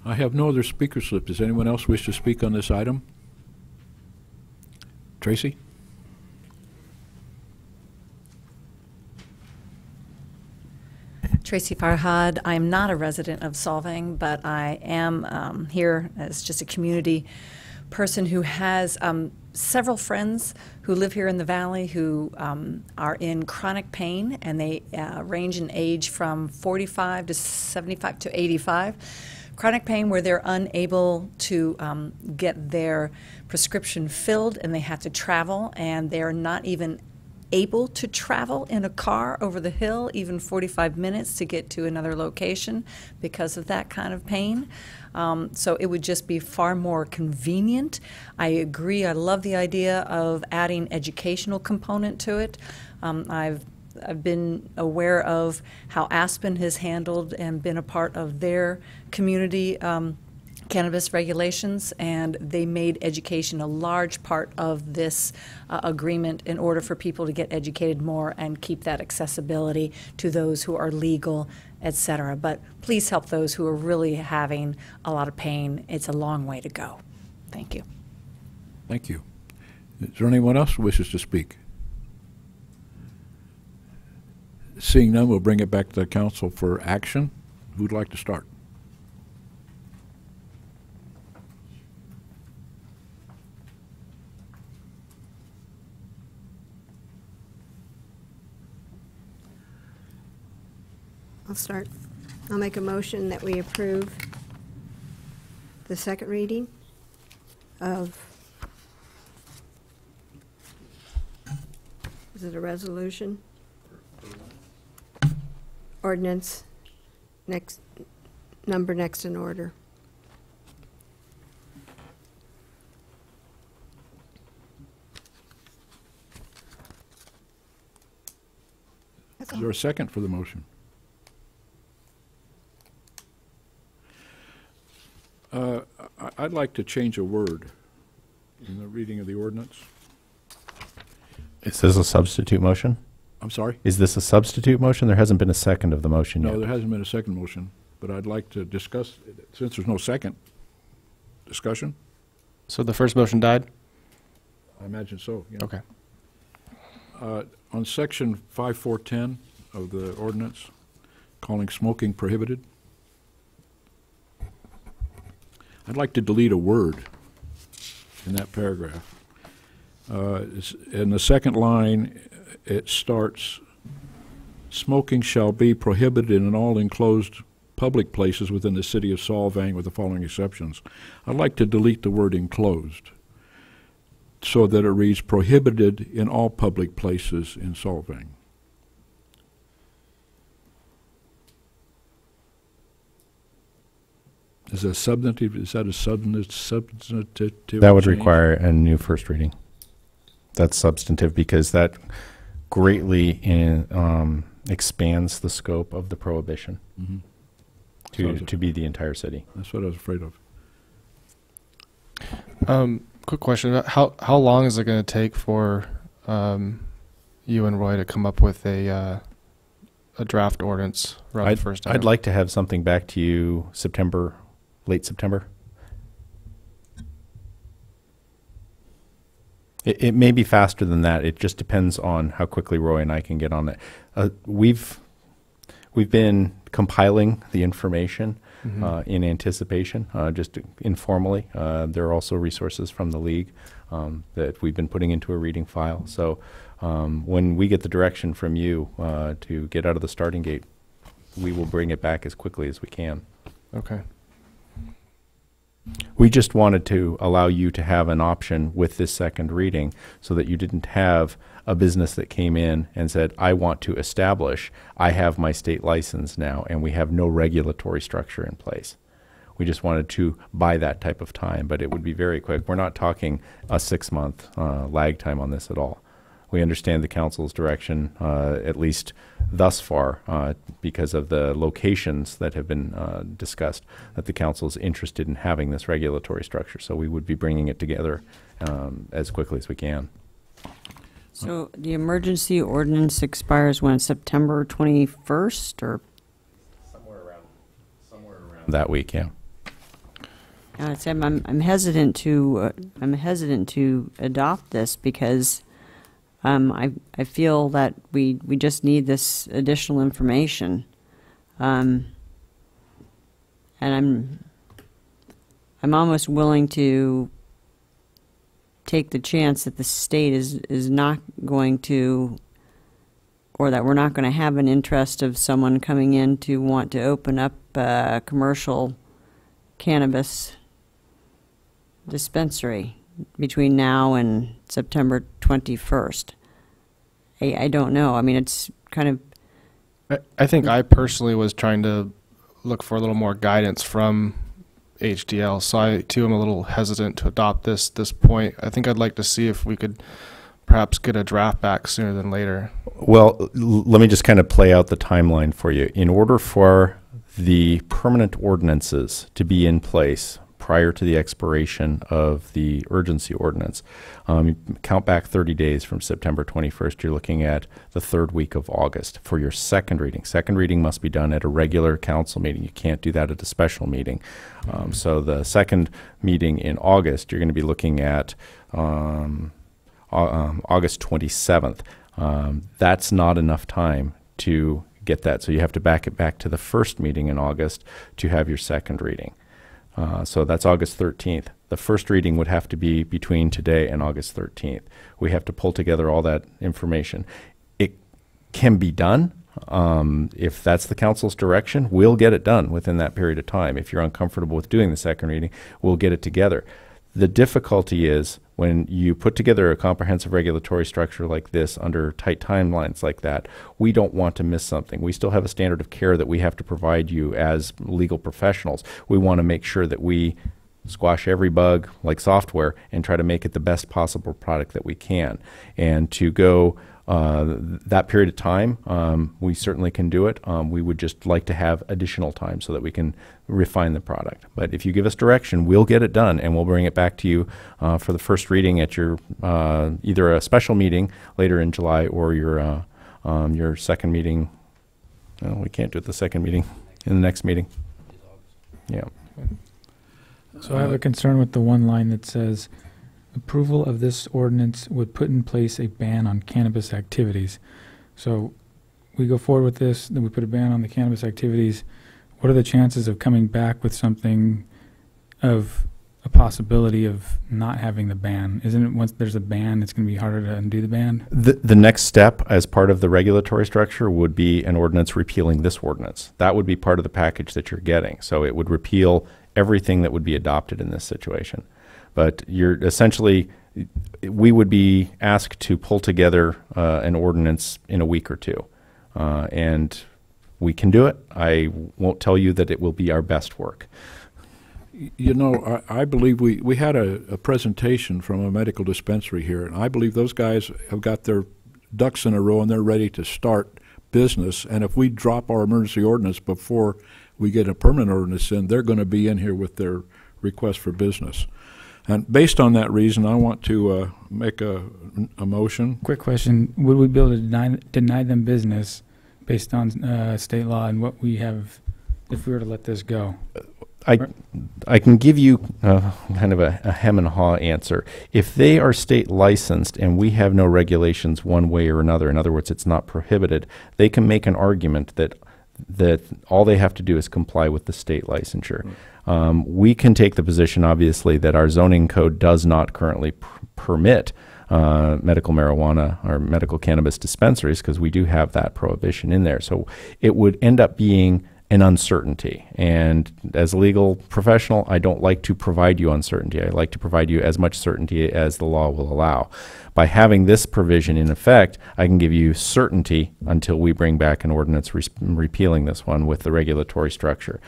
I have no other speaker slip. Does anyone else wish to speak on this item? Tracy? Tracy Farhad. I am not a resident of Solvang, but I am here as just a community person who has several friends who live here in the Valley who are in chronic pain, and they range in age from 45 to 75 to 85. Chronic pain where they're unable to get their prescription filled, and they have to travel, and they're not even able to travel in a car over the hill even 45 minutes to get to another location because of that kind of pain. So it would just be far more convenient. I agree. I love the idea of adding educational component to it. I've been aware of how Aspen has handled and been a part of their community cannabis regulations, and they made education a large part of this agreement in order for people to get educated more and keep that accessibility to those who are legal, etc. But please help those who are really having a lot of pain. It's a long way to go. Thank you. Thank you. Is there anyone else who wishes to speak? Seeing none, we'll bring it back to the council for action. Who'd like to start? I'll start. I'll make a motion that we approve the second reading of, is it a resolution? Ordinance, next, number next in order. Is there a second for the motion? I'd like to change a word in the reading of the ordinance. Is this a substitute motion? I'm sorry? Is this a substitute motion? There hasn't been a second of the motion yet. No, there hasn't been a second motion, but I'd like to discuss, since there's no second discussion. So the first motion died? I imagine so, yeah. Okay. On section 5410 of the ordinance, calling smoking prohibited, I'd like to delete a word in that paragraph. In the second line, it starts smoking shall be prohibited in all enclosed public places within the city of Solvang with the following exceptions. I'd like to delete the word enclosed so that it reads prohibited in all public places in Solvang. Is that substantive? Is that a substantive? That would change? require a new first reading. That's substantive because that greatly expands the scope of the prohibition to be the entire city. That's what I was afraid of. Quick question: how long is it going to take for you and Roy to come up with a draft ordinance around the first time? I'd like to have something back to you late September. It may be faster than that. It just depends on how quickly Roy and I can get on it. We've been compiling the information in anticipation, just informally. There are also resources from the league that we've been putting into a reading file. So when we get the direction from you to get out of the starting gate, we will bring it back as quickly as we can. Okay. We just wanted to allow you to have an option with this second reading so that you didn't have a business that came in and said, I want to establish, I have my state license now, and we have no regulatory structure in place. We just wanted to buy that type of time, but it would be very quick. We're not talking a 6-month lag time on this at all. We understand the council's direction, at least thus far, because of the locations that have been discussed, that the council is interested in having this regulatory structure. So we would be bringing it together as quickly as we can. So the emergency ordinance expires when, September 21st or? Somewhere around that week, yeah. I'm hesitant to adopt this because I feel that we just need this additional information, and I'm almost willing to take the chance that the state is not going to, or that we're not going to have an interest of someone coming in to want to open up a commercial cannabis dispensary between now and September 21st. I don't know. I mean, it's kind of... I think I personally was trying to look for a little more guidance from HDL, so I too am a little hesitant to adopt this point. I think I'd like to see if we could perhaps get a draft back sooner than later. Well, let me just kind of play out the timeline for you. In order for the permanent ordinances to be in place prior to the expiration of the urgency ordinance, count back 30 days from September 21st, you're looking at the 3rd week of August for your second reading. Second reading must be done at a regular council meeting. You can't do that at a special meeting. So the second meeting in August, you're going to be looking at August 27th. That's not enough time to get that. So you have to back it back to the first meeting in August to have your second reading. So that's August 13th. The first reading would have to be between today and August 13th. We have to pull together all that information. It can be done. If that's the council's direction, we'll get it done within that period of time. If you're uncomfortable with doing the second reading, we'll get it together. The difficulty is when you put together a comprehensive regulatory structure like this under tight timelines like that, we don't want to miss something. We still have a standard of care that we have to provide you as legal professionals. We want to make sure that we squash every bug like software and try to make it the best possible product that we can. And to go that period of time, we certainly can do it. We would just like to have additional time so that we can refine the product. But if you give us direction, we'll get it done, and we'll bring it back to you for the first reading at your either a special meeting later in July or your second meeting. No, we can't do it the second meeting, in the next meeting. Yeah. So I have a concern with the one line that says, approval of this ordinance would put in place a ban on cannabis activities. So we go forward with this, then we put a ban on the cannabis activities. What are the chances of coming back with something of a possibility of not having the ban? Isn't it once there's a ban, it's going to be harder to undo the ban? The next step as part of the regulatory structure would be an ordinance repealing this ordinance. That would be part of the package that you're getting. So it would repeal everything that would be adopted in this situation. But you're essentially, we would be asked to pull together an ordinance in a week or two. And we can do it. I won't tell you that it will be our best work. You know, I believe we had a presentation from a medical dispensary here, and I believe those guys have got their ducks in a row and they're ready to start business. And if we drop our emergency ordinance before we get a permanent ordinance in, they're going to be in here with their request for business. And based on that reason, I want to make a motion. Quick question: would we be able to deny them business based on state law and what we have, if we were to let this go? I can give you kind of a hem and haw answer. If they are state licensed and we have no regulations one way or another, in other words, it's not prohibited, they can make an argument that all they have to do is comply with the state licensure. We can take the position, obviously, that our zoning code does not currently permit medical marijuana or medical cannabis dispensaries, because we do have that prohibition in there. So it would end up being an uncertainty. And as a legal professional, I don't like to provide you uncertainty. I like to provide you as much certainty as the law will allow. By having this provision in effect, I can give you certainty until we bring back an ordinance repealing this one with the regulatory structure.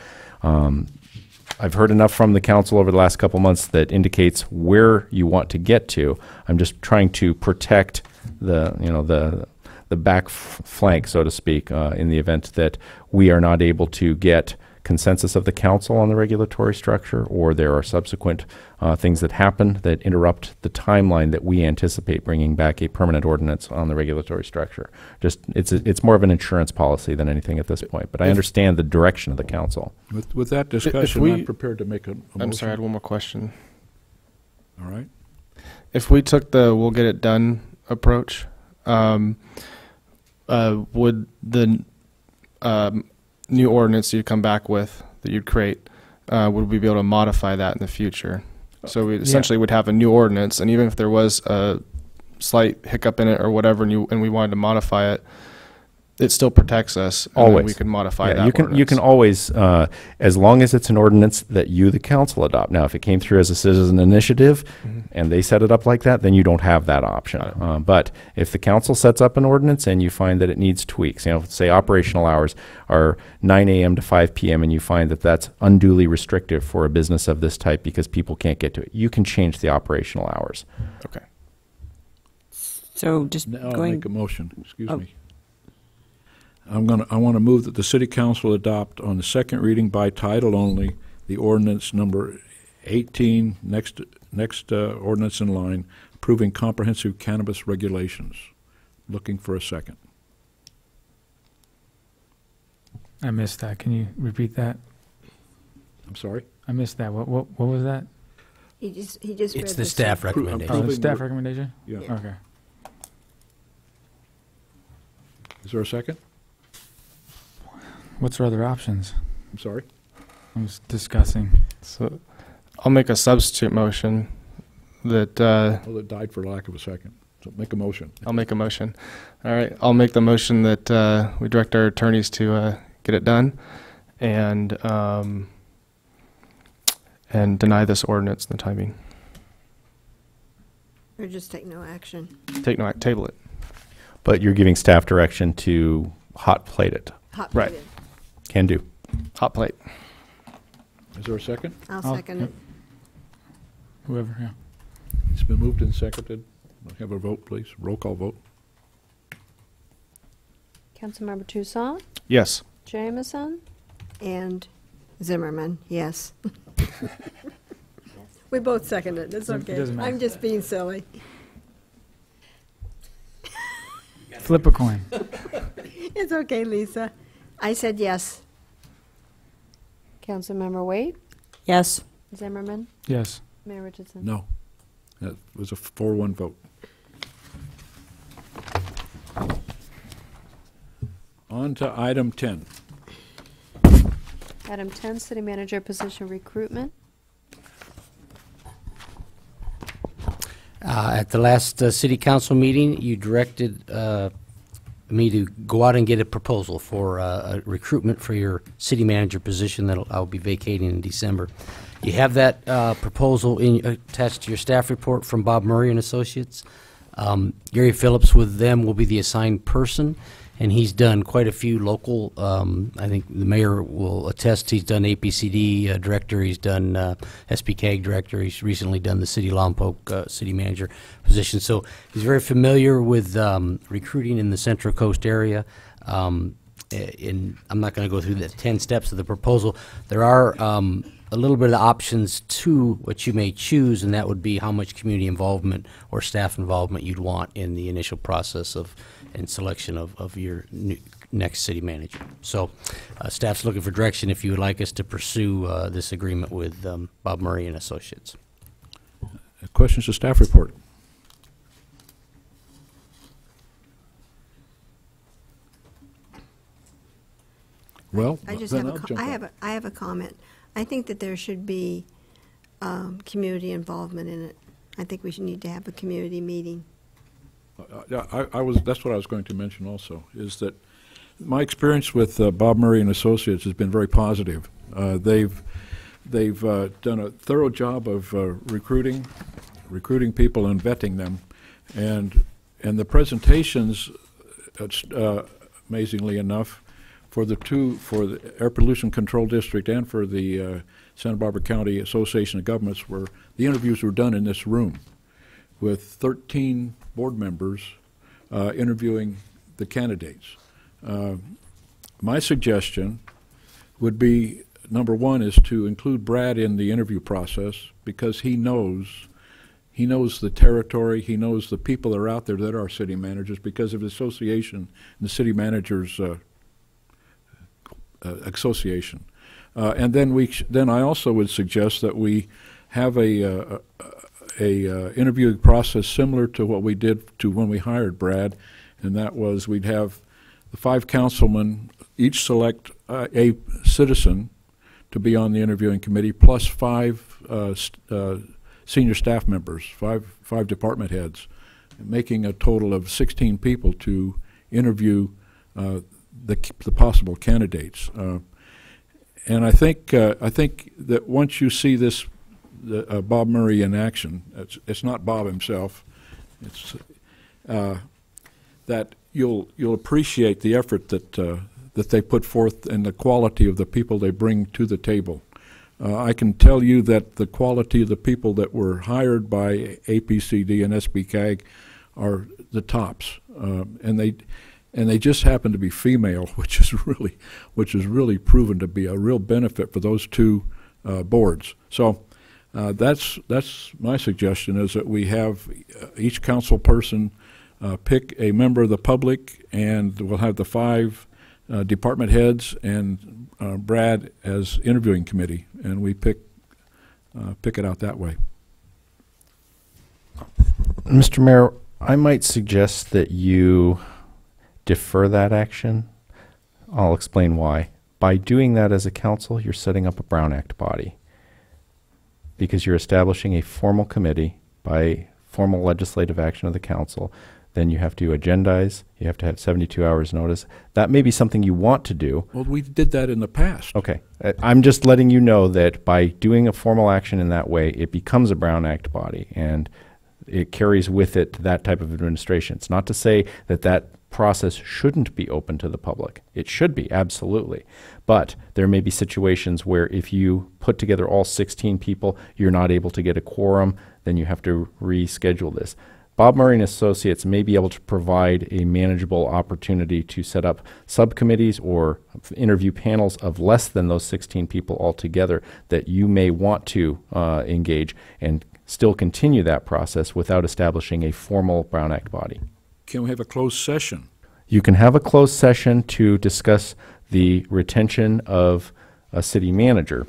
I've heard enough from the council over the last couple months that indicates where you want to get to. I'm just trying to protect the back flank, so to speak, in the event that we are not able to get consensus of the council on the regulatory structure, or there are subsequent things that happen that interrupt the timeline that we anticipate bringing back a permanent ordinance on the regulatory structure. Just it's more of an insurance policy than anything at this point, but I understand the direction of the council. With that discussion, I'm prepared to make a motion. I'm sorry, I had one more question. All right. If we took the "we'll get it done" approach, would the new ordinance you'd come back with, that you'd create, would we be able to modify that in the future? So we essentially would have a new ordinance, and even if there was a slight hiccup in it or whatever, and we wanted to modify it, it still protects us. And Always. then we can modify that You can always, as long as it's an ordinance that you, the council, adopt. Now, if it came through as a citizen initiative and they set it up like that, then you don't have that option. But if the council sets up an ordinance and you find that it needs tweaks, say operational hours are 9 a.m. to 5 p.m. and you find that that's unduly restrictive for a business of this type because people can't get to it, you can change the operational hours. Okay. So just Now going. I'll make a motion. Excuse me. I want to move that the City Council adopt on the second reading by title only the ordinance number 18, next ordinance in line, approving comprehensive cannabis regulations. Looking for a second. I missed that. Can you repeat that? I'm sorry? I missed that. What was that? He just It's read the staff recommendation. Oh, the staff recommendation? Yeah. Okay. Is there a second? What's our other options? I'm sorry? I was discussing. So I'll make a substitute motion that Well, it died for lack of a second. So make a motion. I'll make a motion. All right, I'll make the motion that we direct our attorneys to get it done and deny this ordinance in the time being. Or just take no action. Table it. But you're giving staff direction to hot plate it. Hot Right. plated. Can do. Hot plate. Is there a second? I'll second yep. it. Whoever, yeah. It's been moved and seconded. We'll have a vote, please. Roll call vote. Councilmember Toussaint, Yes. Jameson, And Zimmerman, yes. We both seconded it. It's It okay. doesn't matter. I'm just being silly. Flip a coin. It's okay, Lisa. I said yes. Councilmember Waite, Yes. Zimmerman, Yes. Mayor Richardson. No. That was a 4-1 vote. On to item 10. Item 10, City Manager Position Recruitment. At the last city council meeting, you directed me to go out and get a proposal for a recruitment for your city manager position that I'll be vacating in December. You have that proposal attached to your staff report from Bob Murray and Associates. Gary Phillips with them will be the assigned person, and he's done quite a few local, I think the mayor will attest, he's done APCD director, he's done SPCAG director, he's recently done the City Lompoc city manager position. So he's very familiar with recruiting in the Central Coast area. I'm not going to go through the 10 steps of the proposal. There are a little bit of options to what you may choose, and that would be how much community involvement or staff involvement you'd want in the initial process of and selection of your next city manager. So staff's looking for direction if you would like us to pursue this agreement with Bob Murray and Associates. Questions to staff report? Well, I just then have I'll a jump in. I have a comment. I think that there should be community involvement in it. I think we should need to have a community meeting. Yeah, that's what I was going to mention also, is that my experience with Bob Murray and Associates has been very positive. They've done a thorough job of recruiting people and vetting them, and the presentations, amazingly enough, for the Air Pollution Control District and for the Santa Barbara County Association of Governments, the interviews were done in this room with 13 board members interviewing the candidates. My suggestion would be, number one, is to include Brad in the interview process, because he knows the territory, he knows the people that are out there that are city managers because of the association and the city managers association. And then I also would suggest that we have a interviewing process similar to what we did to when we hired Brad, and that was we'd have the 5 councilmen each select a citizen to be on the interviewing committee, plus 5 senior staff members, five department heads, making a total of 16 people to interview the possible candidates. And I think that once you see this Bob Murray in action, it's not Bob himself, it's that you'll appreciate the effort that they put forth and the quality of the people they bring to the table. I can tell you that the quality of the people that were hired by APCD and SBCAG are the tops, and they just happen to be female, which is really proven to be a real benefit for those 2 boards. So that's my suggestion, is that we have each council person pick a member of the public, and we'll have the 5 department heads and Brad as interviewing committee, and we pick it out that way. Mr. Mayor, I might suggest that you defer that action. I'll explain why. By doing that as a council, you're setting up a Brown Act body, because you're establishing a formal committee by formal legislative action of the council. Then you have to agendize, you have to have 72 hours notice. That may be something you want to do. Well, we did that in the past. Okay. I'm just letting you know that by doing a formal action in that way, it becomes a Brown Act body, and it carries with it that type of administration. It's not to say that that process shouldn't be open to the public. It should be, absolutely. But there may be situations where if you put together all 16 people, you're not able to get a quorum, then you have to reschedule this. Bob Murray and Associates may be able to provide a manageable opportunity to set up subcommittees or interview panels of less than those 16 people altogether that you may want to engage, and still continue that process without establishing a formal Brown Act body. Can we have a closed session? You can have a closed session to discuss the retention of a city manager.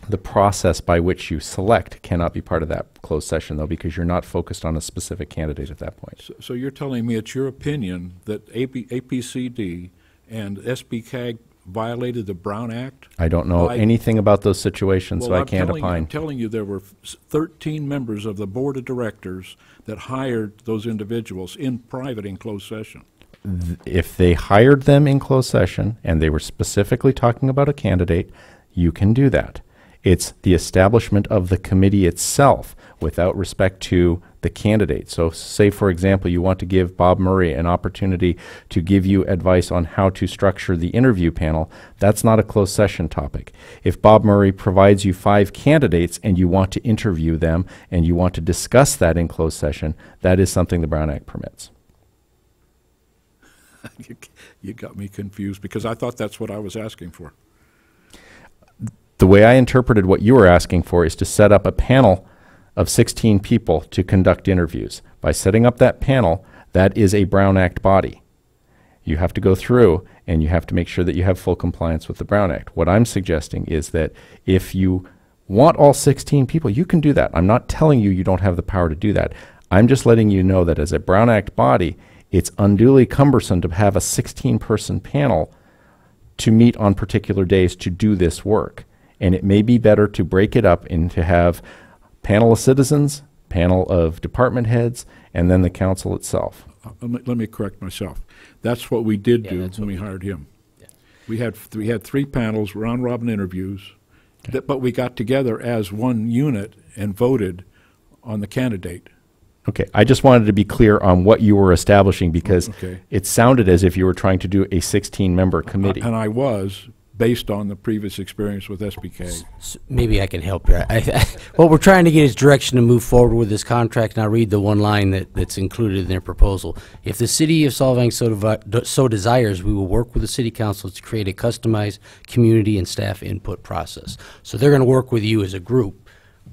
The process by which you select cannot be part of that closed session, though, because you're not focused on a specific candidate at that point. So you're telling me it's your opinion that APCD and SBCAG violated the Brown Act? I don't know anything about those situations, Well, so I can't opine. I'm telling you, there were 13 members of the board of directors that hired those individuals in private in closed session. If they hired them in closed session and they were specifically talking about a candidate, you can do that. It's the establishment of the committee itself without respect to the candidate. So say, for example, you want to give Bob Murray an opportunity to give you advice on how to structure the interview panel. That's not a closed session topic. If Bob Murray provides you 5 candidates and you want to interview them and you want to discuss that in closed session, that is something the Brown Act permits. You got me confused because I thought that's what I was asking for. The way I interpreted what you were asking for is to set up a panel of 16 people to conduct interviews. By setting up that panel, that is a Brown Act body. You have to go through and you have to make sure that you have full compliance with the Brown Act. What I'm suggesting is that if you want all 16 people, you can do that. I'm not telling you you don't have the power to do that. I'm just letting you know that as a Brown Act body, it's unduly cumbersome to have a 16-person panel to meet on particular days to do this work. And it may be better to break it up and to have panel of citizens, panel of department heads, and then the council itself. Let me correct myself. That's what we did do when we hired him. Yeah. We had 3 panels, round-robin interviews, but we got together as one unit and voted on the candidate. Okay, I just wanted to be clear on what you were establishing because it sounded as if you were trying to do a 16-member committee. And I was, based on the previous experience with SBK. Maybe I can help here. What we're trying to get is direction to move forward with this contract, and I'll read the one line that's included in their proposal. If the City of Solvang so desires, we will work with the City Council to create a customized community and staff input process. So they're going to work with you as a group,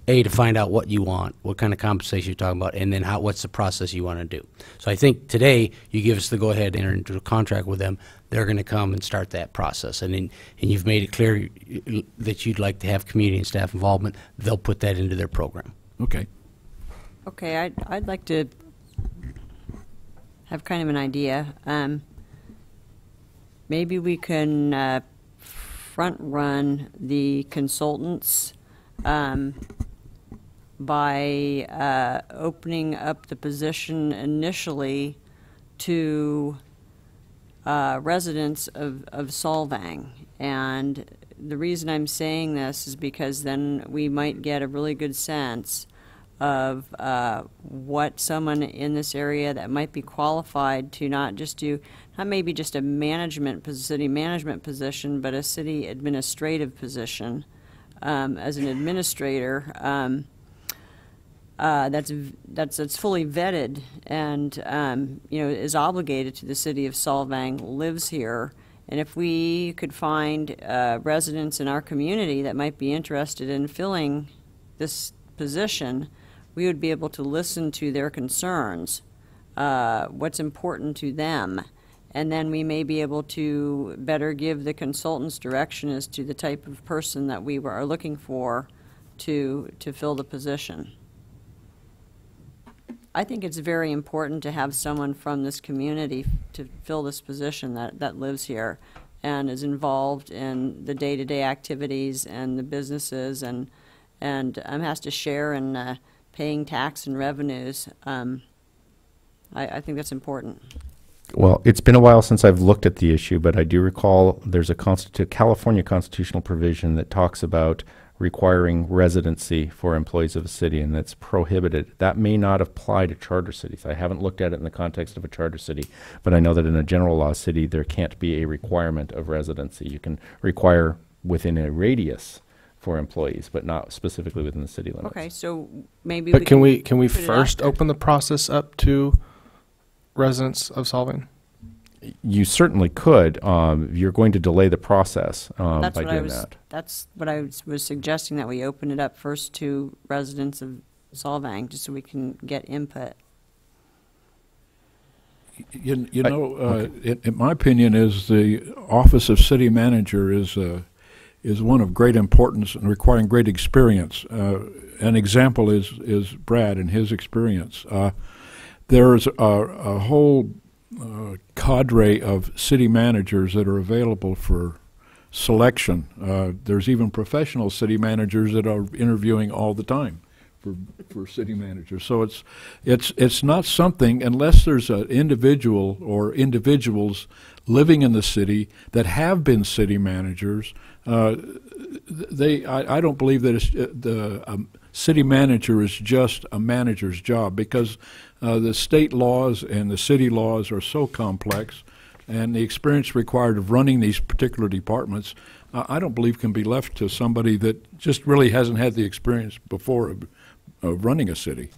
to find out what you want, what kind of compensation you're talking about, and then what's the process you want to do. So I think today you give us the go-ahead to enter into a contract with them. They're going to come and start that process. And you've made it clear that you'd like to have community and staff involvement. They'll put that into their program. Okay. Okay, I'd like to have kind of an idea. Maybe we can front-run the consultants by opening up the position initially to residents of Solvang. And the reason I'm saying this is because then we might get a really good sense of what someone in this area that might be qualified to not maybe just a city management position, but a city administrative position. As an administrator, that's fully vetted and is obligated to the city of Solvang, lives here, and if we could find residents in our community that might be interested in filling this position, we would be able to listen to their concerns, what's important to them. And then we may be able to better give the consultants direction as to the type of person that we are looking for to fill the position. I think it's very important to have someone from this community to fill this position that lives here and is involved in the day-to-day activities and the businesses and has to share in paying tax and revenues. I think that's important. Well, it's been a while since I've looked at the issue, but I do recall there's a California constitutional provision that talks about requiring residency for employees of a city, and that's prohibited. That may not apply to charter cities. I haven't looked at it in the context of a charter city, but I know that in a general law city, there can't be a requirement of residency. You can require within a radius for employees, but not specifically within the city limits. Okay, so maybe But can we first open the process up to residents of Solvang? You certainly could. You're going to delay the process by doing that. That's what I was suggesting, that we open it up first to residents of Solvang, just so we can get input. In my opinion, is the office of city manager is one of great importance and requiring great experience. An example is Brad and his experience. There's a whole cadre of city managers that are available for selection. There's even professional city managers that are interviewing all the time for city managers. So it's not something, unless there's an individual or individuals living in the city that have been city managers. I don't believe that the city manager is just a manager's job, because the state laws and the city laws are so complex, and the experience required of running these particular departments, I don't believe can be left to somebody that just really hasn't had the experience before of running a city.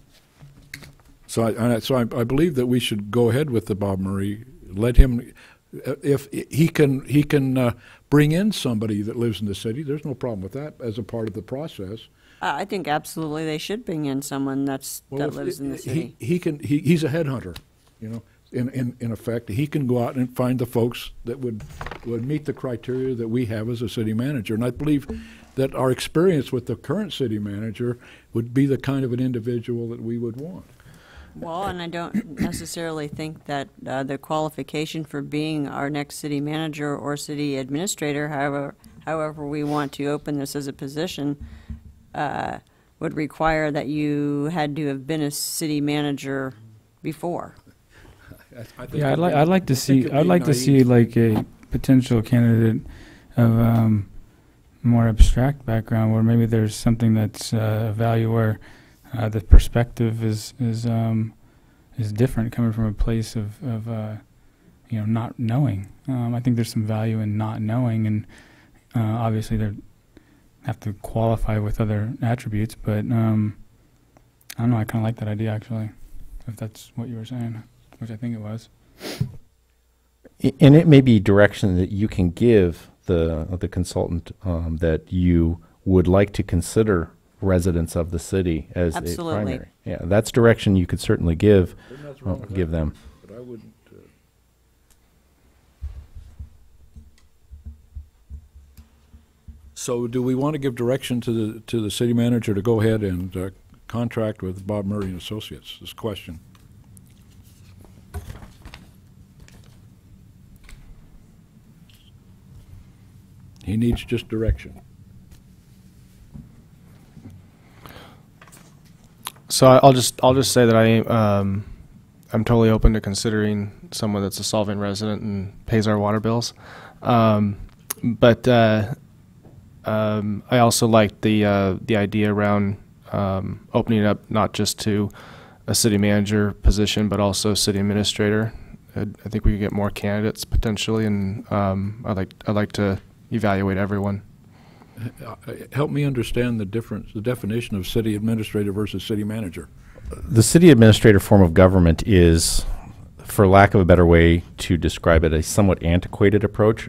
So I believe that we should go ahead with the Bob Murray. Let him, if he can bring in somebody that lives in the city. There's no problem with that as a part of the process. I think absolutely they should bring in someone that lives in the city. He's a headhunter, you know. In effect, he can go out and find the folks that would meet the criteria that we have as a city manager. And I believe that our experience with the current city manager would be the kind of an individual that we would want. Well, and I don't necessarily think that the qualification for being our next city manager or city administrator, however we want to open this as a position, would require that you had to have been a city manager before. Yeah, I'd like to see like a potential candidate of more abstract background, where maybe there's something that's a value where the perspective is different, coming from a place of not knowing. I think there's some value in not knowing, and obviously they have to qualify with other attributes. But I don't know. I kind of like that idea, actually, if that's what you were saying, which I think it was. And it may be direction that you can give the consultant that you would like to consider residents of the city as Absolutely. a primary. Yeah, that's direction you could certainly give them. But I wouldn't. So, do we want to give direction to the city manager to go ahead and contract with Bob Murray and Associates? This question. He needs just direction. So I'll just say that I'm totally open to considering someone that's a Solvang resident and pays our water bills, but I also like the idea around opening up not just to a city manager position, but also city administrator. I think we could get more candidates potentially, and I'd like to evaluate everyone. Help me understand the difference, the definition of city administrator versus city manager. The city administrator form of government is, for lack of a better way to describe it, a somewhat antiquated approach.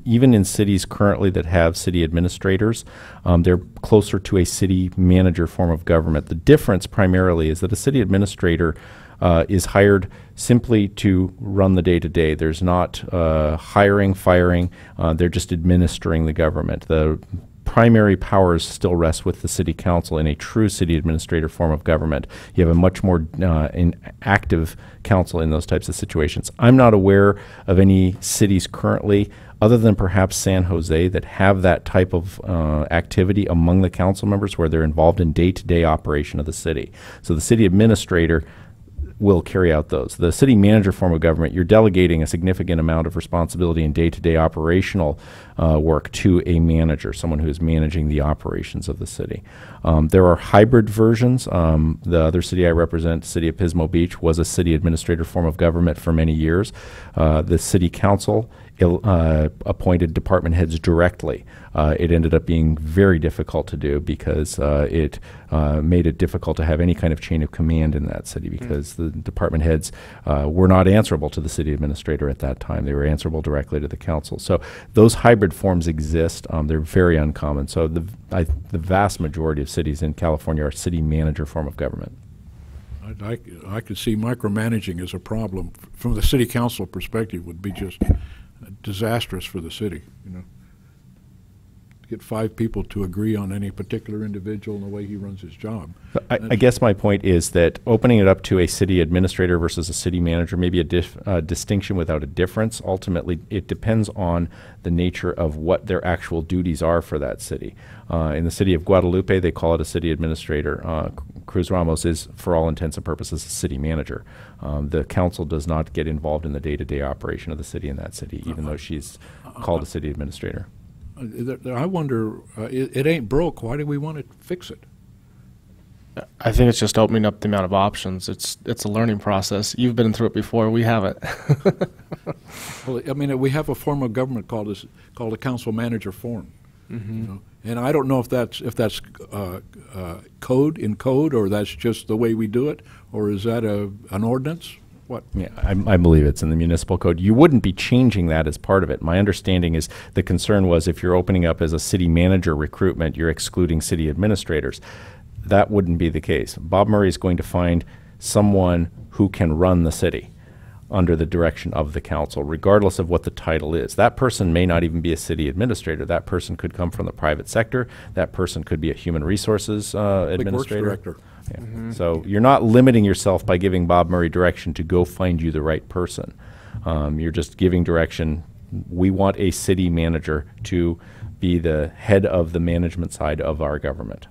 Even in cities currently that have city administrators, they're closer to a city manager form of government. The difference primarily is that a city administrator is hired simply to run the day-to-day. There's not hiring, firing. They're just administering the government. The primary powers still rest with the city council in a true city administrator form of government. You have a much more active council in those types of situations. I'm not aware of any cities currently, other than perhaps San Jose, that have that type of activity among the council members where they're involved in day-to-day operation of the city. So the city administrator will carry out those. The city manager form of government, you're delegating a significant amount of responsibility in day-to-day operational work to a manager, someone who is managing the operations of the city. There are hybrid versions. The other city I represent, City of Pismo Beach, was a city administrator form of government for many years. The city council appointed department heads directly. It ended up being very difficult to do because it made it difficult to have any kind of chain of command in that city, because the department heads were not answerable to the city administrator at that time. They were answerable directly to the council. So those hybrid forms exist. They're very uncommon. So the vast majority of cities in California are city manager form of government. I could see micromanaging as a problem from the city council perspective. Would be just disastrous for the city, you know. get 5 people to agree on any particular individual and the way he runs his job. I guess my point is that opening it up to a city administrator versus a city manager may be a distinction without a difference. Ultimately, it depends on the nature of what their actual duties are for that city. In the city of Guadalupe, they call it a city administrator. Cruz Ramos is, for all intents and purposes, a city manager. The council does not get involved in the day-to-day operation of the city in that city, even though she's called a city administrator. I wonder, it ain't broke. Why do we want to fix it? I think it's just opening up the amount of options. It's a learning process. You've been through it before. We haven't. Well, I mean, we have a form of government called a council manager form. Mm-hmm. You know? And I don't know if that's code or that's just the way we do it, or is that an ordinance? What? Yeah, I believe it's in the municipal code. You wouldn't be changing that as part of it. My understanding is the concern was if you're opening up as a city manager recruitment, you're excluding city administrators. That wouldn't be the case. Bob Murray is going to find someone who can run the city under the direction of the council, regardless of what the title is. That person may not even be a city administrator. That person could come from the private sector. That person could be a human resources administrator. Works director. Yeah. Mm-hmm. So you're not limiting yourself by giving Bob Murray direction to go find you the right person. You're just giving direction. We want a city manager to be the head of the management side of our government.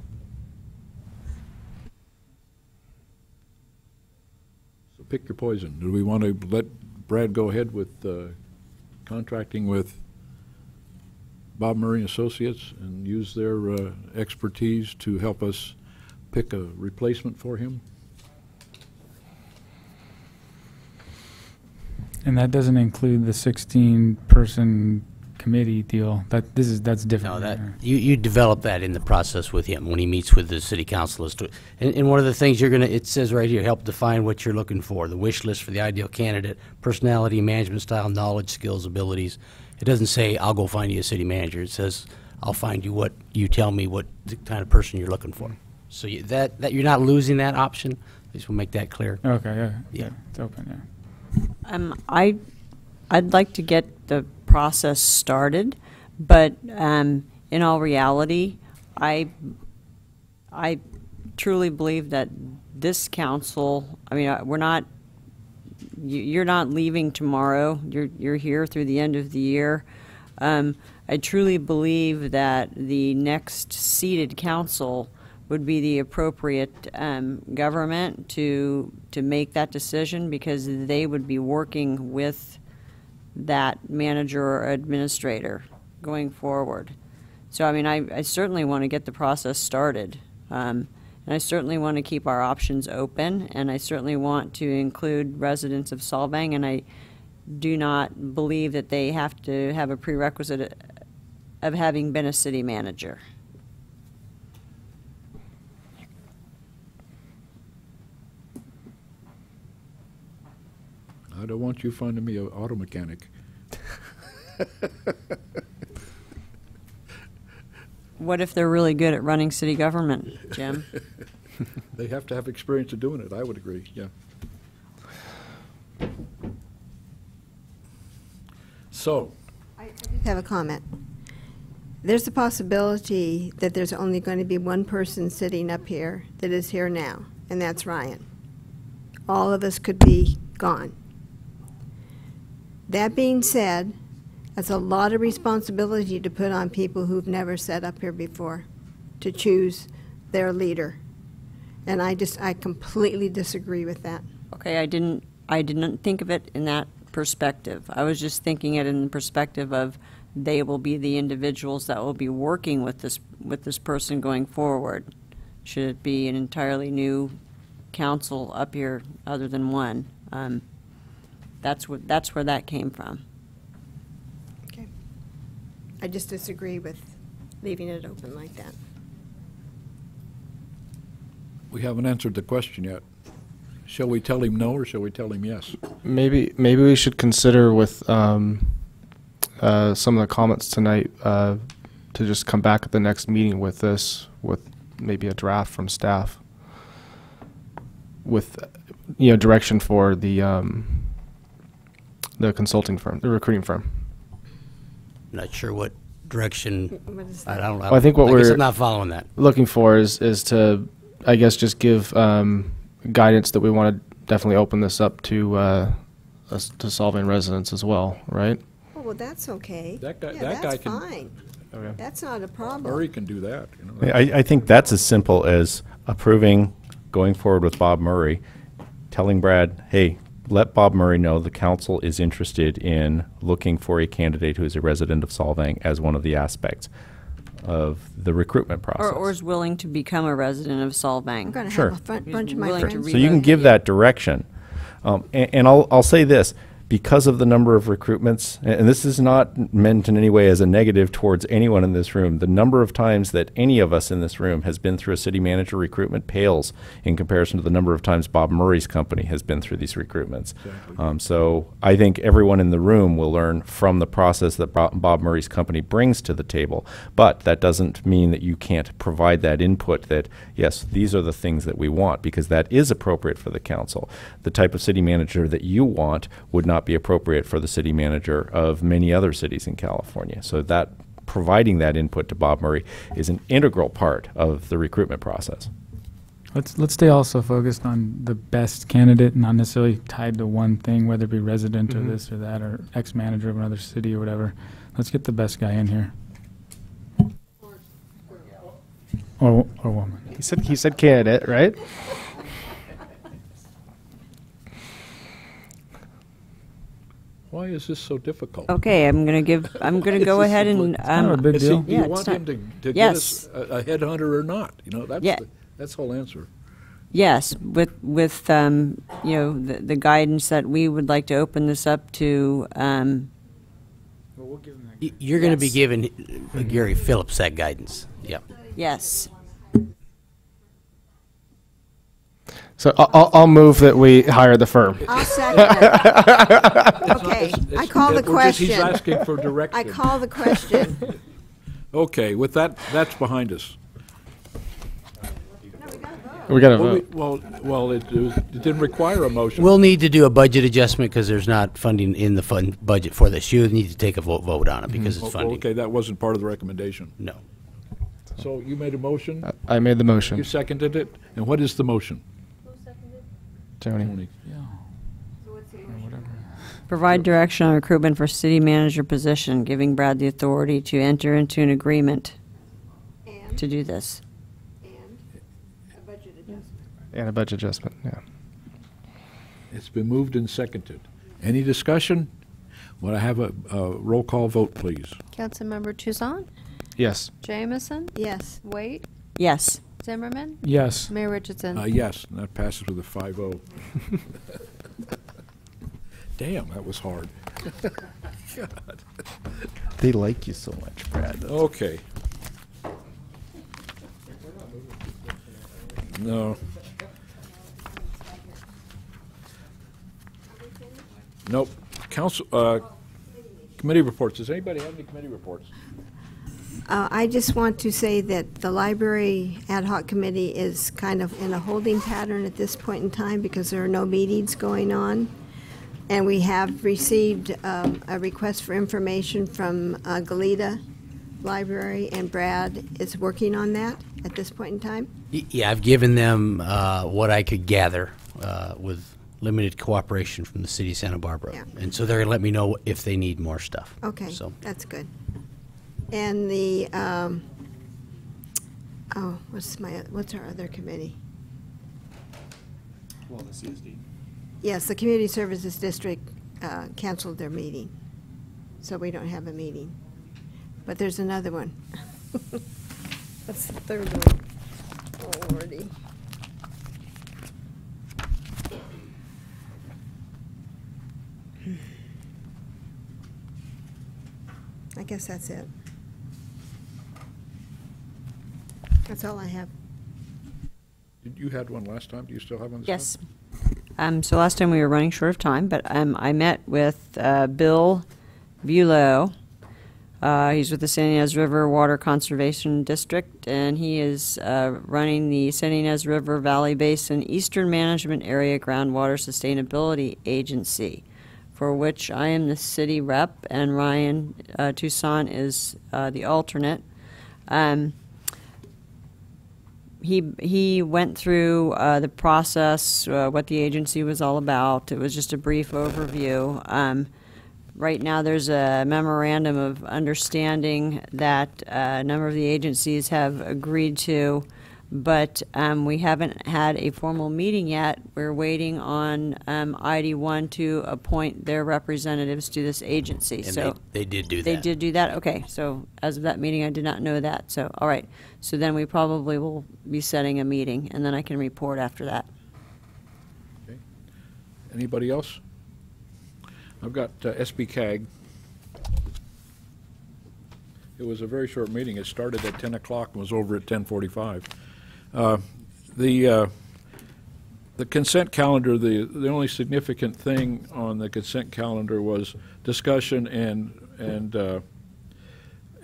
So pick your poison. Do we want to let Brad go ahead with contracting with Bob Murray Associates and use their expertise to help us pick a replacement for him? And that doesn't include the 16-person committee deal. That's different. No, you develop that in the process with him when he meets with the city council. And one of the things it says right here, help define what you're looking for, the wish list for the ideal candidate, personality, management style, knowledge, skills, abilities. It doesn't say, I'll go find you a city manager. It says, I'll find you what you tell me what the kind of person you're looking for. So that you're not losing that option. I just want to make that clear. Okay, yeah. It's open, yeah. I'd like to get the process started, but in all reality, I truly believe that this council, I mean, you're not leaving tomorrow. You're here through the end of the year. I truly believe that the next seated council would be the appropriate government to make that decision, because they would be working with that manager or administrator going forward. So I mean, I certainly want to get the process started, and I certainly want to keep our options open, and I certainly want to include residents of Solvang, and I do not believe that they have to have a prerequisite of having been a city manager. I don't want you finding me an auto mechanic. What if they're really good at running city government, Jim? They have to have experience of doing it, I would agree, yeah. So. I just have a comment. There's a possibility that there's only going to be one person sitting up here that is here now, and that's Ryan. All of us could be gone. That being said, that's a lot of responsibility to put on people who've never sat up here before to choose their leader. And I completely disagree with that. Okay, I didn't think of it in that perspective. I was just thinking it in the perspective of they will be the individuals that will be working with this person going forward. Should it be an entirely new council up here other than one? That's where that came from. Okay. I just disagree with leaving it open like that. We haven't answered the question yet. Shall we tell him no, or shall we tell him yes? Maybe we should consider with some of the comments tonight to just come back at the next meeting with this, with maybe a draft from staff, with direction for the consulting firm, the recruiting firm. Not sure what direction, What is I that? don't. Well, I think what guess we're I'm not following that. looking for is to, I guess, just give guidance that we want to definitely open this up to Solvang residents as well, right? Oh, well, that's okay. That guy- Yeah, that guy that's can- fine. Okay. That's not a problem. Murray can do that. You know. I think that's as simple as approving going forward with Bob Murray, telling Brad, hey, let Bob Murray know the council is interested in looking for a candidate who is a resident of Solvang as one of the aspects of the recruitment process. Or is willing to become a resident of Solvang. I'm going to Sure. have a He's bunch of my willing to friends. So you can give that direction. And I'll say this, because of the number of recruitments, and this is not meant in any way as a negative towards anyone in this room, the number of times that any of us in this room has been through a city manager recruitment pales in comparison to the number of times Bob Murray's company has been through these recruitments. Exactly. So I think everyone in the room will learn from the process that Bob Murray's company brings to the table. But that doesn't mean that you can't provide that input that, yes, these are the things that we want, because that is appropriate for the council. The type of city manager that you want would not be appropriate for the city manager of many other cities in California. So that providing that input to Bob Murray is an integral part of the recruitment process. Let's stay also focused on the best candidate, not necessarily tied to one thing, whether it be resident or this or that or ex-manager of another city or whatever. Let's get the best guy in here. Or woman. He said candidate, right? Why is this so difficult? Okay, I'm gonna go ahead and, not a big deal. Do yeah, you it's want not- him to get yes. us a headhunter or not? You know, that's Yeah. that's the whole answer. Yes, with you know, the guidance that we would like to open this up to, You're going to be Yes. giving Gary Phillips that guidance. Yeah. yes. So I'll move that we hire the firm. I'll second it. Okay, I call the He's question. asking for direction. I call the question. Okay, with that, that's behind us. We got to Well, vote. well, it didn't require a motion. We'll need to do a budget adjustment because there's not funding in the fund budget for this. You need to take a vote on it because it's funding. Okay, that wasn't part of the recommendation. No. So you made a motion? I made the You motion. seconded it? And what is the motion? Tony. Tony? Provide direction on recruitment for city manager position, giving Brad the authority to enter into an agreement to do this. And a budget adjustment, yeah. It's been moved and seconded. Any discussion? Would I have a roll call vote, please? Councilmember Toussaint? Yes. Jamison? Yes. Waite? Yes. Zimmerman? Yes. Mayor Richardson? Yes, and that passes with a 5-0. Damn, that was hard. God. They like you so much, Brad. Okay. No. Nope. Council, committee reports. Does anybody have any committee reports? I just want to say that the Library Ad Hoc Committee is kind of in a holding pattern at this point in time because there are no meetings going on. And we have received a request for information from Goleta Library, and Brad is working on that at this point in time. Yeah, I've given them what I could gather with limited cooperation from the city of Santa Barbara. Yeah. And so they're going to let me know if they need more stuff. Okay, So that's good. And the, what's our other committee? Well, the CSD. Yes, the Community Services District canceled their meeting, so we don't have a meeting. But there's another one. That's the third one. Oh, Lordy. I guess that's it. That's all I have. You had one last time. Do you still have one this Yes. time? So last time we were running short of time, but I met with Bill Bulow. He's with the San Ynez River Water Conservation District, and he is running the San Ynez River Valley Basin Eastern Management Area Groundwater Sustainability Agency for which I am the city rep, and Ryan Toussaint is the alternate. He went through the process, what the agency was all about. It was just a brief overview. Right now, there's a memorandum of understanding that a number of the agencies have agreed to, but we haven't had a formal meeting yet. We're waiting on ID1 to appoint their representatives to this agency. And so they did do that. They did do that? Okay, so as of that meeting, I did not know that. So, all right. So then we probably will be setting a meeting, and then I can report after that. Okay. Anybody else? I've got SBCAG. It was a very short meeting. It started at 10 o'clock and was over at 10:45. The consent calendar, the only significant thing on the consent calendar was discussion and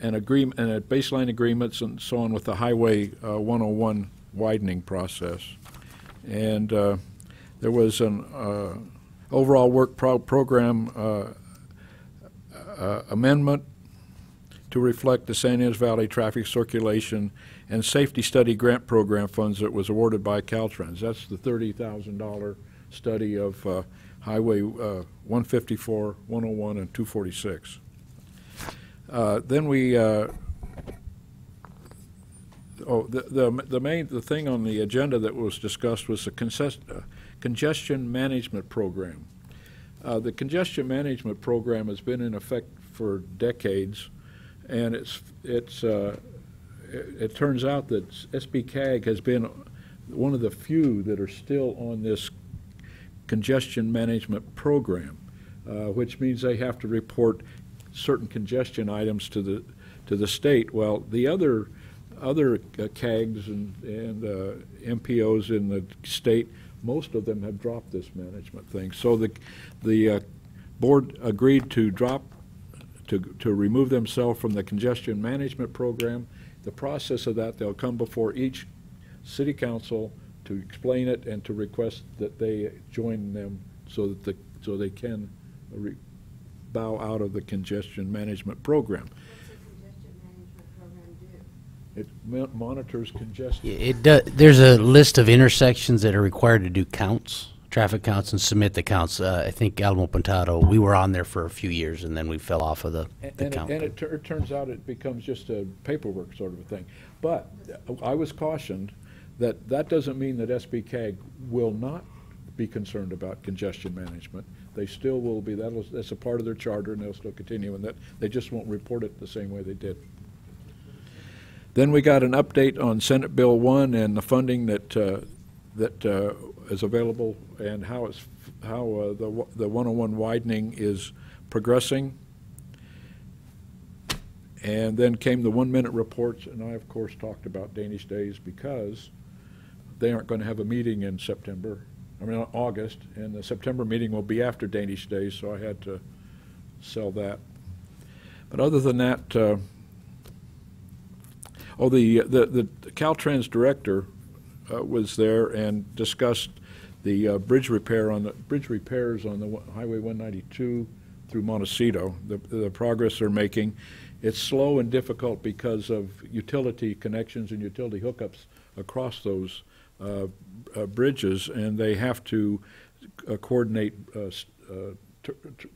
agreement and baseline agreements and so on with the Highway 101 widening process. And there was an overall work program amendment to reflect the San Ynez Valley Traffic Circulation and Safety Study Grant Program funds that was awarded by Caltrans. That's the $30,000 study of Highway 154, 101, and 246. Then we, the thing on the agenda that was discussed was the congestion management program. The congestion management program has been in effect for decades, and it turns out that SBCAG has been one of the few that are still on this congestion management program, which means they have to report certain congestion items to the state. Well, the other CAGs and MPOs in the state, most of them have dropped this management thing. So the board agreed to remove themselves from the congestion management program. The process of that, they'll come before each city council to explain it and to request that they join them so that they can bow out of the congestion management program. It monitors congestion. There's a list of intersections that are required to do counts, traffic counts, and submit the counts. I think Alamo Pintado, we were on there for a few years, and then we fell off of the count. And it turns out it becomes just a paperwork sort of a thing. But I was cautioned that doesn't mean that SBCAG will not be concerned about congestion management. They still will be. That's a part of their charter, and they'll still continue in that. They just won't report it the same way they did. Then we got an update on Senate Bill 1 and the funding that is available and how the 101 widening is progressing. And then came the 1-minute reports, and I of course talked about Danish Days because they aren't going to have a meeting in August, and the September meeting will be after Danish Days, so I had to sell that. But other than that, the Caltrans director was there and discussed the bridge repairs on the Highway 192 through Montecito, the progress they're making. It's slow and difficult because of utility connections and utility hookups across those bridges, and they have to coordinate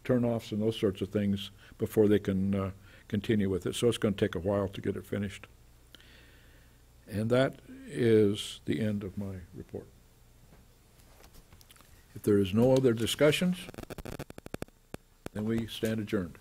turnoffs and those sorts of things before they can continue with it. So it's going to take a while to get it finished. And that is the end of my report. If there is no other discussions, then we stand adjourned.